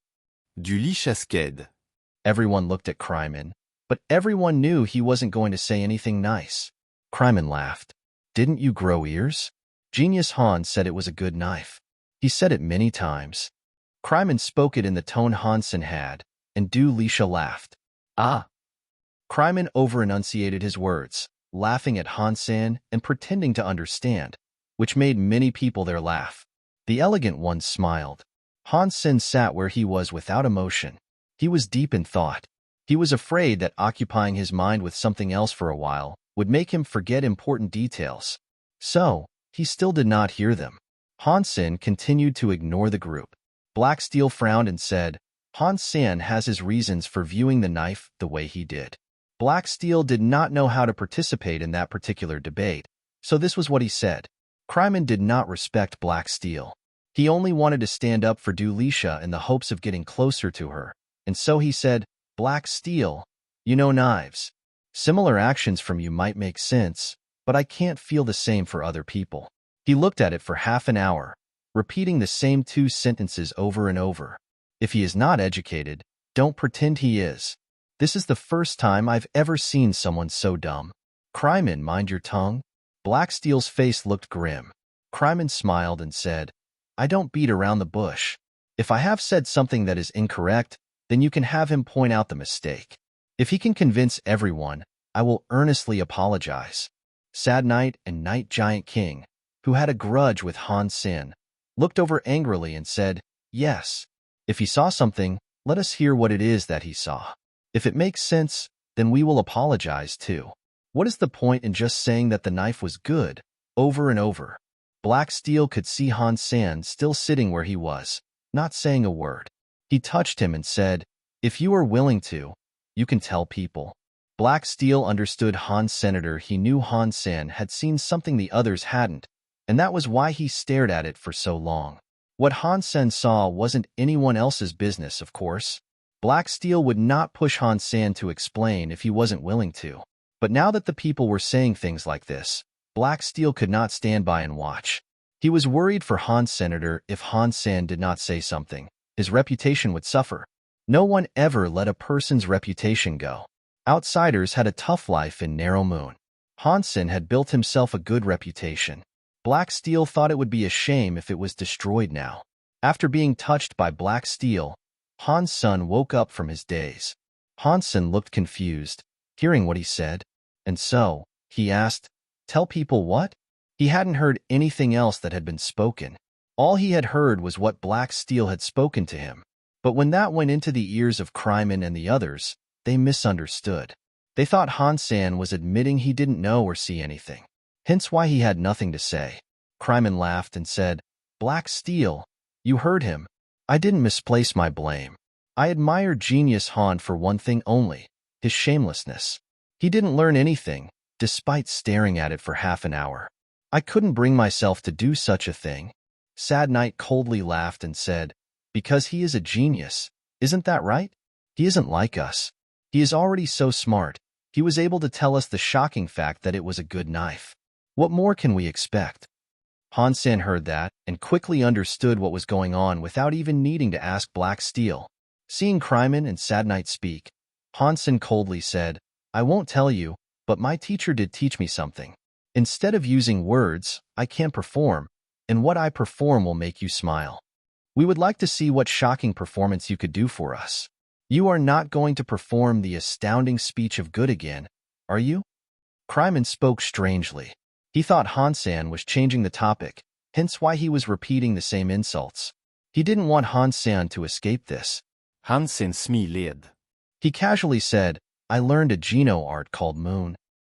Dulisha sked. Everyone looked at Kryman, but everyone knew he wasn't going to say anything nice. Kryman laughed. "Didn't you grow ears?" Genius Han said it was a good knife. He said it many times. Kryman spoke it in the tone Han Sen had, and Dulisha laughed. Ah. Kryman over-enunciated his words, laughing at Han Sen and pretending to understand, which made many people there laugh. The elegant one smiled. Han Sen sat where he was without emotion. He was deep in thought. He was afraid that occupying his mind with something else for a while would make him forget important details. So, he still did not hear them. Han Sen continued to ignore the group. Black Steel frowned and said, Han Sen has his reasons for viewing the knife the way he did. Black Steel did not know how to participate in that particular debate, so this was what he said. Kryman did not respect Black Steel. He only wanted to stand up for Dulisha in the hopes of getting closer to her, and so he said, Black Steel, you know knives. Similar actions from you might make sense, but I can't feel the same for other people. He looked at it for half an hour, repeating the same two sentences over and over. If he is not educated, don't pretend he is. This is the first time I've ever seen someone so dumb. Kryman, mind your tongue. Black Steel's face looked grim. Kryman smiled and said, I don't beat around the bush. If I have said something that is incorrect, then you can have him point out the mistake. If he can convince everyone, I will earnestly apologize. Sad Knight and Night Giant King, who had a grudge with Han Sen, looked over angrily and said, Yes. If he saw something, let us hear what it is that he saw. If it makes sense, then we will apologize too. What is the point in just saying that the knife was good, over and over? Black Steel could see Han Sen still sitting where he was, not saying a word. He touched him and said, If you are willing to, you can tell people. Black Steel understood Han Senator. He knew Han Sen had seen something the others hadn't, and that was why he stared at it for so long. What Han Sen saw wasn't anyone else's business, of course. Black Steel would not push Han Sen to explain if he wasn't willing to. But now that the people were saying things like this, Black Steel could not stand by and watch. He was worried for Han Senator. If Han Sen did not say something, his reputation would suffer. No one ever let a person's reputation go. Outsiders had a tough life in Narrow Moon. Han Sen had built himself a good reputation. Black Steel thought it would be a shame if it was destroyed now. After being touched by Black Steel, Han Sen woke up from his daze. Han Sen looked confused, hearing what he said. And so, he asked, Tell people what? He hadn't heard anything else that had been spoken. All he had heard was what Black Steel had spoken to him. But when that went into the ears of Kryman and the others, they misunderstood. They thought Han Sen was admitting he didn't know or see anything. Hence why he had nothing to say. Kryman laughed and said, Black Steel, you heard him. I didn't misplace my blame. I admire Genius Han for one thing only, his shamelessness. He didn't learn anything, despite staring at it for half an hour. I couldn't bring myself to do such a thing. Sad Knight coldly laughed and said, Because he is a genius, isn't that right? He isn't like us. He is already so smart, he was able to tell us the shocking fact that it was a good knife. What more can we expect? Han Sen heard that and quickly understood what was going on without even needing to ask Black Steel. Seeing Kryman and Sad Knight speak, Han Sen coldly said, I won't tell you, but my teacher did teach me something. Instead of using words, I can perform, and what I perform will make you smile. We would like to see what shocking performance you could do for us. You are not going to perform the astounding speech of good again, are you? Kryman spoke strangely. He thought Han Sen was changing the topic, hence why he was repeating the same insults. He didn't want Han Sen to escape this. Han Sen smiled. He casually said, I learned a Geno art called Moon.